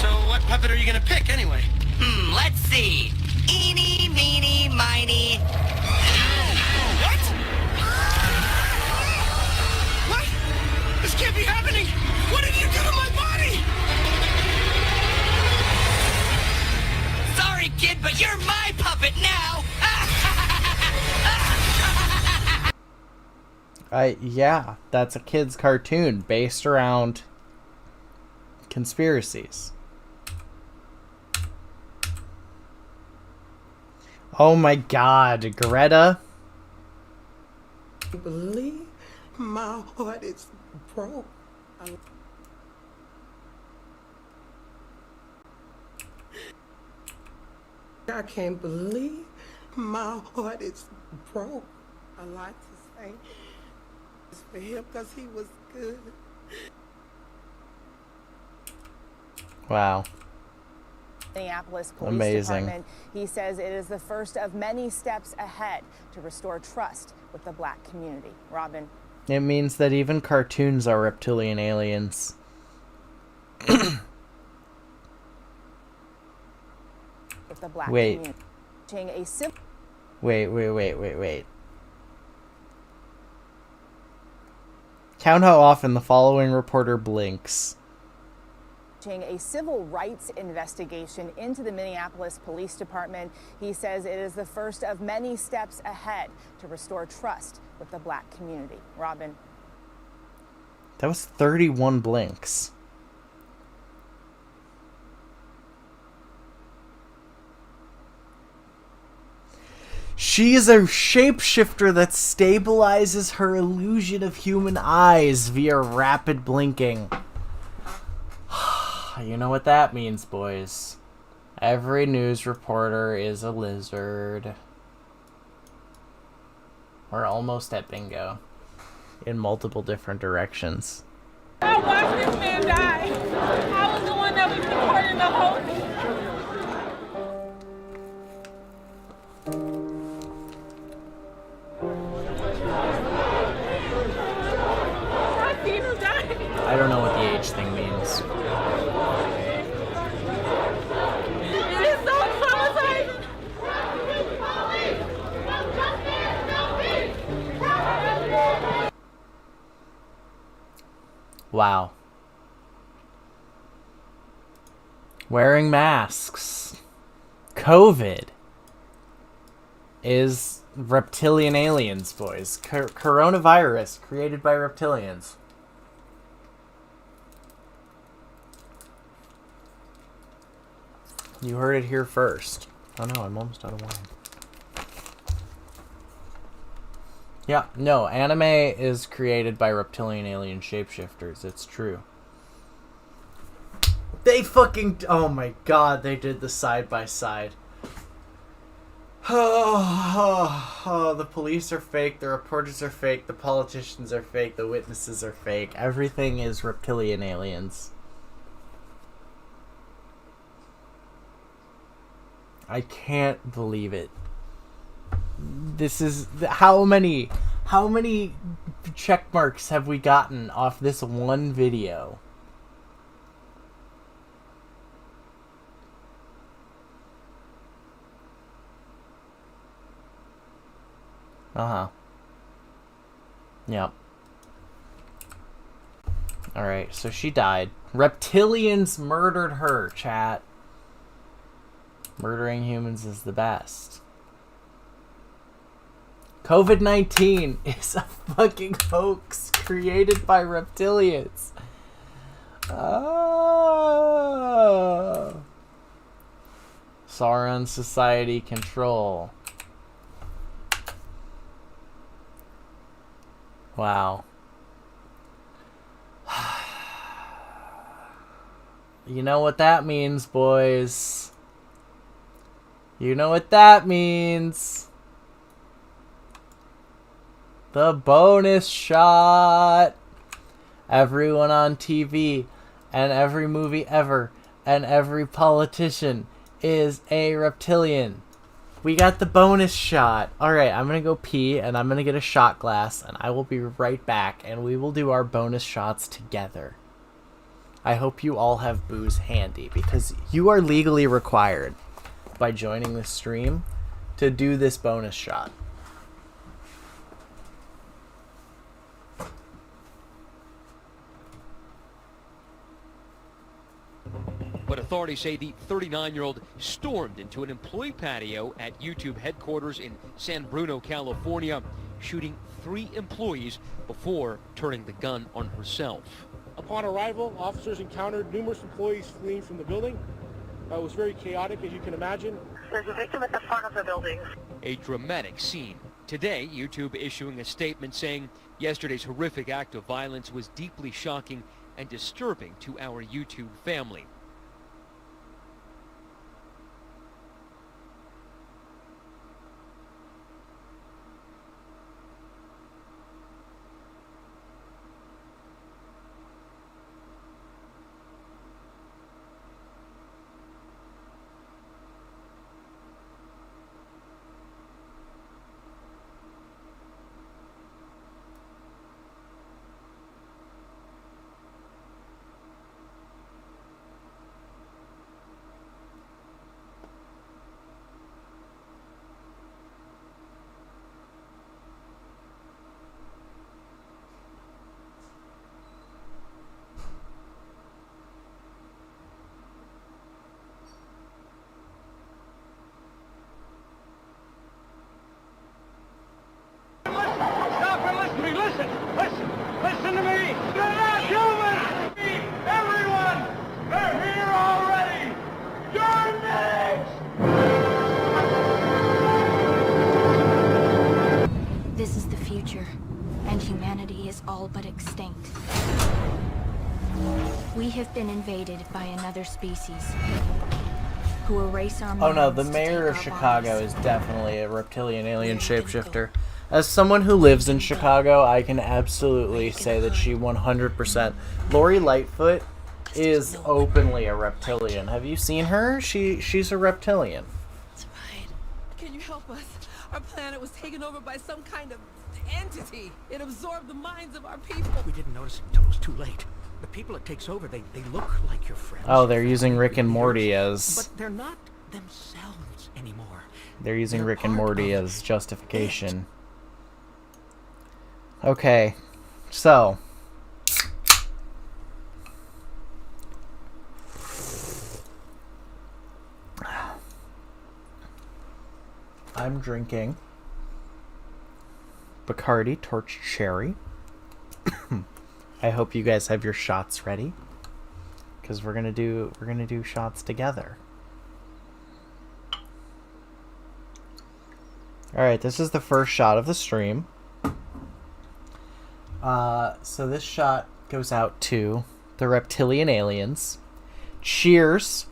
So what puppet are you gonna pick anyway? Let's see. Eeny, meeny, miny. What? What? This can't be happening! What did you do to my body? Sorry, kid, but you're my puppet now! Yeah, that's a kid's cartoon based around conspiracies. Oh my god, Greta. I believe my heart is broke. I can't believe my heart is broke. I like to say it's for him because he was good. Wow. Minneapolis Police Amazing. Department. He says it is the first of many steps ahead to restore trust with the black community. Robin. It means that even cartoons are reptilian aliens. With the black Wait. community. Wait. Count how often the following reporter blinks. A civil rights investigation into the Minneapolis Police Department. He says it is the first of many steps ahead to restore trust with the black community. Robin. That was 31 blinks. She is a shapeshifter that stabilizes her illusion of human eyes via rapid blinking. You know what that means, boys. Every news reporter is a lizard. We're almost at bingo. In multiple different directions. I watched this man die. I was the one that was recording the whole thing. I don't know what the age thing means. It is so traumatizing. Wow. Wearing masks. COVID is reptilian aliens, boys. Coronavirus created by reptilians. You heard it here first. Oh no, I'm almost out of wine. Yeah, no, anime is created by reptilian alien shapeshifters. It's true. They fucking... Oh my god, they did the side by side. Oh, the police are fake, the reporters are fake, the politicians are fake, the witnesses are fake. Everything is reptilian aliens. I can't believe it. This is... How many check marks have we gotten off this one video? Uh-huh. Yep. Alright, so she died. Reptilians murdered her, chat. Murdering humans is the best. COVID-19 is a fucking hoax created by reptilians. Oh. Sauron Society control. Wow. You know what that means, boys. You know what that means. The bonus shot. Everyone on TV and every movie ever and every politician is a reptilian. We got the bonus shot. Alright, I'm gonna go pee and I'm gonna get a shot glass and I will be right back and we will do our bonus shots together. I hope you all have booze handy because you are legally required by joining this stream to do this bonus shot. But authorities say the 39-year-old stormed into an employee patio at YouTube headquarters in San Bruno, California, shooting 3 employees before turning the gun on herself. Upon arrival, officers encountered numerous employees fleeing from the building. It was very chaotic, as you can imagine. There's a victim at the front of the building. A dramatic scene. Today, YouTube issuing a statement saying yesterday's horrific act of violence was deeply shocking and disturbing to our YouTube family. Stop and listen to me. Listen. Listen to me. They're not human. Everyone, they're here already. You're next. This is the future, and humanity is all but extinct. We have been invaded by another species who erase our Oh no, the minds to mayor of take our Chicago bodies. is definitely a reptilian alien shapeshifter. As someone who lives in Chicago, I can absolutely say that she 100%. Lori Lightfoot is openly a reptilian. Have you seen her? She's a reptilian. Can you help us? Our planet was taken over by some kind of entity. It absorbed the minds of our people. We didn't notice it until it was too late. The people it takes over, they look like your friends. Oh, they're using Rick and Morty as... But they're not themselves anymore. They're using Rick and Morty as justification. Okay, so... I'm drinking Bacardi Torch Cherry. I hope you guys have your shots ready, because we're gonna do shots together. All right, this is the first shot of the stream. So this shot goes out to the reptilian aliens. Cheers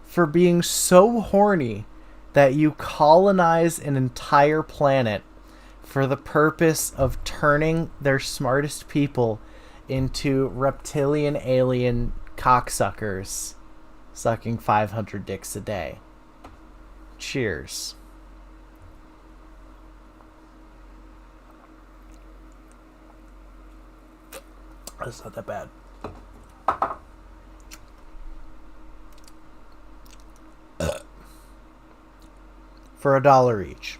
for being so horny that you colonize an entire planet for the purpose of turning their smartest people into reptilian alien cocksuckers sucking 500 dicks a day. Cheers. That's not that bad. For $1 each.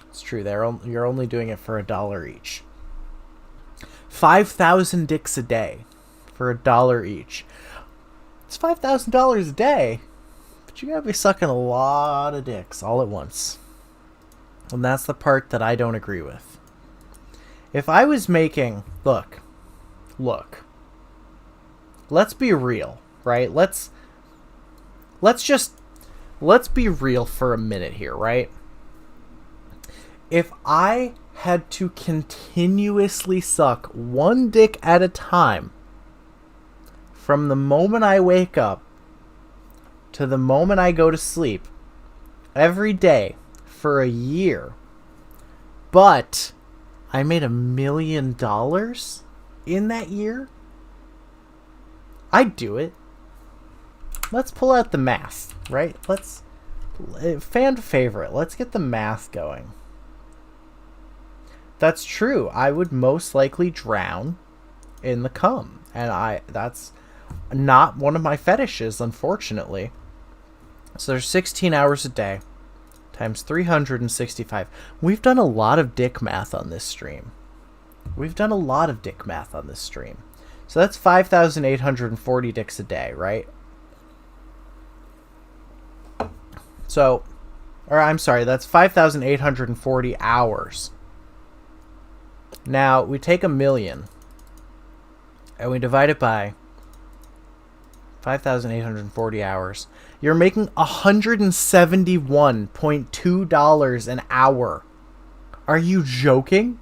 It's true. You're only doing it for $1 each. 5,000 dicks a day for $1 each. It's $5,000 a day, but you gotta be sucking a lot of dicks all at once. And that's the part that I don't agree with. If I was making... Look. Let's be real, right? Let's be real for a minute here, right? If I had to continuously suck one dick at a time from the moment I wake up to the moment I go to sleep every day for a year, but I made $1 million in that year, I'd do it. Let's pull out the math, right? Fan favorite, let's get the math going. That's true. I would most likely drown in the cum. And that's not one of my fetishes, unfortunately. So there's 16 hours a day times 365. We've done a lot of dick math on this stream. So that's 5,840 dicks a day, right? So, or I'm sorry, that's 5,840 hours. Now, we take 1 million and we divide it by 5,840 hours. You're making $171.2 an hour. Are you joking?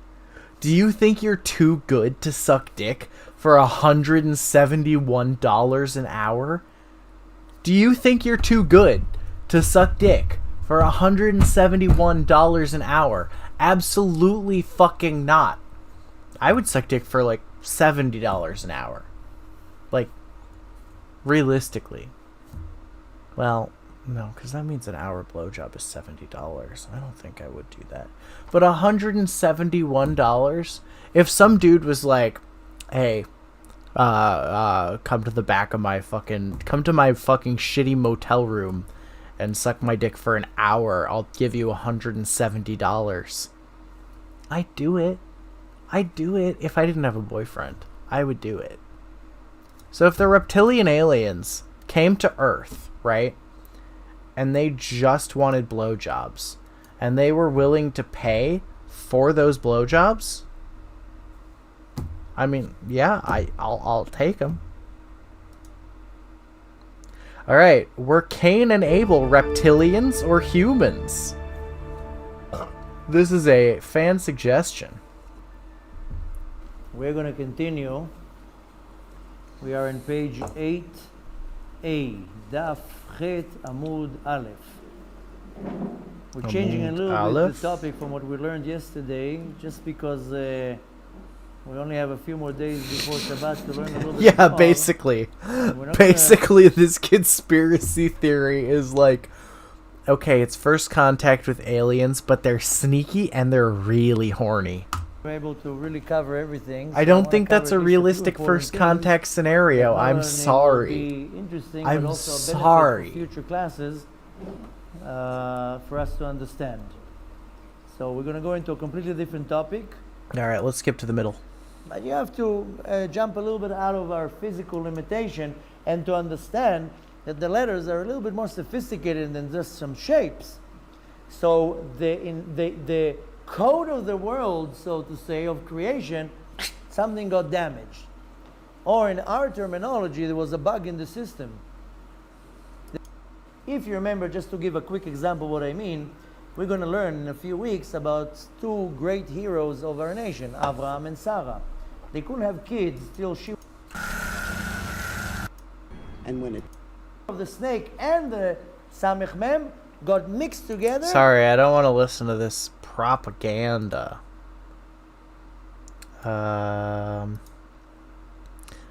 Do you think you're too good to suck dick for $171 an hour? Do you think you're too good to suck dick for $171 an hour? Absolutely fucking not. I would suck dick for like $70 an hour. Like, realistically. Well, no, because that means an hour blowjob is $70. I don't think I would do that. But $171? If some dude was like, hey, come to my fucking shitty motel room and suck my dick for an hour, I'll give you $170. I'd do it. I'd do it if I didn't have a boyfriend. I would do it. So if the reptilian aliens came to Earth, right, and they just wanted blowjobs, and they were willing to pay for those blowjobs, I mean, yeah, I'll take them. All right, were Cain and Abel reptilians or humans? This is a fan suggestion. We're going to continue. We are on page 8A, Daf Chet Amud Aleph. We're changing a little bit the topic from what we learned yesterday, just because we only have a few more days before Shabbat to learn a little bit more. Yeah, basically. Basically, this conspiracy theory is like, okay, it's first contact with aliens, but they're sneaky and they're really horny. We're able to really cover everything. I don't think that's a realistic first contact scenario. I'm sorry. I'm sorry. For future classes, for us to understand. So we're going to go into a completely different topic. All right, let's skip to the middle. But you have to jump a little bit out of our physical limitation and to understand that the letters are a little bit more sophisticated than just some shapes. So the code of the world, so to say, of creation, something got damaged. Or in our terminology, there was a bug in the system. If you remember, just to give a quick example of what I mean, we're going to learn in a few weeks about two great heroes of our nation, Abraham and Sarah. They couldn't have kids till she... And when it... of the snake and the Samech Mem got mixed together... Sorry, I don't want to listen to this propaganda.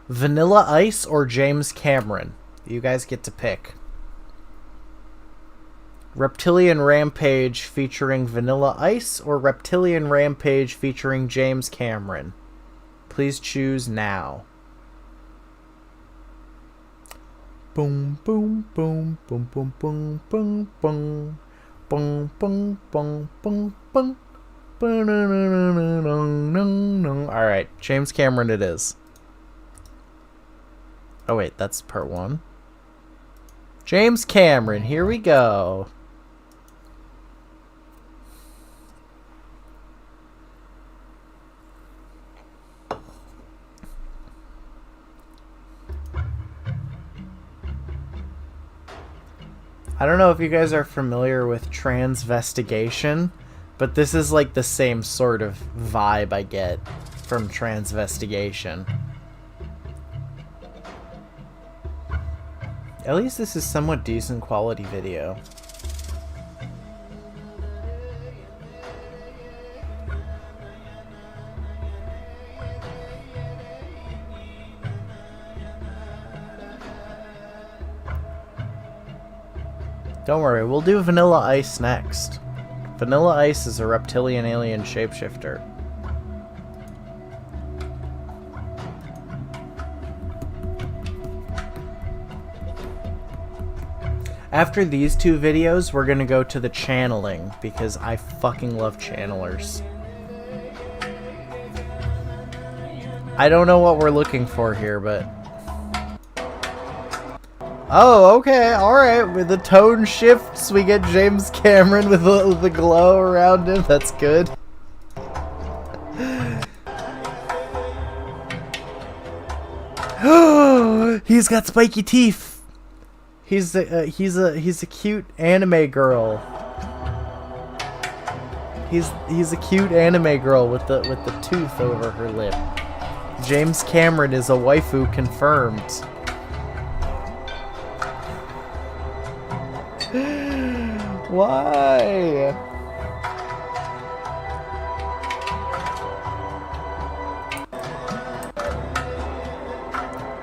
Vanilla Ice or James Cameron? You guys get to pick. Reptilian Rampage featuring Vanilla Ice or Reptilian Rampage featuring James Cameron? Please choose now. Boom, boom, boom, boom, boom, boom, boom, boom. Boom, boom, boom, boom, boom. Alright, James Cameron it is. Oh wait, that's part 1. James Cameron, here we go. I don't know if you guys are familiar with transvestigation, but this is like the same sort of vibe I get from transvestigation. At least this is somewhat decent quality video. Don't worry, we'll do Vanilla Ice next. Vanilla Ice is a reptilian alien shapeshifter. After these two videos, we're gonna go to the channeling, because I fucking love channelers. I don't know what we're looking for here, but... Oh, okay, alright. With the tone shifts, we get James Cameron with the glow around him. That's good. He's got spiky teeth. He's a cute anime girl. He's a cute anime girl with the tooth over her lip. James Cameron is a waifu confirmed. Why?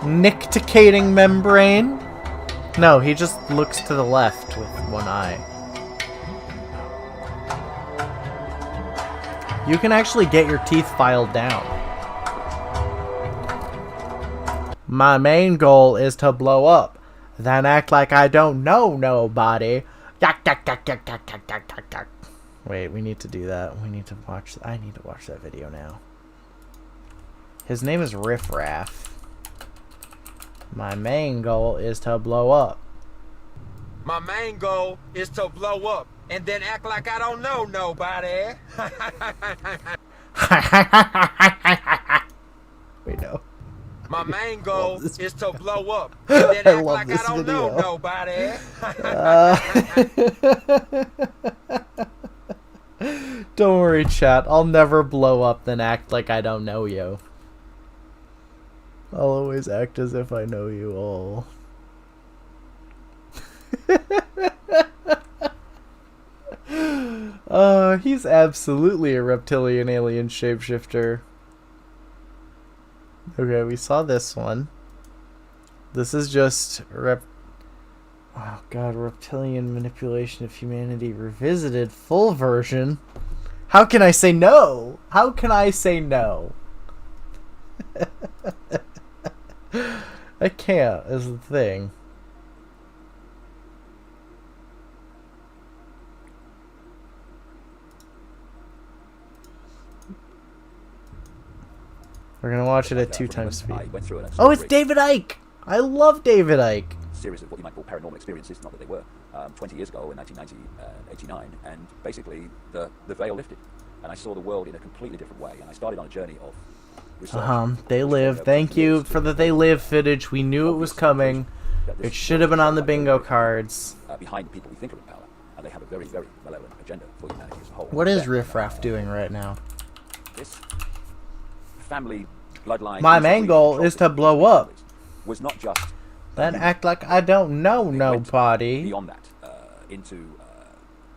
Nicticating membrane? No, he just looks to the left with one eye. You can actually get your teeth filed down. My main goal is to blow up, then act like I don't know nobody. Wait, we need to do that. We need to watch. I need to watch that video now. His name is Riff Raff. My main goal is to blow up. My main goal is to blow up and then act like I don't know nobody. Wait, no. My main goal is to blow up and then act like I don't know nobody. Don't worry, chat. I'll never blow up then act like I don't know you. I'll always act as if I know you all. He's absolutely a reptilian alien shapeshifter. Okay, we saw this one. This is just oh god, reptilian manipulation of humanity revisited full version. How can I say no? How can I say no? I can't, is the thing. We're gonna watch it at 2 times speed. Oh, it's David Icke! I love David Icke! Series of what you might call paranormal experiences, not that they were, 20 years ago in 1990, 89, and basically the veil lifted. And I saw the world in a completely different way, and I started on a journey of research. They Live. Thank you for the They Live footage. We knew it was coming. It should have been on the bingo cards. Behind the people we think are in power, and they have a very, very malevolent agenda for humanity as a whole. What is Riff Raff doing right now? This family bloodline. My main goal is to blow up. Was not just. Then act like I don't know nobody. Beyond that, into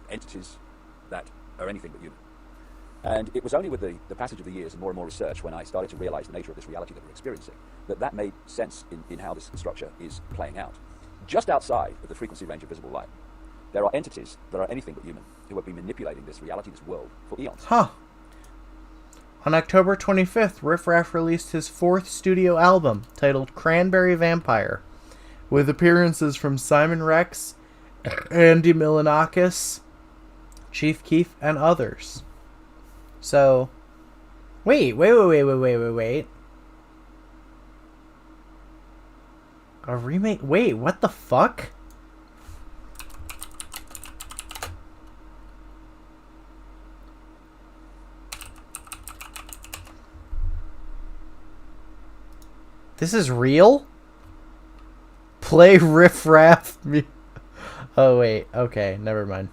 entities that are anything but human. And it was only with the passage of the years and more research when I started to realize the nature of this reality that we're experiencing that made sense in how this structure is playing out. Just outside of the frequency range of visible light, there are entities that are anything but human who have been manipulating this reality, this world, for eons. Huh. On October 25th, Riff Raff released his 4th studio album, titled Cranberry Vampire, with appearances from Simon Rex, Andy Milonakis, Chief Keef, and others. So, wait. A remake? Wait, what the fuck? This is real? Play Riff Raff. Oh, wait. Okay, never mind.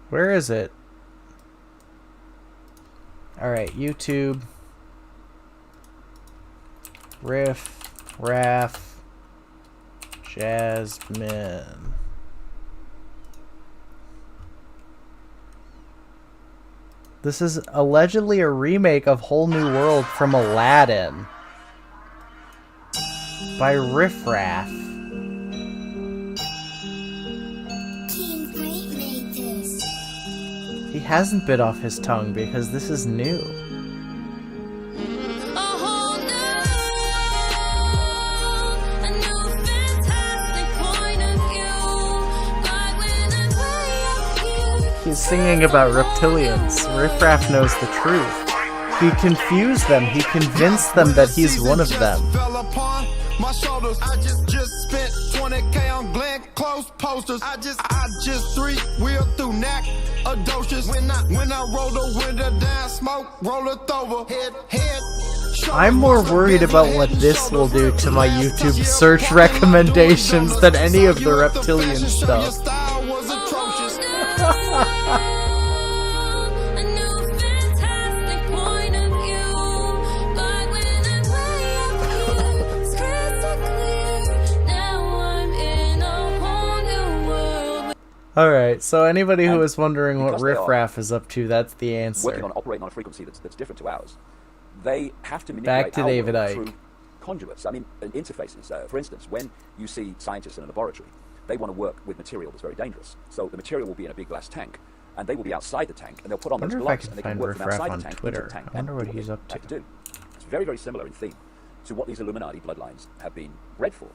Where is it? Alright, YouTube. Riff Raff Jasmine. This is allegedly a remake of Whole New World from Aladdin by Riff Raff. He hasn't bit off his tongue because this is new. He's singing about reptilians. Riff Raff knows the truth. He confused them. He convinced them that he's one of them. my shoulders. I just spent 20K on Glenn Close posters. I just 3-wheel through Knack Adocious. When I roll the window down, smoke, roll it over. Head. I'm more worried about what this will do to my YouTube search recommendations than any of the Reptilian stuff. Alright, so anybody who is wondering what Riff Raff is up to, that's the answer. Working on operating on a frequency that's different to ours. They have to manipulate Back to David Icke. through conduits. I mean, interfaces. For instance, when you see scientists in a laboratory, they want to work with material that's very dangerous. So the material will be in a big glass tank, and they will be outside the tank, and they'll put on those gloves, and they can work from outside the tank into the tank. I wonder what he's up to. It's very, very similar in theme to what these Illuminati bloodlines have been bred for.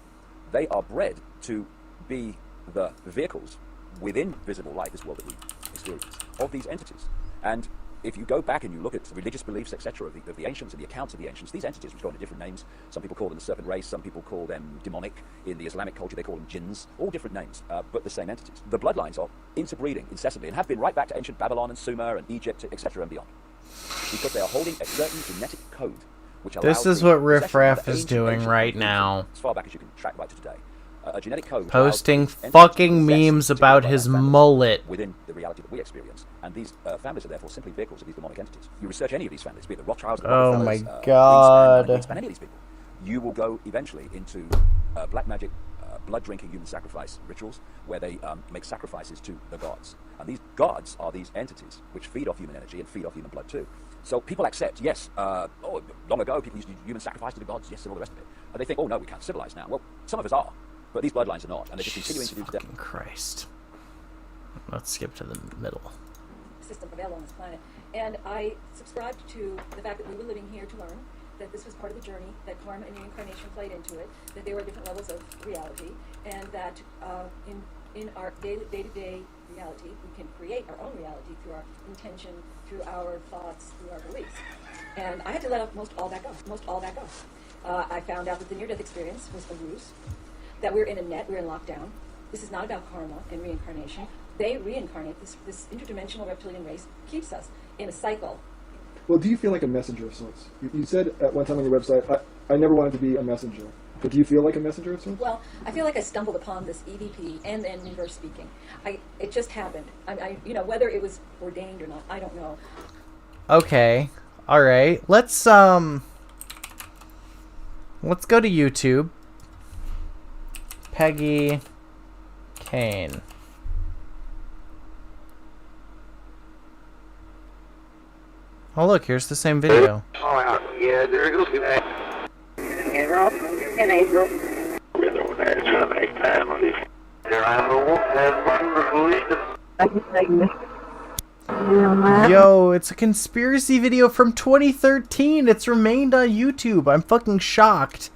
They are bred to be the vehicles within visible light, this world that we experience, of these entities. And if you go back and you look at the religious beliefs, etc., of the ancients and the accounts of the ancients, these entities, which go under different names, some people call them the serpent race, some people call them demonic. In the Islamic culture, they call them jinns, all different names, but the same entities. The bloodlines are interbreeding incessantly and have been right back to ancient Babylon and Sumer and Egypt, etc., and beyond, because they are holding a certain genetic code, which allows This is what Riff Raff is doing right now. As far back as you can track right to today. A genetic code posting fucking memes about his mullet within the reality that we experience, and these families are therefore simply vehicles of these demonic entities. You research any of these families, be it the Rothschilds, the Rockefellers, my god, Greenspan, any of these people, you will go eventually into black magic, blood-drinking human sacrifice rituals, where they make sacrifices to the gods. And these gods are these entities which feed off human energy and feed off human blood too. So people accept, yes, long ago people used to do human sacrifice to the gods, yes, and all the rest of it. And they think, oh no, we can't civilize now. Well, some of us are. But these bloodlines are not, and they're just continuing to do today. Christ. Let's skip to the middle. System available on this planet. And I subscribed to the fact that we were living here to learn, that this was part of the journey, that karma and reincarnation played into it, that there were different levels of reality, and that in our day-to-day reality, we can create our own reality through our intention, through our thoughts, through our beliefs. And I had to let most all that go. I found out that the near-death experience was a ruse, that we're in a net, we're in lockdown. This is not about karma and reincarnation. They reincarnate. This interdimensional reptilian race keeps us in a cycle. Well, do you feel like a messenger of sorts? You said at one time on your website, I never wanted to be a messenger. But do you feel like a messenger of sorts? Well, I feel like I stumbled upon this EVP and then reverse speaking. It just happened. Whether it was ordained or not, I don't know. Okay. All right. Let's go to YouTube. Peggy Kane. Oh look, here's the same video. Oh yeah, there goes that. April. In April. We're the ones trying to make family. There I know. Yo, it's a conspiracy video from 2013. It's remained on YouTube. I'm fucking shocked.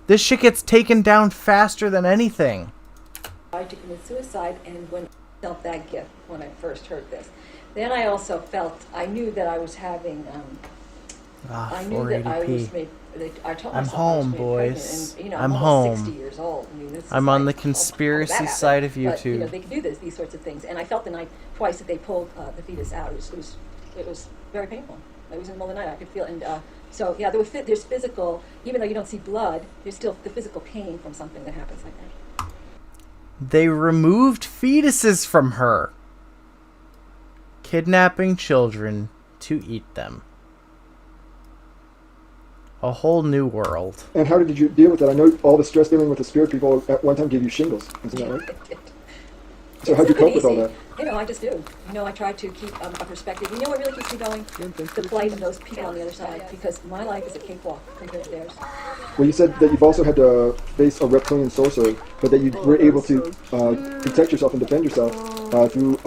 This shit gets taken down faster than anything. I tried to commit suicide, and when I felt that gift when I first heard this, then I also I knew that I was having. I knew that I was made. I told I'm myself home, I was boys. Pregnant, and, I'm I'm home. 60 years old. I mean, I'm on the conspiracy side of YouTube. But, they can do these sorts of things, and I felt the night twice that they pulled the fetus out. It was very painful. It was in the middle of the night. I could feel, and so yeah, there's physical. Even though you don't see blood, there's still the physical pain from something that happens like that. They removed fetuses from her, kidnapping children to eat them. A whole new world. And how did you deal with that? I know all the stress dealing with the spirit people at one time gave you shingles. Isn't that right? So how'd you cope with all that? I just do. I try to keep a perspective. What really keeps me going? The plight of those people on the other side, because my life is a cakewalk compared to theirs. Well, you said that you've also had to face a reptilian sorcerer, but that you were able to protect yourself and defend yourself through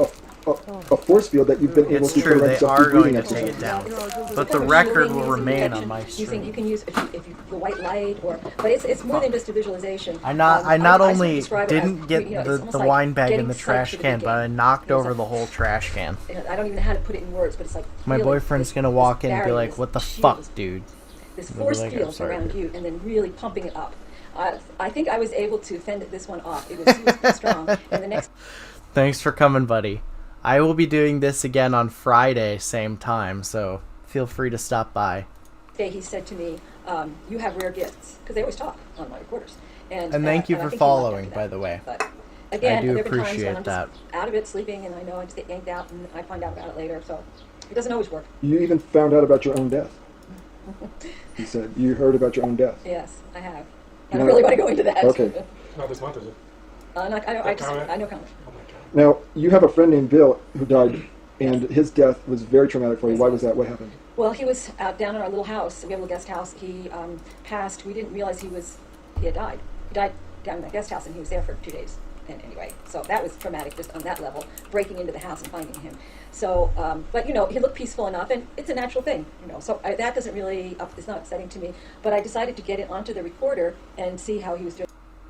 a force field that you've been able to true, prevent they yourself are through going breathing to take it exercise. down. But the record will remain on my stream. You can use if you the white light, but it's more than just a visualization. I not only didn't get the like wine bag in getting the trash sight to the can, but I beginning. knocked over the whole trash can. I don't even know how to put it in words, but it's like My boyfriend's gonna walk in and be like, "What the fuck, dude?" This And I'll be force like, "I'm field sorry, around dude." you, and then really pumping it up. I think I was able to fend this one off. It was strong. And the next Thanks for coming, buddy. I will be doing this again on Friday, same time, so feel free to stop by. day he said to me, you have rare gifts, because they always talk on my recorders. And thank you I for think he liked following, that. by the way. But again, I do there have been times when appreciate I'm that. just out of it, sleeping, and I know I just get yanked out, and I find out about it later, so it doesn't always work. You even found out about your own death. He said you heard about your own death. Yes, I have. I don't really want to go into that. Okay. Not this month, is it? I know comment. Now, you have a friend named Bill who died, and his death was very traumatic for you. Why was that? What happened? Well, he was out down in our little house. We have a little guest house. He passed. We didn't realize he had died. He died down in the guest house, and he was there for 2 days. And anyway, so that was traumatic just on that level, breaking into the house and finding him. So, but he looked peaceful enough, and it's a natural thing, So that doesn't really, it's not upsetting to me. But I decided to get it onto the recorder and see how he was doing.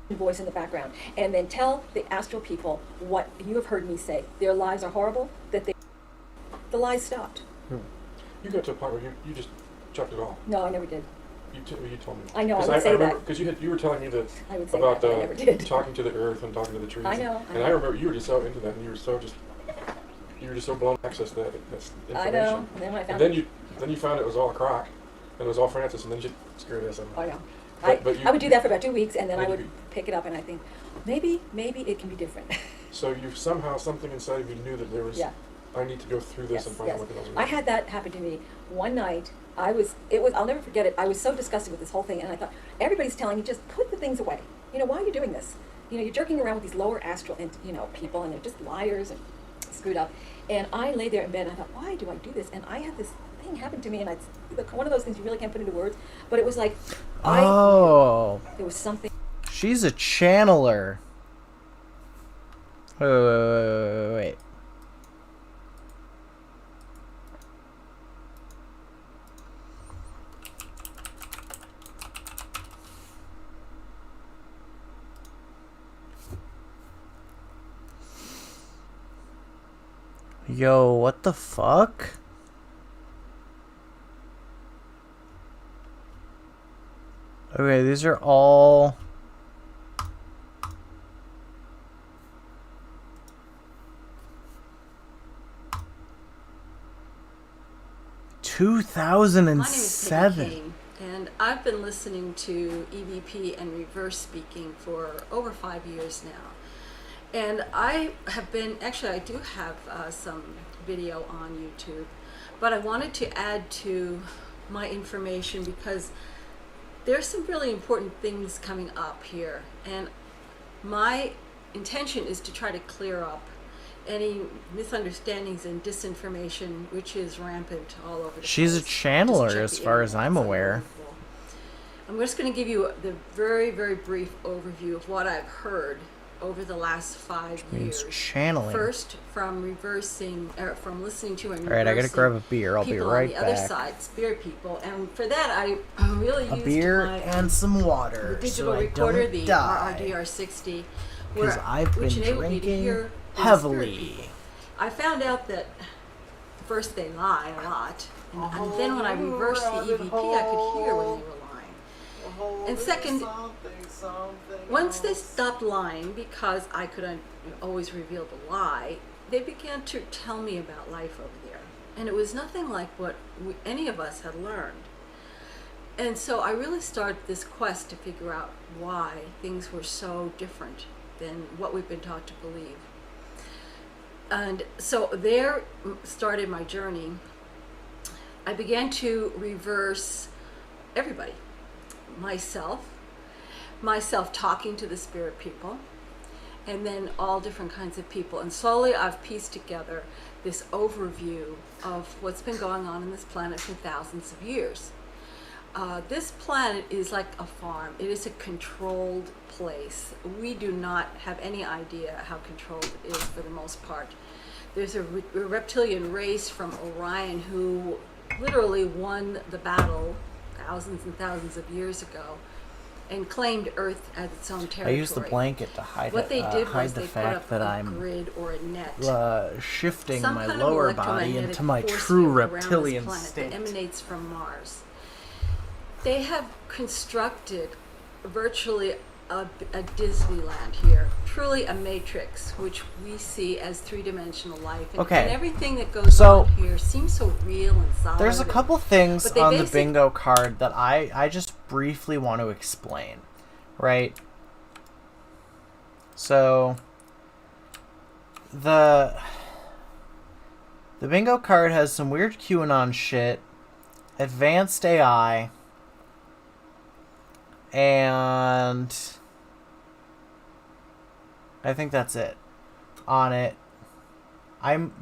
Voice in the background, and then tell the astral people what you have heard me say. Their lives are horrible. The lies stopped. You got to a point where you just chucked it off. No, I never did. You told me. I know. I would say that because you were telling me that I would say about that, but I never did. talking to the earth and talking to the trees. I know. And I remember you were just so into that, and you were just so blown access to that information. I know. And then when I found then you found it was all a crock, and it was all Francis, and then you screwed us up. I know. But I would do that for about 2 weeks, and then I would pick it up, and I think maybe it can be different. So you somehow, something inside of you knew that there was. Yeah. I need to go through this and find out what the hell's going on. I had that happen to me one night. I'll never forget it. I was so disgusted with this whole thing, and I thought, everybody's telling you, just put the things away. Why are you doing this? You're jerking around with these lower astral, people, and they're just liars and screwed up. And I lay there in bed, and I thought, why do I do this? And I had this thing happen to me, and it's one of those things you really can't put into words, but it was like, there was something. She's a channeler. Wait. Yo, what the fuck? Okay, these are all... My name is 2007. Peggy Kane, and I've been listening to EVP and reverse speaking for over 5 years now. And I do have some video on YouTube, but I wanted to add to my information because there's some really important things coming up here. And my intention is to try to clear up any misunderstandings and disinformation which is rampant all over the place. She's a channeler as far as I'm aware. I'm just going to give you the very, very brief overview of what I've heard over the last 5 years. Channeling. First, from listening to and reversing. All right, I gotta grab a beer. I'll be right back. On the other side, spirit people, and for that I really used a beer my, and some water, the digital so recorder, I don't the die. RRDR60, Because I've been drinking heavily. I found out that first they lie a lot, and then when I reversed the EVP, I could hear when they were lying. And second, once they stopped lying, because I could always reveal the lie, they began to tell me about life over there. And it was nothing like what any of us had learned. And so I really started this quest to figure out why things were so different than what we've been taught to believe. And so there started my journey. I began to reverse everybody. Myself talking to the spirit people, and then all different kinds of people. And slowly I've pieced together this overview of what's been going on in this planet for thousands of years. This planet is like a farm. It is a controlled place. We do not have any idea how controlled it is for the most part. There's a reptilian race from Orion who literally won the battle thousands and thousands of years ago and claimed Earth as its own territory. I used the blanket to hide what they did hide was the they fact put up that a I'm grid or a net, shifting some my kind of lower body electromagnetic into my force true field around reptilian this planet state. that emanates from Mars. They have constructed virtually a Disneyland here, truly a matrix, which we see as three-dimensional life. And, Okay. and everything that goes on here seems so real and solid. There's a couple things But they on the bingo card that I just briefly want to explain, right? So the bingo card has some weird QAnon shit, advanced AI, and I think that's it on it. I'm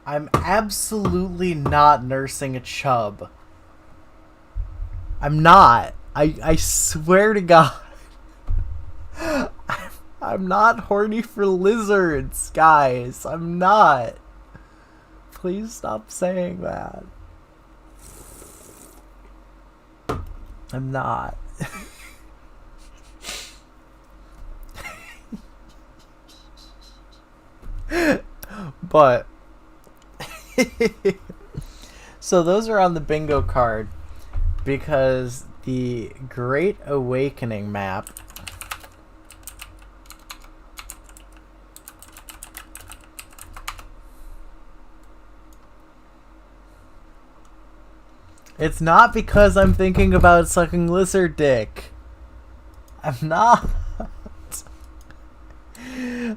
absolutely not nursing a chub. I'm not. I swear to God. I'm not horny for lizards, guys. I'm not. Please stop saying that. I'm not. But so those are on the bingo card because the Great Awakening map it's not because I'm thinking about sucking lizard dick. I'm not.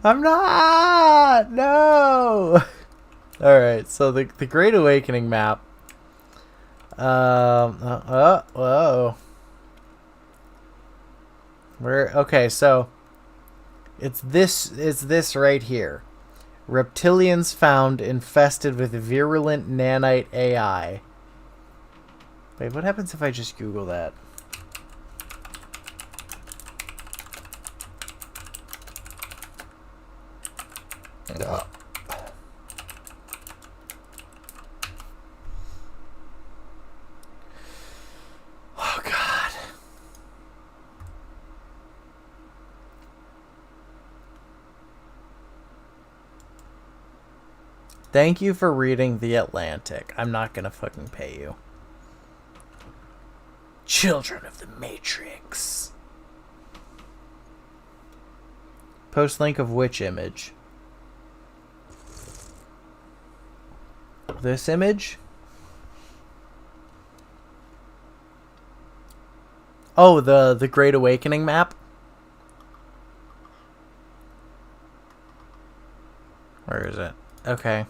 I'm not! No! Alright, so the Great Awakening map. Whoa. Okay, so it's this right here. Reptilians found infested with virulent nanite AI. Wait, what happens if I just Google that? No. Oh, God. Thank you for reading The Atlantic. I'm not gonna fucking pay you. Children of the Matrix. Post link of which image? This image? Oh, the Great Awakening map? Where is it? Okay.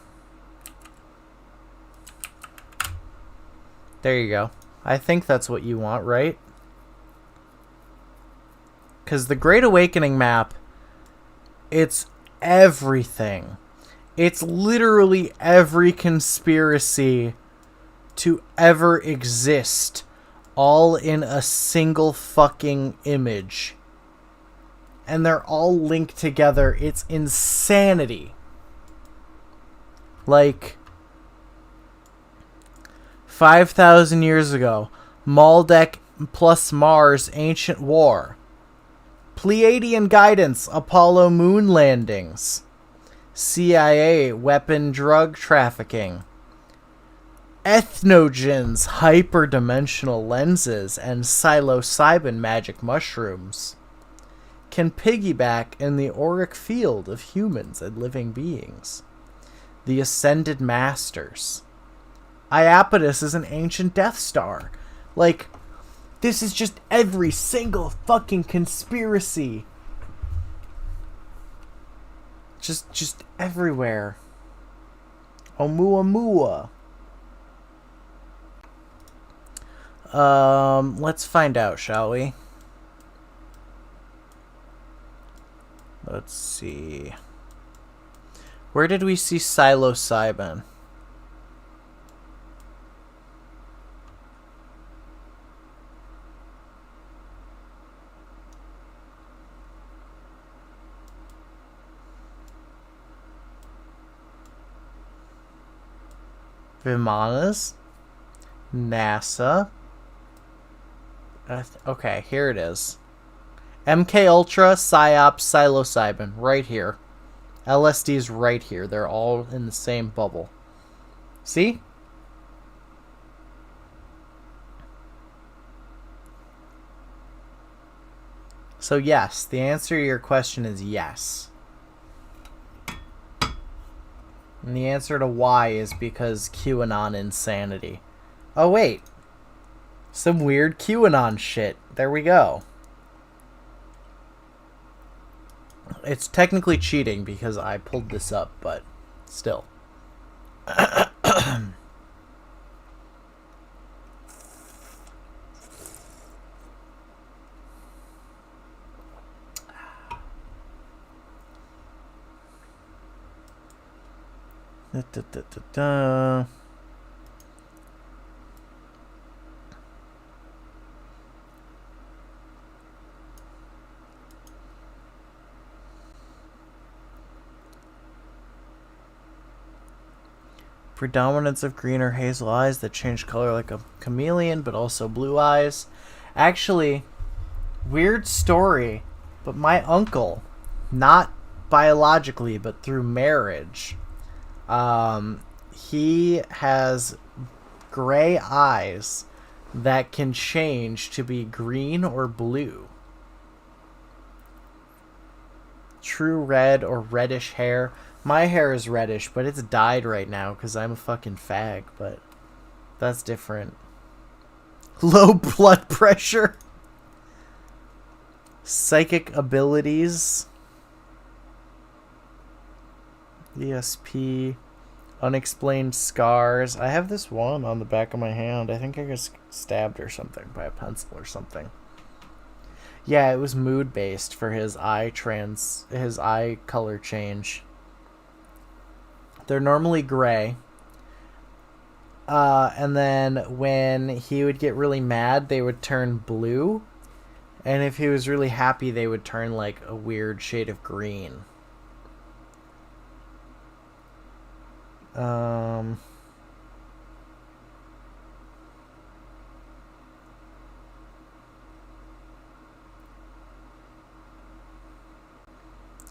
There you go. I think that's what you want, right? Because the Great Awakening map, it's everything. It's literally every conspiracy to ever exist, all in a single fucking image. And they're all linked together. It's insanity. Like, 5,000 years ago, Maldek plus Mars ancient war. Pleiadian guidance, Apollo moon landings. CIA weapon drug trafficking. Ethnogens, hyperdimensional lenses, and psilocybin magic mushrooms can piggyback in the auric field of humans and living beings. The Ascended Masters. Iapetus is an ancient Death Star. Like, this is just every single fucking conspiracy. Just everywhere. Oumuamua. Let's find out, shall we? Let's see. Where did we see psilocybin? Vimanas, NASA. Okay, here it is. MK Ultra, PSYOP, psilocybin, right here. LSD's right here. They're all in the same bubble. See? So yes, the answer to your question is yes. And the answer to why is because QAnon insanity. Oh wait. Some weird QAnon shit. There we go. It's technically cheating because I pulled this up, but still. Da. Predominance of green or hazel eyes that change color like a chameleon, but also blue eyes. Actually, weird story, but my uncle, not biologically, but through marriage, he has gray eyes that can change to be green or blue. True red or reddish hair. My hair is reddish, but it's dyed right now because I'm a fucking fag, but that's different. Low blood pressure. Psychic abilities. ESP. Unexplained scars. I have this one on the back of my hand. I think I got stabbed or something by a pencil or something. Yeah, it was mood based for his eye color change. They're normally gray. And then when he would get really mad, they would turn blue. And if he was really happy, they would turn like a weird shade of green.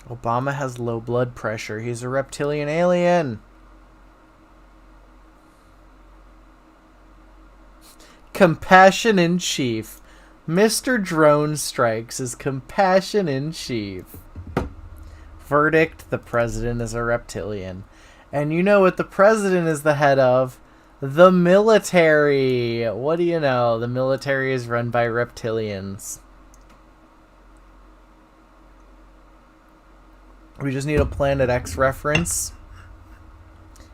Obama has low blood pressure. He's a reptilian alien. Compassion in chief. Mr. Drone Strikes is compassion in chief. Verdict: the president is a reptilian. And you know what the president is the head of? The military. What do you know? The military is run by reptilians. We just need a Planet X reference.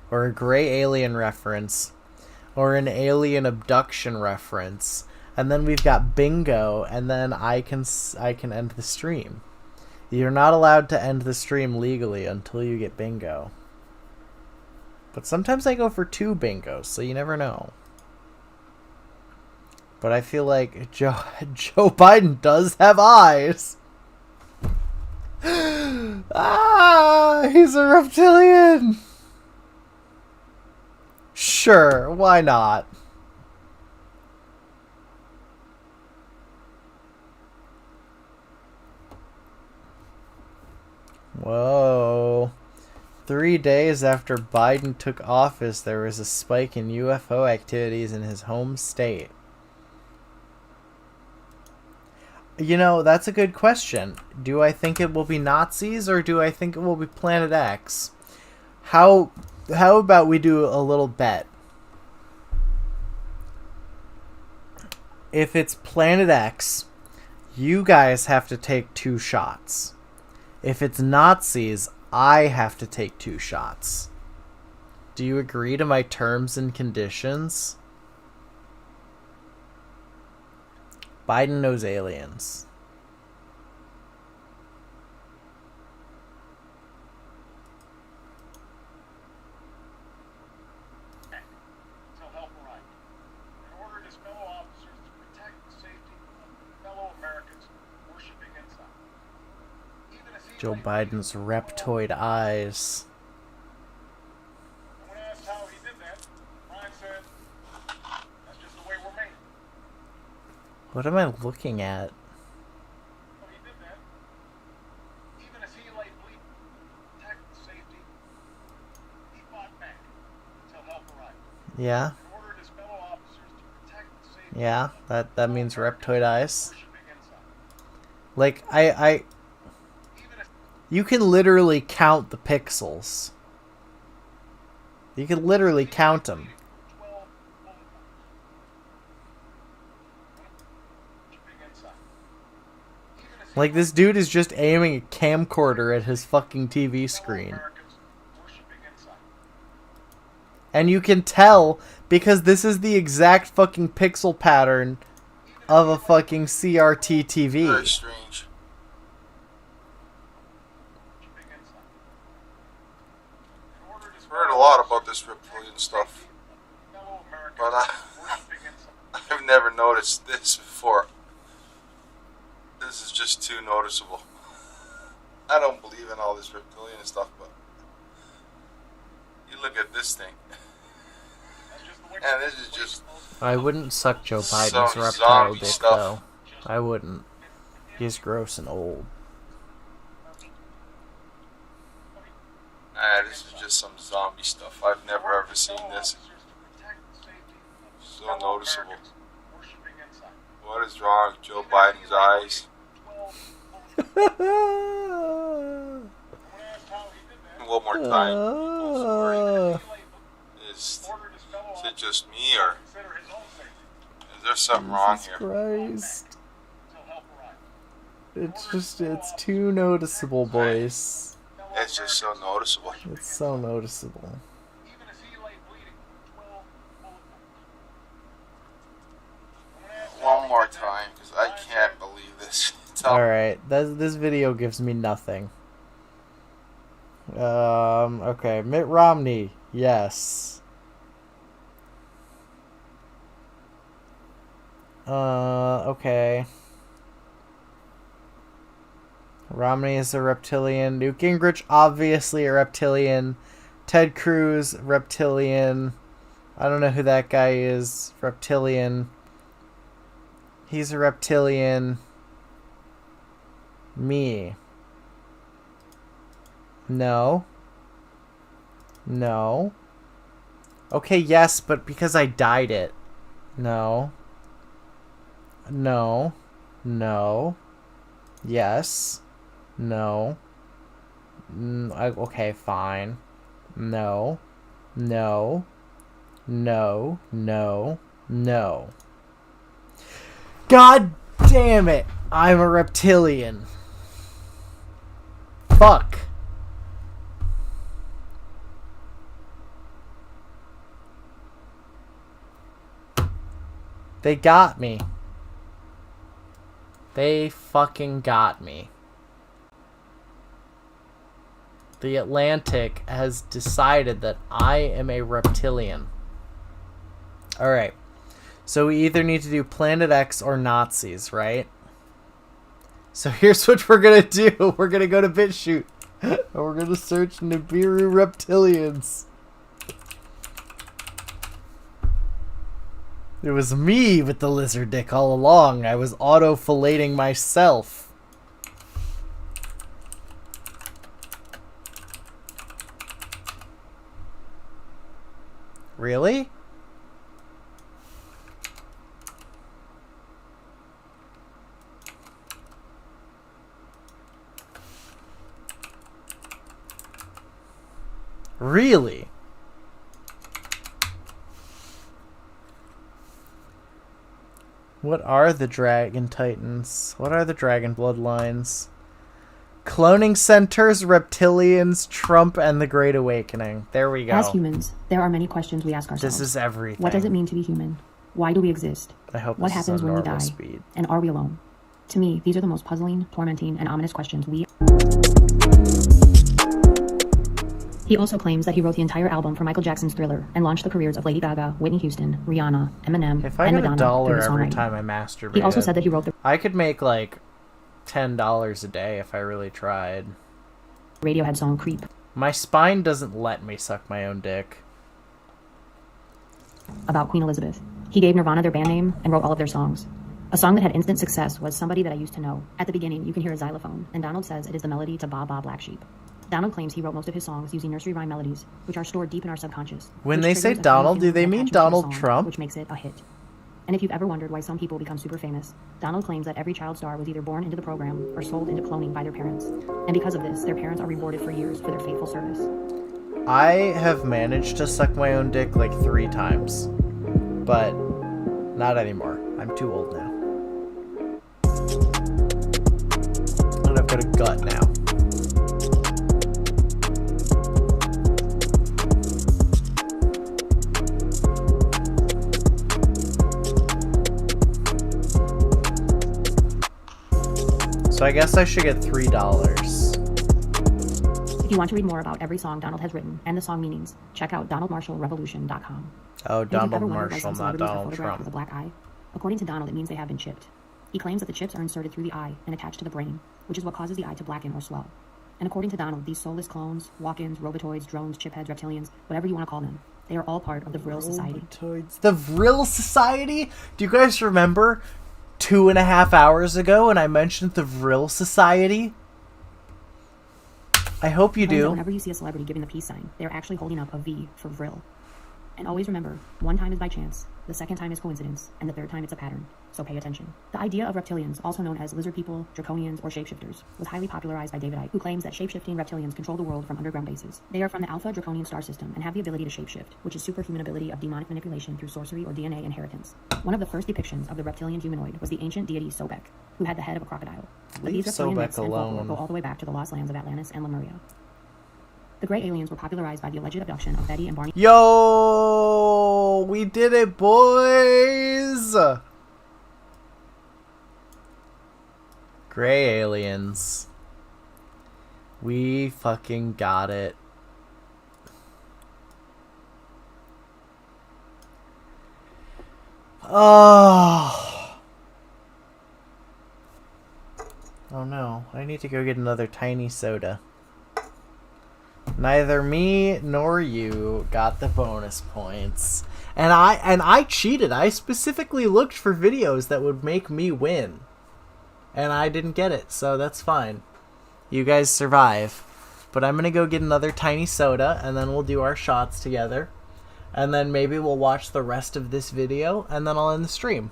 Or a gray alien reference. Or an alien abduction reference. And then we've got bingo. And then I can end the stream. You're not allowed to end the stream legally until you get bingo. But sometimes I go for 2 bingos, so you never know. But I feel like Joe Biden does have eyes. He's a reptilian. Sure, why not? Whoa. 3 days after Biden took office, there was a spike in UFO activities in his home state. You know, that's a good question. Do I think it will be Nazis or do I think it will be Planet X? How about we do a little bet? If it's Planet X, you guys have to take 2 shots. If it's Nazis, I have to take 2 shots. Do you agree to my terms and conditions? Biden knows aliens. So help her right. In order his fellow officers to protect the safety of fellow Americans worshiping inside. Joe Biden's reptoid eyes. When asked how he did that, Ryan said, "That's just the way we're made." What am I looking at? So he did that. Even as he lay bleeding, to protect the safety, he fought back until help arrived. Yeah. He ordered his fellow officers to protect the safety. Yeah, that means reptoid eyes. Like, you can literally count the pixels. You can literally count them. Like, this dude is just aiming a camcorder at his fucking TV screen. And you can tell because this is the exact fucking pixel pattern of a fucking CRT TV. Very strange. Heard a lot about this reptilian stuff, but I've never noticed this before. This is just too noticeable. I don't believe in all this reptilian stuff, but you look at this thing, and this is just... I wouldn't suck Joe Biden's some reptile zombie dick, stuff. though. I wouldn't. He's gross and old. This is just some zombie stuff. I've never ever seen this. So noticeable. What is wrong with Joe Biden's eyes? One more time. Is it just me, or is there something wrong here? Christ. It's too noticeable, boys. It's just so noticeable. It's so noticeable. One more time, because I can't believe this. Alright, this video gives me nothing. Okay, Mitt Romney, yes. Okay. Romney is a reptilian. Newt Gingrich, obviously a reptilian. Ted Cruz, reptilian. I don't know who that guy is. Reptilian. He's a reptilian. Me. No. No. Okay, yes, but because I dyed it. No. No. No. Yes. No. Okay, fine. No. No. No. No. No. God damn it! I'm a reptilian. Fuck. They got me. They fucking got me. The Atlantic has decided that I am a reptilian. Alright. So we either need to do Planet X or Nazis, right? So here's what we're gonna do. We're gonna go to BitChute. And we're gonna search Nibiru reptilians. It was me with the lizard dick all along. I was auto-filleting myself. Really? Really? What are the Dragon Titans? What are the Dragon Bloodlines? Cloning Centers, Reptilians, Trump, and the Great Awakening. There we go. As humans, there are many questions we ask ourselves. This is everything. What does it mean to be human? Why do we exist? I hope what this happens is when we normal die? speed. And are we alone? To me, these are the most puzzling, tormenting, and ominous questions we... He also claims that he wrote the entire album for Michael Jackson's Thriller and launched the careers of Lady Gaga, Whitney Houston, Rihanna, Eminem, If I and got Madonna $1 through his every songwriting. time I masturbate, He also said that he wrote the I could make like $10 a day if I really tried. Radiohead song Creep. My spine doesn't let me suck my own dick. About Queen Elizabeth. He gave Nirvana their band name and wrote all of their songs. A song that had instant success was Somebody That I Used to Know. At the beginning, you can hear a xylophone, and Donald says it is the melody to Ba Ba Black Sheep. Donald claims he wrote most of his songs using nursery rhyme melodies, which are stored deep in our subconscious. When which they say triggers a Donald, feeling do they of mean attachment to the Donald song, Trump? Which makes it a hit. And if you've ever wondered why some people become super famous, Donald claims that every child star was either born into the program or sold into cloning by their parents. And because of this, their parents are rewarded for years for their faithful service. I have managed to suck my own dick like 3 times, but not anymore. I'm too old now. And I've got a gut now. So I guess I should get $3. If you want to read more about every song Donald has written and the song meanings, check out DonaldMarshallRevolution.com. Oh, And if you've Donald ever wondered why Marshall, some not celebrities are Donald photographed Trump. with a black eye, according to Donald, it means they have been chipped. He claims that the chips are inserted through the eye and attached to the brain, which is what causes the eye to blacken or swell. And according to Donald, these soulless clones, walk-ins, robotoids, drones, chipheads, reptilians, whatever you want to call them, they are all part of the Vril Society. The Vril Society? Do you guys remember 2.5 hours ago when I mentioned the Vril Society? I hope you Claims that do. whenever you see a celebrity giving the peace sign, they are actually holding up a V for Vril. And always remember, one time is by chance, the second time is coincidence, and the third time it's a pattern. So pay attention. The idea of reptilians, also known as lizard people, draconians, or shapeshifters, was highly popularized by David Icke, who claims that shapeshifting reptilians control the world from underground bases. They are from the Alpha Draconian star system and have the ability to shapeshift, which is superhuman ability of demonic manipulation through sorcery or DNA inheritance. One of the first depictions of the reptilian humanoid was the ancient deity Sobek, who had the head of a crocodile. But Leave these reptilian Sobek myths and folklore alone. go all the way back to the lost lands of Atlantis and Lemuria. The Grey Aliens were popularized by the alleged abduction of Betty and Barney. Yo, we did it, boys! Grey aliens. We fucking got it. Oh. Oh no, I need to go get another tiny soda. Neither me nor you got the bonus points. And I cheated. I specifically looked for videos that would make me win. And I didn't get it, so that's fine. You guys survive. But I'm gonna go get another tiny soda, and then we'll do our shots together. And then maybe we'll watch the rest of this video, and then I'll end the stream.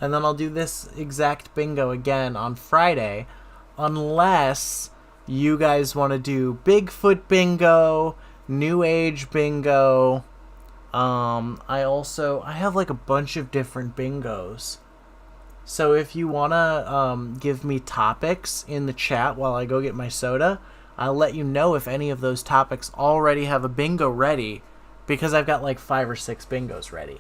And then I'll do this exact bingo again on Friday, unless you guys want to do Bigfoot bingo, New Age bingo. I have like a bunch of different bingos. So if you want to give me topics in the chat while I go get my soda, I'll let you know if any of those topics already have a bingo ready, because I've got like 5 or 6 bingos ready.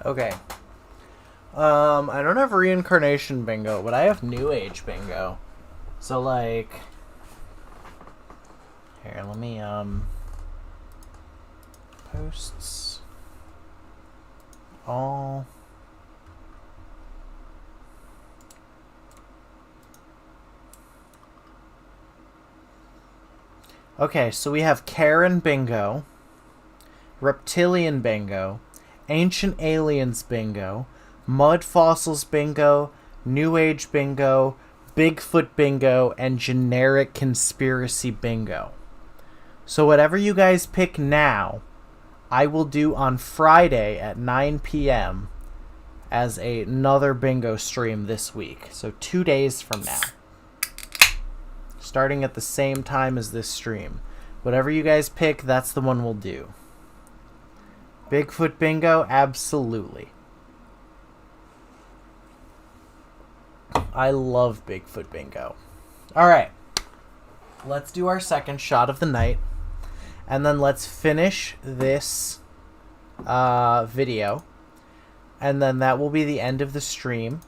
Okay. I don't have reincarnation bingo, but I have New Age bingo. So, like... Here, let me, posts... all... Okay, so we have Karen bingo, Reptilian bingo, Ancient Aliens bingo, Mud Fossils bingo, New Age bingo, Bigfoot bingo, and Generic Conspiracy bingo. So whatever you guys pick now, I will do on Friday at 9 p.m. as another bingo stream this week. So 2 days from now. Starting at the same time as this stream. Whatever you guys pick, that's the one we'll do. Bigfoot bingo? Absolutely. I love Bigfoot bingo. Alright. Let's do our second shot of the night. And then let's finish this video. And then that will be the end of the stream.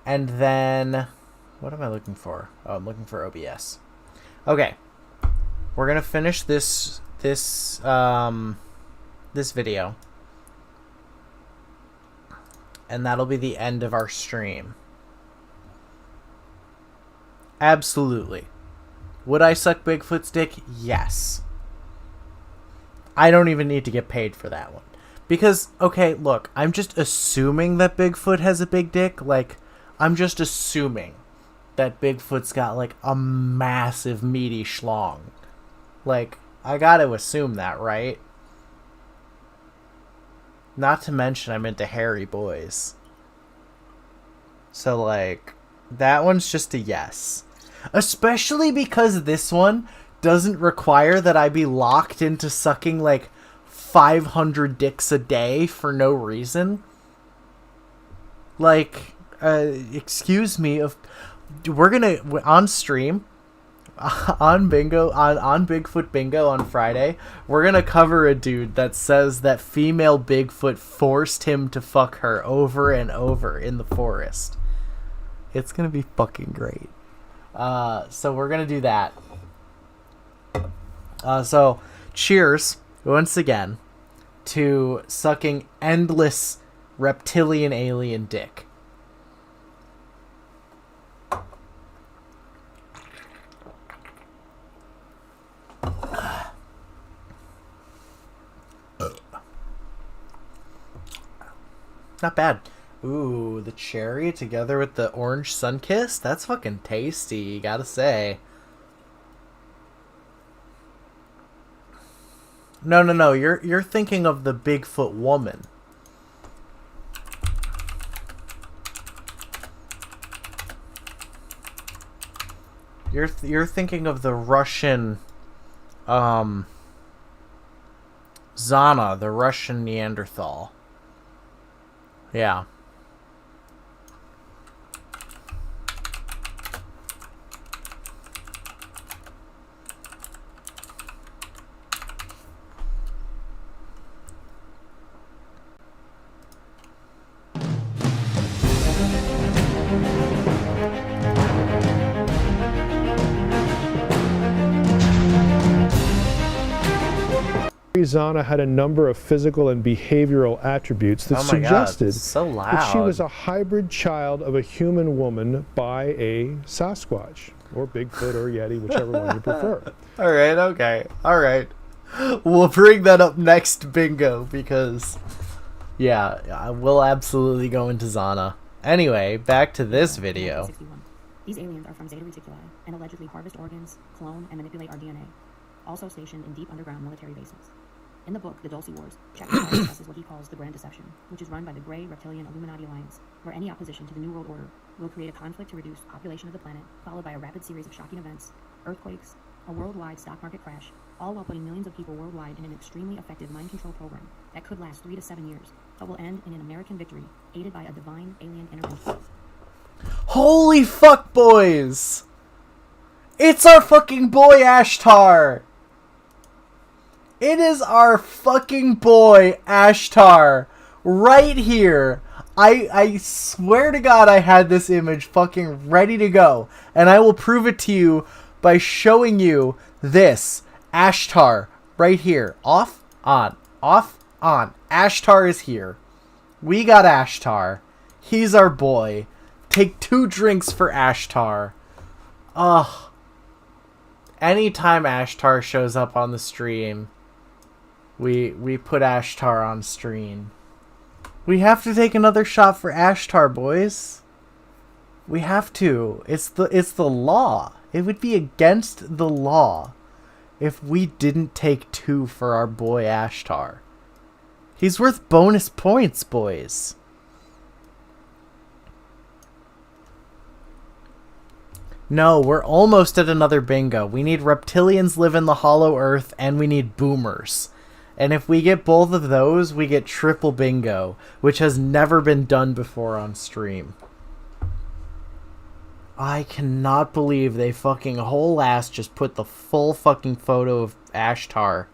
And then... what am I looking for? Oh, I'm looking for OBS. Okay. We're going to finish this video. And that'll be the end of our stream. Absolutely. Would I suck Bigfoot's dick? Yes. I don't even need to get paid for that one. Because, okay, look, I'm just assuming that Bigfoot has a big dick. Like, I'm just assuming that Bigfoot's got, like, a massive meaty schlong. Like, I gotta assume that, right? Not to mention I'm into hairy boys. So, like, that one's just a yes. Especially because this one doesn't require that I be locked into sucking, like, 500 dicks a day for no reason. Like, excuse me, we're gonna, on stream, on bingo, on Bigfoot bingo on Friday, we're gonna cover a dude that says that female Bigfoot forced him to fuck her over and over in the forest. It's gonna be fucking great. So we're gonna do that. So cheers once again to sucking endless reptilian alien dick. Not bad. Ooh, the cherry together with the orange Sunkist? That's fucking tasty, gotta say. No, you're thinking of the Bigfoot woman. You're thinking of the Russian Zana, the Russian Neanderthal. Yeah. Zana had a number of physical and behavioral attributes that suggested so that she was a hybrid child of a human woman by a Sasquatch, or Bigfoot, or Yeti, whichever one you prefer. All right, okay. All right. We'll bring that up next bingo because, yeah, we'll absolutely go into Zana. Anyway, back to this video. These aliens are from Zeta Reticuli and allegedly harvest organs, clone, and manipulate our DNA. Also stationed in deep underground military bases. In the book, The Dulce Wars, Chapter 5 discusses what he calls the Grand Deception, which is run by the Grey Reptilian Illuminati Alliance, where any opposition to the New World Order will create a conflict to reduce population of the planet, followed by a rapid series of shocking events, earthquakes, a worldwide stock market crash, all while putting millions of people worldwide in an extremely effective mind control program that could last 3 to 7 years, but will end in an American victory, aided by a divine alien intervention. Holy fuck, boys! It's our fucking boy Ashtar! It is our fucking boy Ashtar right here. I swear to God I had this image fucking ready to go, and I will prove it to you by showing you this Ashtar right here. Off, on, off, on. Ashtar is here. We got Ashtar. He's our boy. Take 2 drinks for Ashtar. Ugh. Anytime Ashtar shows up on the stream, we put Ashtar on stream. We have to take another shot for Ashtar, boys. We have to. It's the law. It would be against the law if we didn't take 2 for our boy Ashtar. He's worth bonus points, boys. No, we're almost at another bingo. We need reptilians live in the hollow earth, and we need boomers. And if we get both of those, we get triple bingo, which has never been done before on stream. I cannot believe they fucking whole ass just put the full fucking photo of Ashtar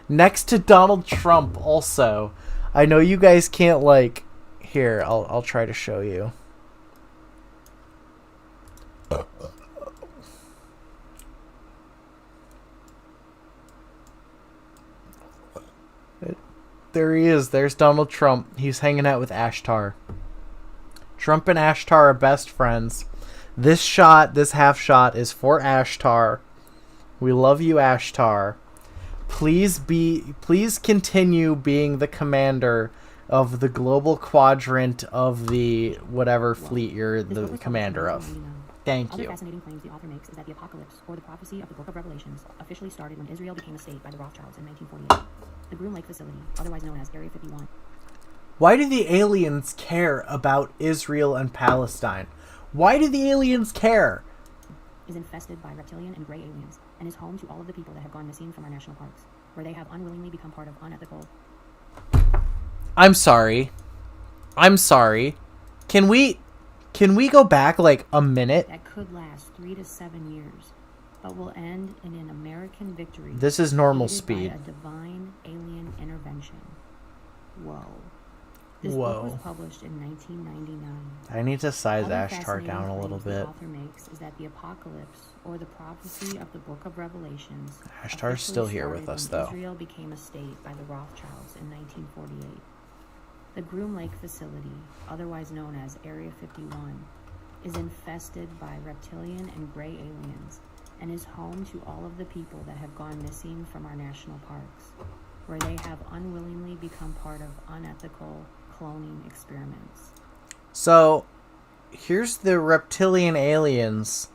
next to Donald Trump also. I know you guys can't like... Here, I'll try to show you. There he is. There's Donald Trump. He's hanging out with Ashtar. Trump and Ashtar are best friends. This shot, this half shot, is for Ashtar. We love you, Ashtar. Please continue being the commander of the global quadrant of the whatever fleet you're the commander of. Thank you. Other fascinating claims the author makes is that the apocalypse, or the prophecy of the Book of Revelations, officially started when Israel became a state by the Rothschilds in 1948. The Groom Lake facility, otherwise known as Area 51. Why do the aliens care about Israel and Palestine? Why do the aliens care? Is infested by reptilian and gray aliens, and is home to all of the people that have gone missing from our national parks, where they have unwillingly become part of unethical... I'm sorry. Can we go back like a minute? That could last 3 to 7 years, but will end in an American victory. This is normal speed. By a divine alien intervention. Whoa. This Whoa. book was published in 1999. I need to size Other Ashtar fascinating down a little claims bit. The author makes is that the apocalypse, or the prophecy of the Book of Revelations, Ashtar's still here with us, though. Israel became a state by the Rothschilds in 1948. The Groom Lake facility, otherwise known as Area 51, is infested by reptilian and gray aliens, and is home to all of the people that have gone missing from our national parks, where they have unwillingly become part of unethical cloning experiments. So, here's the reptilian aliens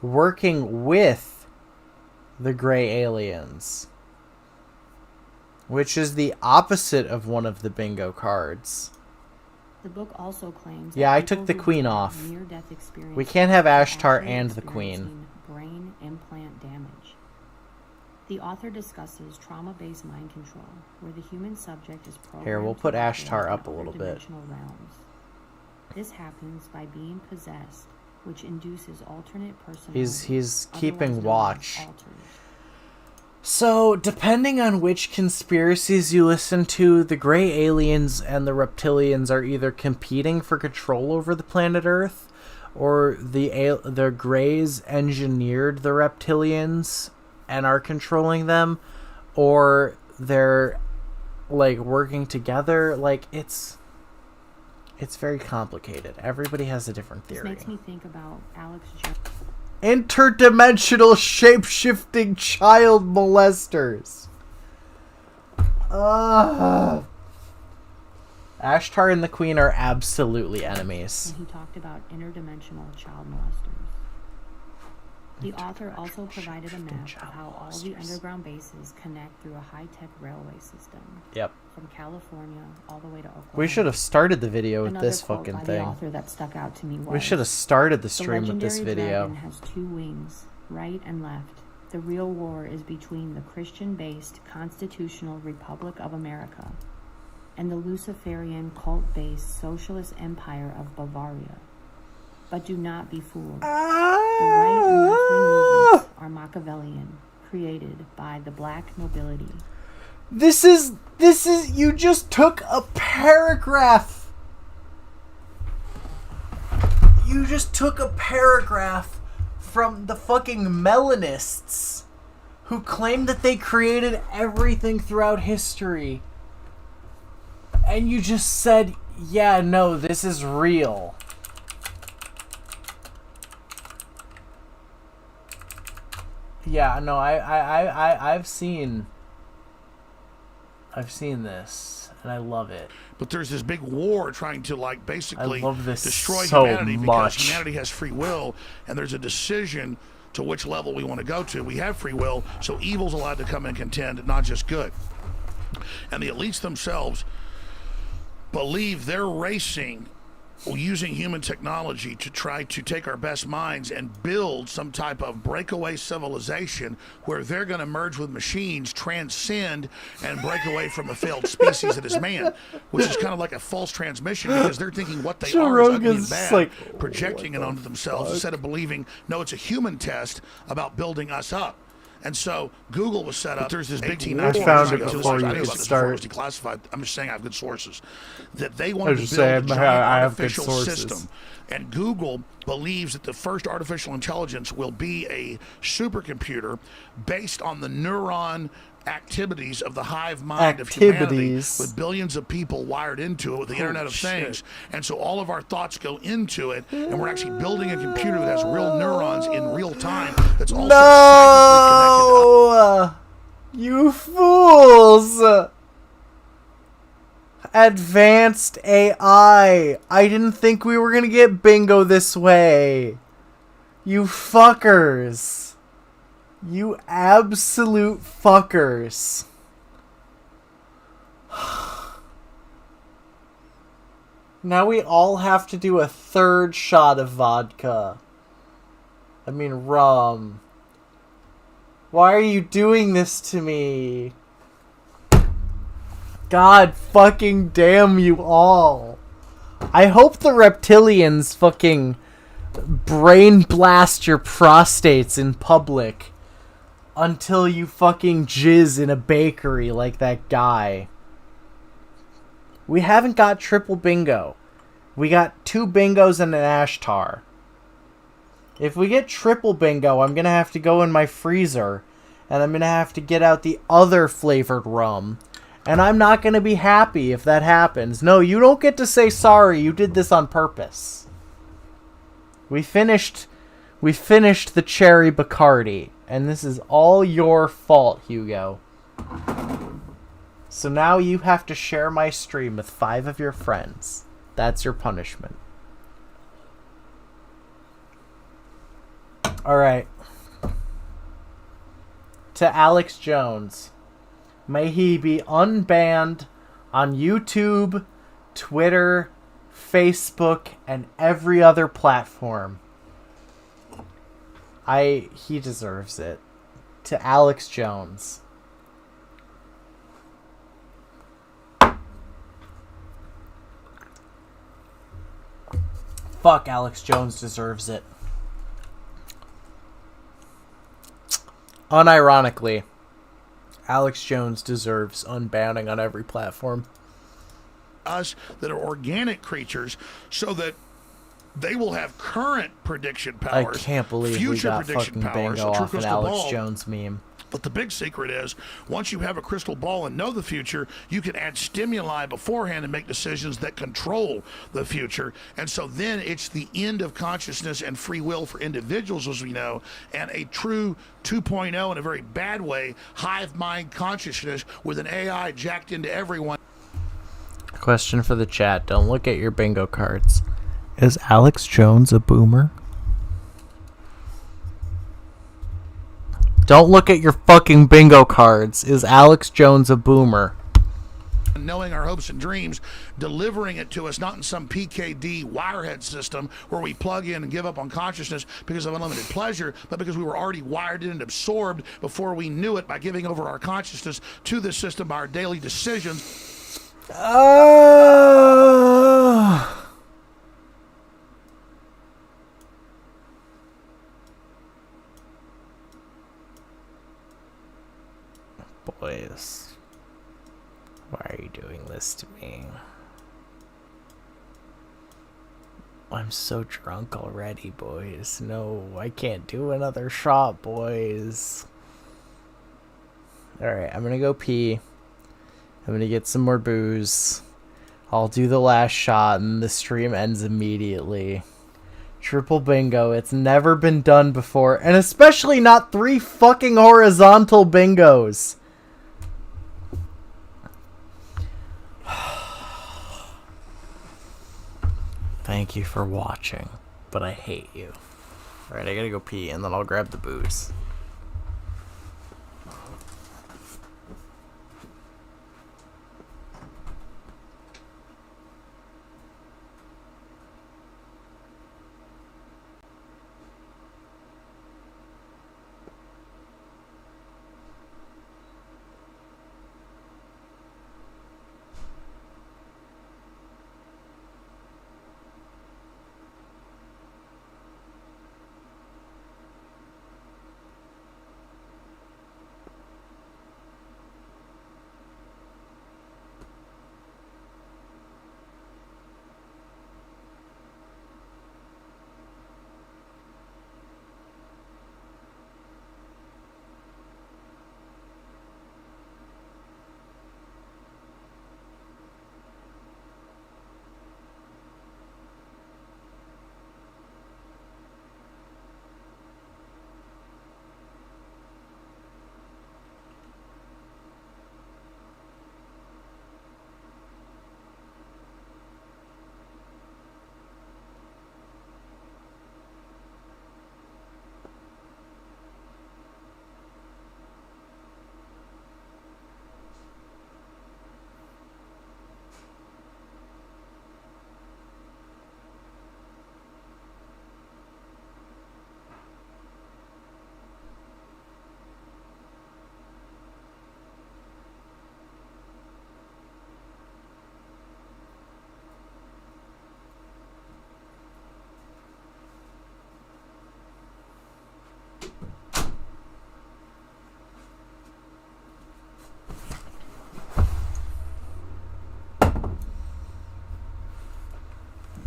working with the gray aliens, which is the opposite of one of the bingo cards. The book also claims Yeah, that I took the people who queen have off. near-death experience We can't have are Ashtar actually and the queen. experiencing brain implant damage. The author discusses trauma-based mind control, where the human subject is programmed Here, we'll to put operate Ashtar in up a little bit. other-dimensional realms. This happens by being possessed, which induces alternate personalities. He's keeping otherwise known as watch. alters. So, depending on which conspiracies you listen to, the gray aliens and the reptilians are either competing for control over the planet Earth, or the grays engineered the reptilians and are controlling them, or they're like working together. Like it's very complicated. Everybody has a different This theory. makes me think about Alex Jones. Interdimensional shape-shifting child molesters. Ashtar and the Queen are absolutely enemies. When he talked about interdimensional child molesters. The author also provided a map of how all the underground bases connect through a high-tech railway system. Yep. From California all the way to Oklahoma. We should have started the video with Another this quote fucking by thing. The author that stuck out to me was, We should have started the stream with this legendary video. dragon has 2 wings, right and left. The real war is between the Christian-based Constitutional Republic of America and the Luciferian cult-based Socialist Empire of Bavaria. But do not be fooled. The right and left-wing movements are Machiavellian, created by the black nobility. This is, you just took a paragraph. You just took a paragraph from the fucking Melanists, who claim that they created everything throughout history. And you just said, yeah, no, this is real. Yeah, no, I've seen this, and I love it. But there's this big war trying to, like, basically I love this destroy so humanity because much. humanity has free will, and there's a decision to which level we want to go to. We have free will, so evil's allowed to come and contend, not just good. And the elites themselves believe they're racing using human technology to try to take our best minds and build some type of breakaway civilization where they're going to merge with machines, transcend, and break away from a failed species that is man, which is kind of like a false transmission because they're thinking what they Joe are is ugly and Rogan's bad, like, projecting it onto themselves instead of believing, no, it's a human test about building us up. And so Google was set up. There's this big team. I found it before you could start. Declassified. I'm just saying I have good sources. That they I wanted was to just build saying, a giant I have good artificial sources. system. And Google believes that the first artificial intelligence will be a supercomputer based on the neuron activities of the hive mind of humanity, with billions of people wired into it with the Internet of Things. And so all of our thoughts go into it, and we're actually building a computer that has real neurons in real time that's also No! You fools! Advanced AI. I didn't think we were gonna get bingo this way. You fuckers. You absolute fuckers. Now we all have to do a third shot of vodka. I mean rum. Why are you doing this to me? God fucking damn you all. I hope the reptilians fucking brain blast your prostates in public until you fucking jizz in a bakery like that guy. We haven't got triple bingo. We got 2 bingos and an ashtar. If we get triple bingo, I'm gonna have to go in my freezer and I'm gonna have to get out the other flavored rum. And I'm not gonna be happy if that happens. No, you don't get to say sorry. You did this on purpose. We finished the cherry Bacardi, and this is all your fault, Hugo. So now you have to share my stream with 5 of your friends. That's your punishment. Alright. To Alex Jones. May he be unbanned on YouTube, Twitter, Facebook, and every other platform. He deserves it. To Alex Jones. Fuck, Alex Jones deserves it. Unironically, Alex Jones deserves unbanning on every platform. Us that are organic creatures, so that they will have current prediction powers. I can't believe we future got prediction fucking powers, bingo a true off an crystal Alex ball. Jones meme. But the big secret is, once you have a crystal ball and know the future, you can add stimuli beforehand and make decisions that control the future. And so then it's the end of consciousness and free will for individuals, as we know, and a true 2.0 in a very bad way, hive mind consciousness with an AI jacked into everyone. Question for the chat. Don't look at your bingo cards. Is Alex Jones a boomer? Don't look at your fucking bingo cards. Is Alex Jones a boomer? Knowing our hopes and dreams, delivering it to us, not in some PKD wirehead system where we plug in and give up on consciousness because of unlimited pleasure, but because we were already wired in and absorbed before we knew it by giving over our consciousness to this system by our daily decisions. Boys, why are you doing this to me? I'm so drunk already, boys. No, I can't do another shot, boys. Alright, I'm gonna go pee. I'm gonna get some more booze. I'll do the last shot and the stream ends immediately. Triple bingo. It's never been done before. And especially not 3 fucking horizontal bingos. Thank you for watching, but I hate you. Alright, I gotta go pee and then I'll grab the booze.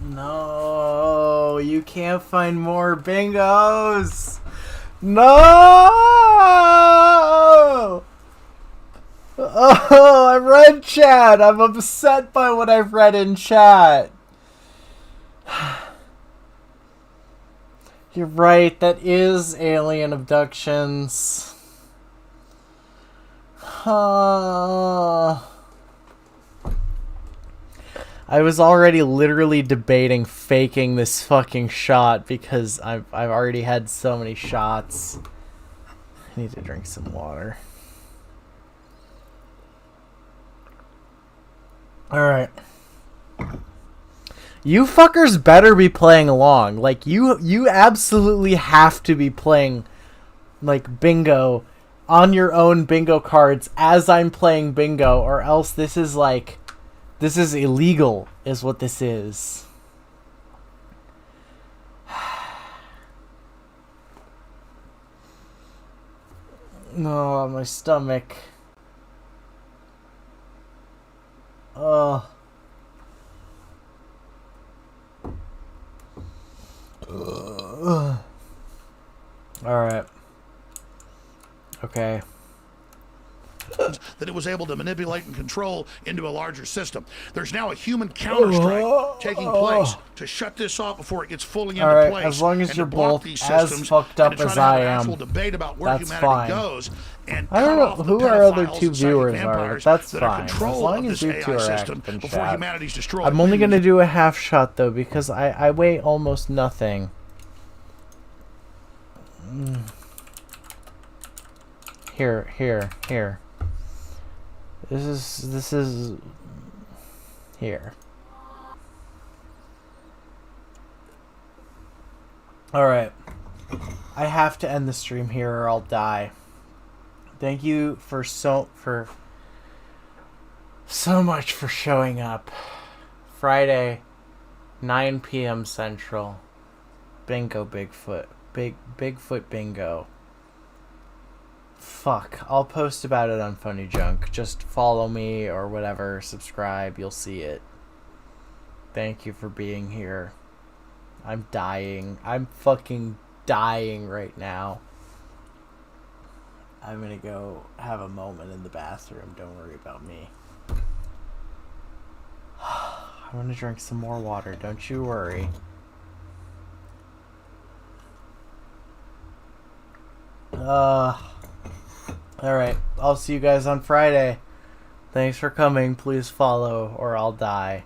No, you can't find more bingos. No! Oh, I read chat. I'm upset by what I've read in chat. You're right, that is alien abductions. I was already literally debating faking this fucking shot because I've already had so many shots. I need to drink some water. Alright. You fuckers better be playing along. Like, you absolutely have to be playing, like, bingo on your own bingo cards as I'm playing bingo, or else this is, like, this is illegal, is what this is. Oh, my stomach. Oh. Alright. Okay. That it was able to manipulate and control into a larger system. There's now a human counterstrike taking place to shut this off before it gets fully into place. As long as and you're to block both these as systems fucked and up to try as to have I an am, actual debate about where that's humanity fine. goes and I don't cut off know the who our other pedophiles two and psychic viewers are, but vampires that's that are fine. As control long of as this you two AI are system active in before chat. humanity's destroyed. I'm only going to do a half shot, though, because I weigh almost nothing. Here. This is here. Alright. I have to end the stream here or I'll die. Thank you for so much for showing up. Friday, 9 p.m. Central. Bingo Bigfoot. Bigfoot bingo. Fuck. I'll post about it on Funny Junk. Just follow me or whatever. Subscribe. You'll see it. Thank you for being here. I'm dying. I'm fucking dying right now. I'm gonna go have a moment in the bathroom. Don't worry about me. I'm gonna drink some more water. Don't you worry. Alright. I'll see you guys on Friday. Thanks for coming. Please follow or I'll die.